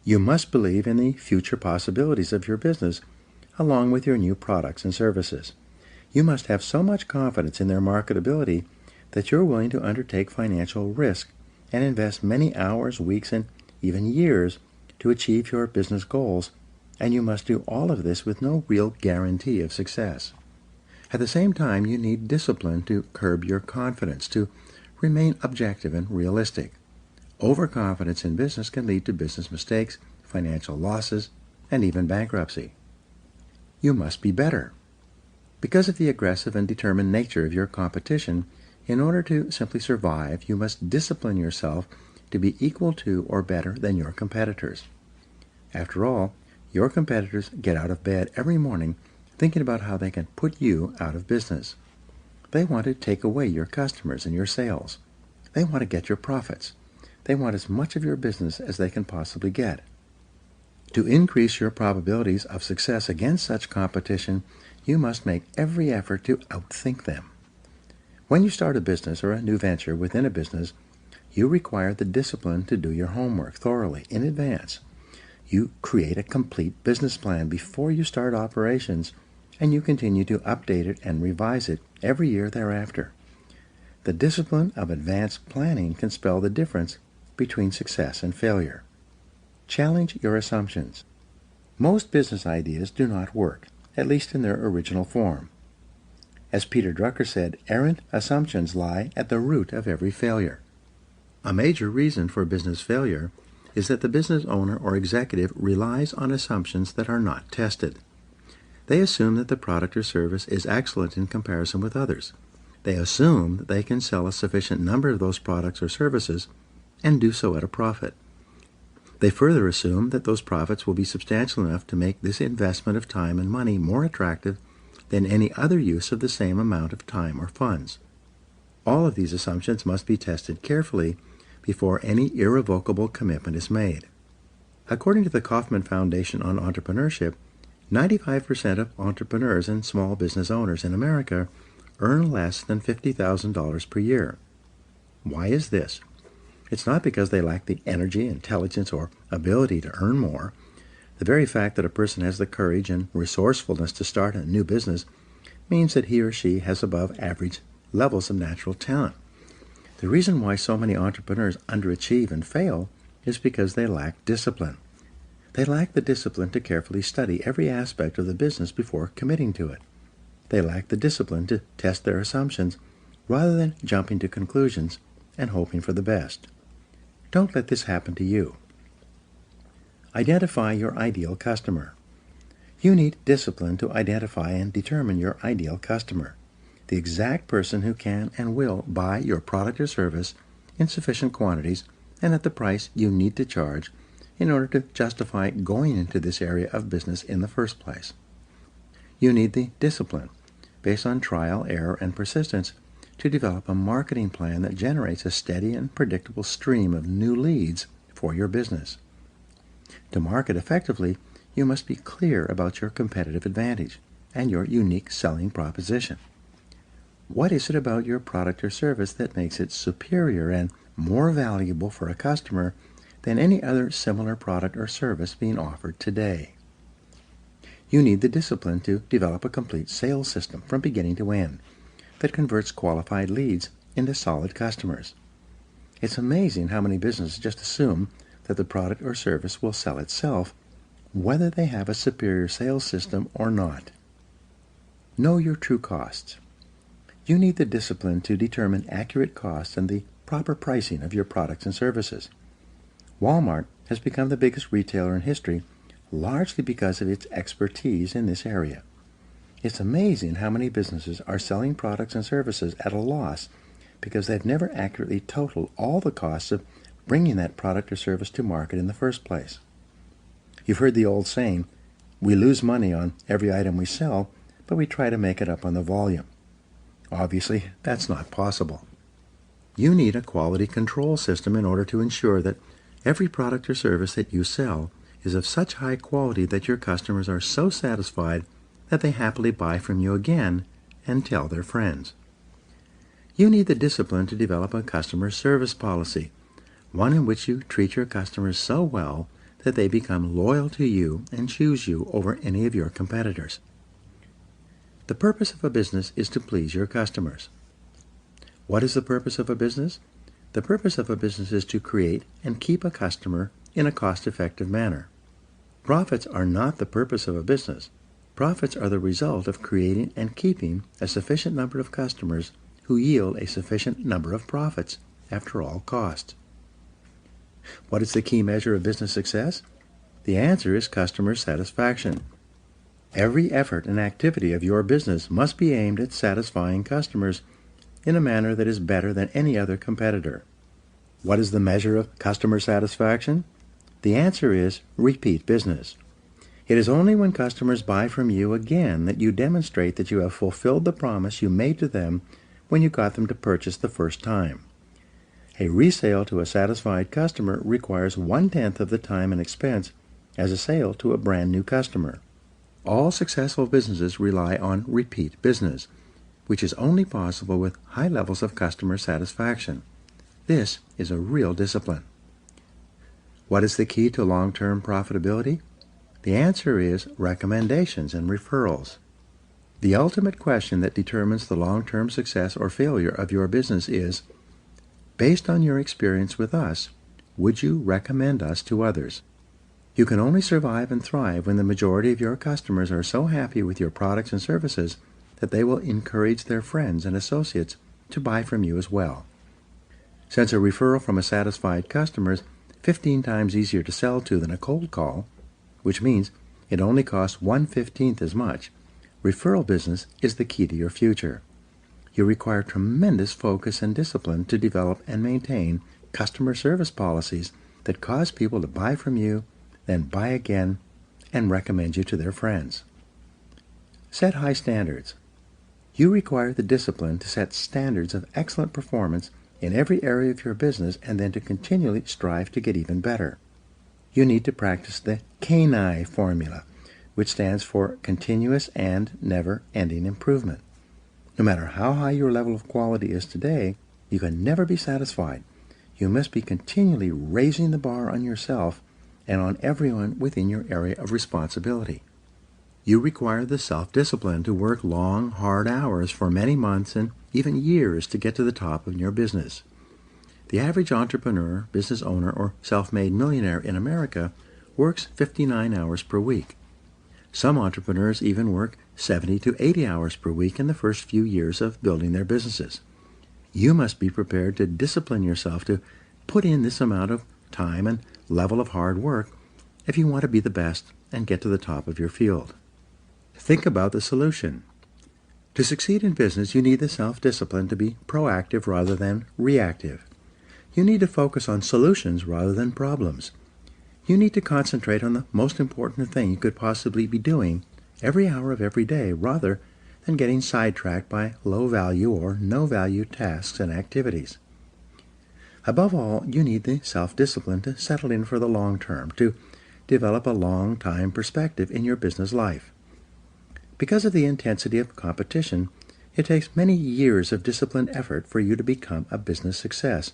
You must believe in the future possibilities of your business along with your new products and services. You must have so much confidence in their marketability that you're willing to undertake financial risk and invest many hours, weeks, and even years to achieve your business goals, and you must do all of this with no real guarantee of success. At the same time, you need discipline to curb your confidence, to remain objective and realistic. Overconfidence in business can lead to business mistakes, financial losses, and even bankruptcy. You must be better. Because of the aggressive and determined nature of your competition, in order to simply survive, you must discipline yourself to be equal to or better than your competitors. After all, your competitors get out of bed every morning thinking about how they can put you out of business. They want to take away your customers and your sales. They want to get your profits. They want as much of your business as they can possibly get. To increase your probabilities of success against such competition, you must make every effort to outthink them. When you start a business or a new venture within a business, you require the discipline to do your homework thoroughly in advance. You create a complete business plan before you start operations, and you continue to update it and revise it every year thereafter. The discipline of advanced planning can spell the difference between success and failure. Challenge your assumptions. Most business ideas do not work, at least in their original form. As Peter Drucker said, errant assumptions lie at the root of every failure. A major reason for business failure is that the business owner or executive relies on assumptions that are not tested. They assume that the product or service is excellent in comparison with others. They assume that they can sell a sufficient number of those products or services and do so at a profit. They further assume that those profits will be substantial enough to make this investment of time and money more attractive than any other use of the same amount of time or funds. All of these assumptions must be tested carefully before any irrevocable commitment is made. According to the Kauffman Foundation on Entrepreneurship, 95% of entrepreneurs and small business owners in America earn less than $50,000 per year. Why is this? It's not because they lack the energy, intelligence, or ability to earn more. The very fact that a person has the courage and resourcefulness to start a new business means that he or she has above average levels of natural talent. The reason why so many entrepreneurs underachieve and fail is because they lack discipline. They lack the discipline to carefully study every aspect of the business before committing to it. They lack the discipline to test their assumptions rather than jumping to conclusions and hoping for the best. Don't let this happen to you. Identify your ideal customer. You need discipline to identify and determine your ideal customer, the exact person who can and will buy your product or service in sufficient quantities and at the price you need to charge in order to justify going into this area of business in the first place. You need the discipline, based on trial, error, and persistence, to develop a marketing plan that generates a steady and predictable stream of new leads for your business. To market effectively, you must be clear about your competitive advantage and your unique selling proposition. What is it about your product or service that makes it superior and more valuable for a customer than any other similar product or service being offered today? You need the discipline to develop a complete sales system from beginning to end that converts qualified leads into solid customers. It's amazing how many businesses just assume that the product or service will sell itself, whether they have a superior sales system or not. Know your true costs. You need the discipline to determine accurate costs and the proper pricing of your products and services. Walmart has become the biggest retailer in history largely because of its expertise in this area. It's amazing how many businesses are selling products and services at a loss because they've never accurately totaled all the costs of bringing that product or service to market in the first place. You've heard the old saying, we lose money on every item we sell, but we try to make it up on the volume. Obviously, that's not possible. You need a quality control system in order to ensure that every product or service that you sell is of such high quality that your customers are so satisfied that they happily buy from you again and tell their friends. You need the discipline to develop a customer service policy, one in which you treat your customers so well that they become loyal to you and choose you over any of your competitors. The purpose of a business is to please your customers. What is the purpose of a business? The purpose of a business is to create and keep a customer in a cost-effective manner. Profits are not the purpose of a business. Profits are the result of creating and keeping a sufficient number of customers who yield a sufficient number of profits after all costs. What is the key measure of business success? The answer is customer satisfaction. Every effort and activity of your business must be aimed at satisfying customers in a manner that is better than any other competitor. What is the measure of customer satisfaction? The answer is repeat business. It is only when customers buy from you again that you demonstrate that you have fulfilled the promise you made to them when you got them to purchase the first time. A resale to a satisfied customer requires 1/10 of the time and expense as a sale to a brand new customer. All successful businesses rely on repeat business, which is only possible with high levels of customer satisfaction. This is a real discipline. What is the key to long-term profitability? The answer is recommendations and referrals. The ultimate question that determines the long-term success or failure of your business is, based on your experience with us, would you recommend us to others? You can only survive and thrive when the majority of your customers are so happy with your products and services that they will encourage their friends and associates to buy from you as well. Since a referral from a satisfied customer is 15 times easier to sell to than a cold call, which means it only costs 1/15 as much, referral business is the key to your future. You require tremendous focus and discipline to develop and maintain customer service policies that cause people to buy from you, then buy again, and recommend you to their friends. Set high standards. You require the discipline to set standards of excellent performance in every area of your business and then to continually strive to get even better. You need to practice the ngaio formula, which stands for continuous and never-ending improvement. No matter how high your level of quality is today, you can never be satisfied. You must be continually raising the bar on yourself and on everyone within your area of responsibility. You require the self-discipline to work long, hard hours for many months and even years to get to the top of your business. The average entrepreneur, business owner, or self-made millionaire in America works 59 hours per week. Some entrepreneurs even work 70 to 80 hours per week in the first few years of building their businesses. You must be prepared to discipline yourself to put in this amount of time and level of hard work if you want to be the best and get to the top of your field. Think about the solution. To succeed in business, you need the self-discipline to be proactive rather than reactive. You need to focus on solutions rather than problems. You need to concentrate on the most important thing you could possibly be doing every hour of every day rather than getting sidetracked by low-value or no-value tasks and activities. Above all, you need the self-discipline to settle in for the long term, to develop a long-time perspective in your business life. Because of the intensity of competition, it takes many years of disciplined effort for you to become a business success,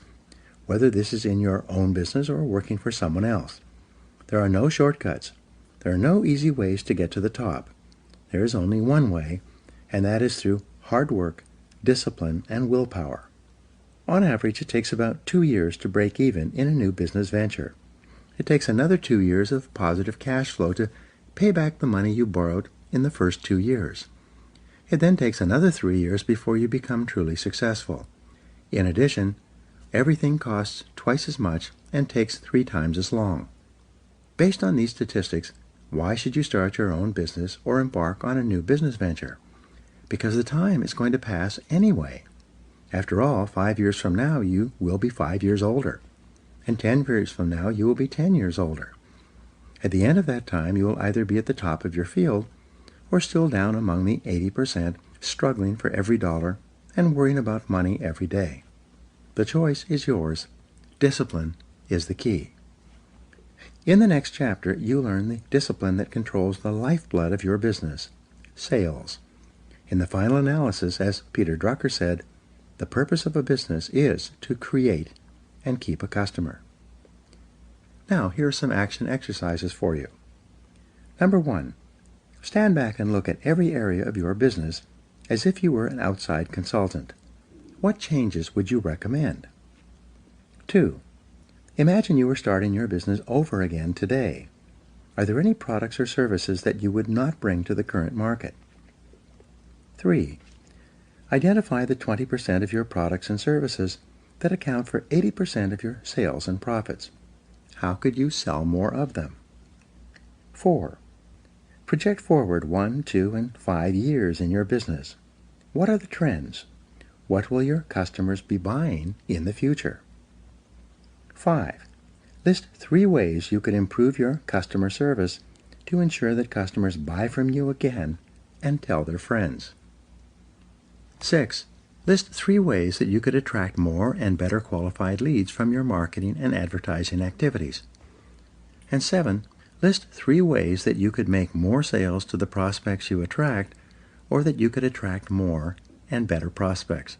whether this is in your own business or working for someone else. There are no shortcuts. There are no easy ways to get to the top. There is only one way, and that is through hard work, discipline, and willpower. On average, it takes about 2 years to break even in a new business venture. It takes another 2 years of positive cash flow to pay back the money you borrowed in the first 2 years. It then takes another 3 years before you become truly successful. In addition, everything costs twice as much and takes 3 times as long. Based on these statistics, why should you start your own business or embark on a new business venture? Because the time is going to pass anyway. After all, 5 years from now, you will be 5 years older. And 10 years from now, you will be 10 years older. At the end of that time, you will either be at the top of your field or still down among the 80%, struggling for every dollar and worrying about money every day. The choice is yours. Discipline is the key. In the next chapter, you learn the discipline that controls the lifeblood of your business, sales. In the final analysis, as Peter Drucker said, the purpose of a business is to create and keep a customer. Now, here are some action exercises for you. Number 1, stand back and look at every area of your business as if you were an outside consultant. What changes would you recommend? 2, imagine you were starting your business over again today. Are there any products or services that you would not bring to the current market? 3, identify the 20% of your products and services that account for 80% of your sales and profits. How could you sell more of them? 4, project forward 1, 2, and 5 years in your business. What are the trends? What will your customers be buying in the future? 5, list 3 ways you could improve your customer service to ensure that customers buy from you again and tell their friends. 6, list 3 ways that you could attract more and better qualified leads from your marketing and advertising activities. And 7, list 3 ways that you could make more sales to the prospects you attract, or that you could attract more and better prospects.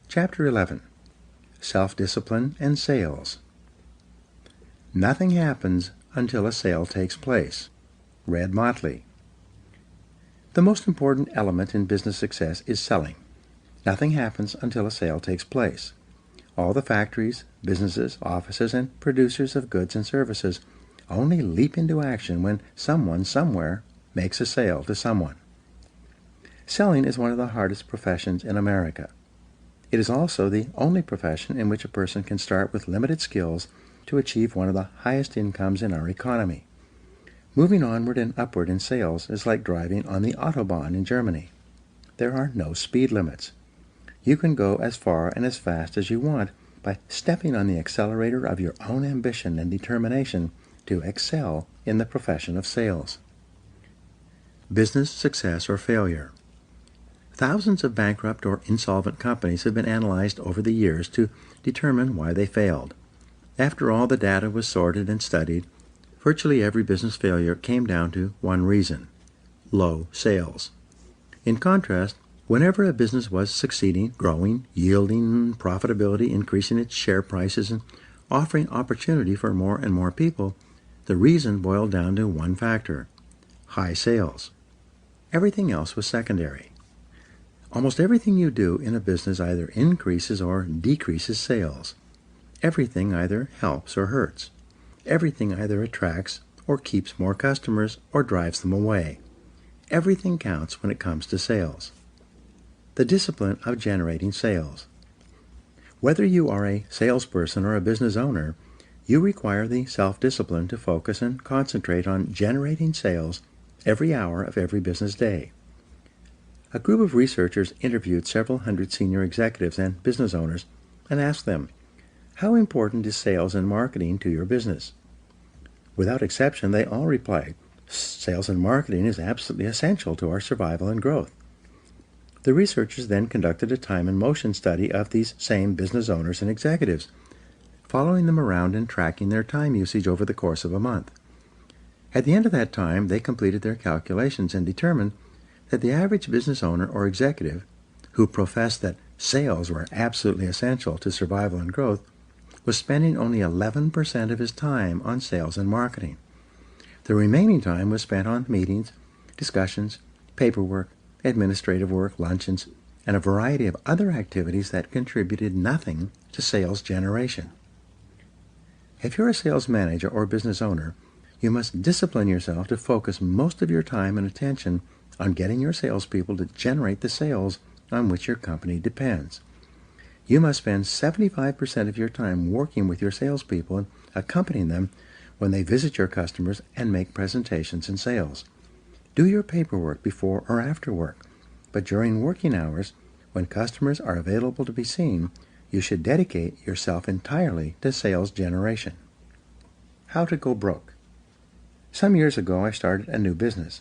Chapter 11. Self-Discipline and Sales. Nothing happens until a sale takes place. Red Motley. The most important element in business success is selling. Nothing happens until a sale takes place. All the factories, businesses, offices, and producers of goods and services only leap into action when someone somewhere makes a sale to someone. Selling is one of the hardest professions in America. It is also the only profession in which a person can start with limited skills to achieve one of the highest incomes in our economy. Moving onward and upward in sales is like driving on the Autobahn in Germany. There are no speed limits. You can go as far and as fast as you want by stepping on the accelerator of your own ambition and determination to excel in the profession of sales. Business success or failure. Thousands of bankrupt or insolvent companies have been analyzed over the years to determine why they failed. After all the data was sorted and studied, virtually every business failure came down to one reason: low sales. In contrast, whenever a business was succeeding, growing, yielding profitability, increasing its share prices, and offering opportunity for more and more people, the reason boiled down to one factor: high sales. Everything else was secondary. Almost everything you do in a business either increases or decreases sales. Everything either helps or hurts. Everything either attracts or keeps more customers or drives them away. Everything counts when it comes to sales. The discipline of generating sales. Whether you are a salesperson or a business owner, you require the self-discipline to focus and concentrate on generating sales every hour of every business day. A group of researchers interviewed several hundred senior executives and business owners and asked them, "How important is sales and marketing to your business?" Without exception, they all replied, "Sales and marketing is absolutely essential to our survival and growth." The researchers then conducted a time and motion study of these same business owners and executives, following them around and tracking their time usage over the course of a month. At the end of that time, they completed their calculations and determined that the average business owner or executive who professed that sales were absolutely essential to survival and growth was spending only 11% of his time on sales and marketing. The remaining time was spent on meetings, discussions, paperwork, administrative work, luncheons, and a variety of other activities that contributed nothing to sales generation. If you're a sales manager or business owner, you must discipline yourself to focus most of your time and attention on getting your salespeople to generate the sales on which your company depends. You must spend 75% of your time working with your salespeople and accompanying them when they visit your customers and make presentations and sales. Do your paperwork before or after work, but during working hours, when customers are available to be seen, you should dedicate yourself entirely to sales generation. How to go broke. Some years ago, I started a new business.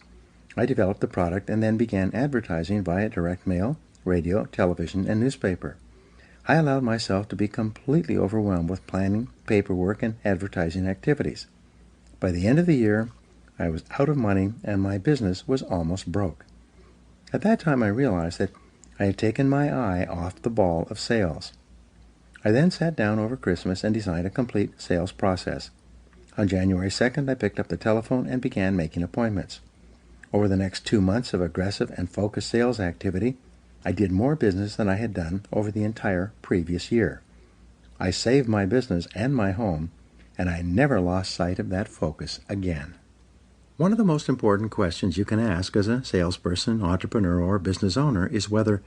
I developed the product and then began advertising via direct mail, radio, television, and newspaper. I allowed myself to be completely overwhelmed with planning, paperwork, and advertising activities. By the end of the year, I was out of money and my business was almost broke. At that time, I realized that I had taken my eye off the ball of sales. I then sat down over Christmas and designed a complete sales process. On January 2nd, I picked up the telephone and began making appointments. Over the next 2 months of aggressive and focused sales activity, I did more business than I had done over the entire previous year. I saved my business and my home, and I never lost sight of that focus again. One of the most important questions you can ask as a salesperson, entrepreneur, or business owner is whether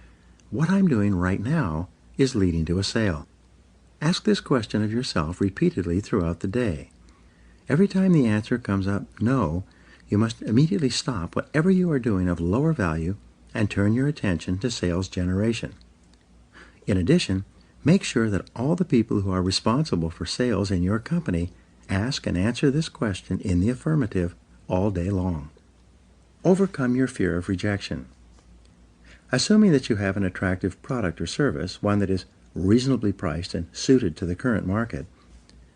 what I'm doing right now is leading to a sale. Ask this question of yourself repeatedly throughout the day. Every time the answer comes up no, you must immediately stop whatever you are doing of lower value and turn your attention to sales generation. In addition, make sure that all the people who are responsible for sales in your company ask and answer this question in the affirmative all day long. Overcome your fear of rejection. Assuming that you have an attractive product or service, one that is reasonably priced and suited to the current market,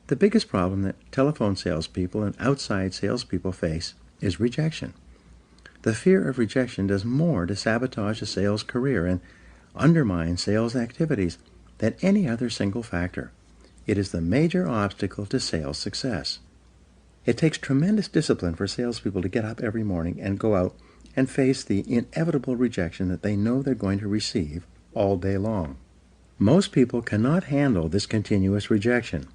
the biggest problem that telephone salespeople and outside salespeople face is rejection. The fear of rejection does more to sabotage a sales career and undermine sales activities than any other single factor. It is the major obstacle to sales success. It takes tremendous discipline for salespeople to get up every morning and go out and face the inevitable rejection that they know they're going to receive all day long. Most people cannot handle this continuous rejection.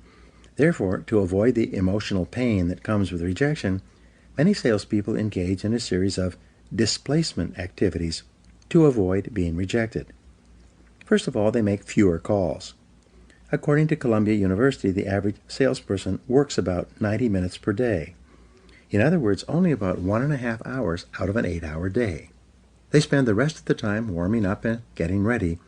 Therefore, to avoid the emotional pain that comes with rejection, many salespeople engage in a series of displacement activities to avoid being rejected. First of all, they make fewer calls. According to Columbia University, the average salesperson works about 90 minutes per day. In other words, only about 1.5 hours out of an 8-hour day. They spend the rest of the time warming up and getting ready,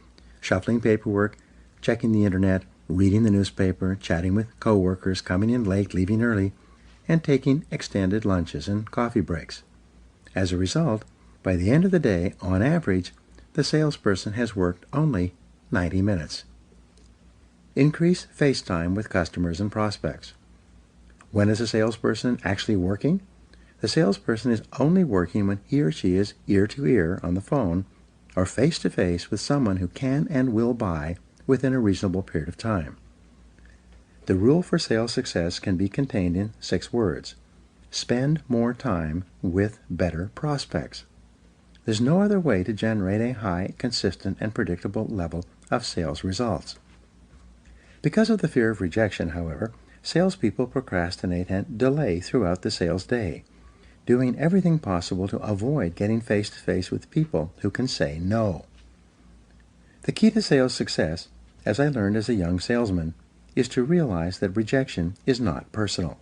shuffling paperwork, checking the internet, reading the newspaper, chatting with coworkers, coming in late, leaving early, and taking extended lunches and coffee breaks. As a result, by the end of the day, on average, the salesperson has worked only 90 minutes. Increase face time with customers and prospects. When is a salesperson actually working? The salesperson is only working when he or she is ear-to-ear on the phone or face-to-face with someone who can and will buy within a reasonable period of time. The rule for sales success can be contained in 6 words. Spend more time with better prospects. There's no other way to generate a high, consistent, and predictable level of sales results. Because of the fear of rejection, however, salespeople procrastinate and delay throughout the sales day, doing everything possible to avoid getting face-to-face with people who can say no. The key to sales success, as I learned as a young salesman, is to realize that rejection is not personal.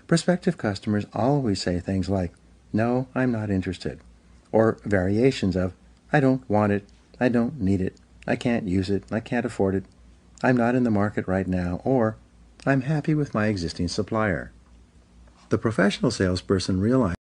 Prospective customers always say things like, "No, I'm not interested," or variations of, "I don't want it, I don't need it, I can't use it, I can't afford it, I'm not in the market right now," or "I'm happy with my existing supplier." The professional salesperson realizes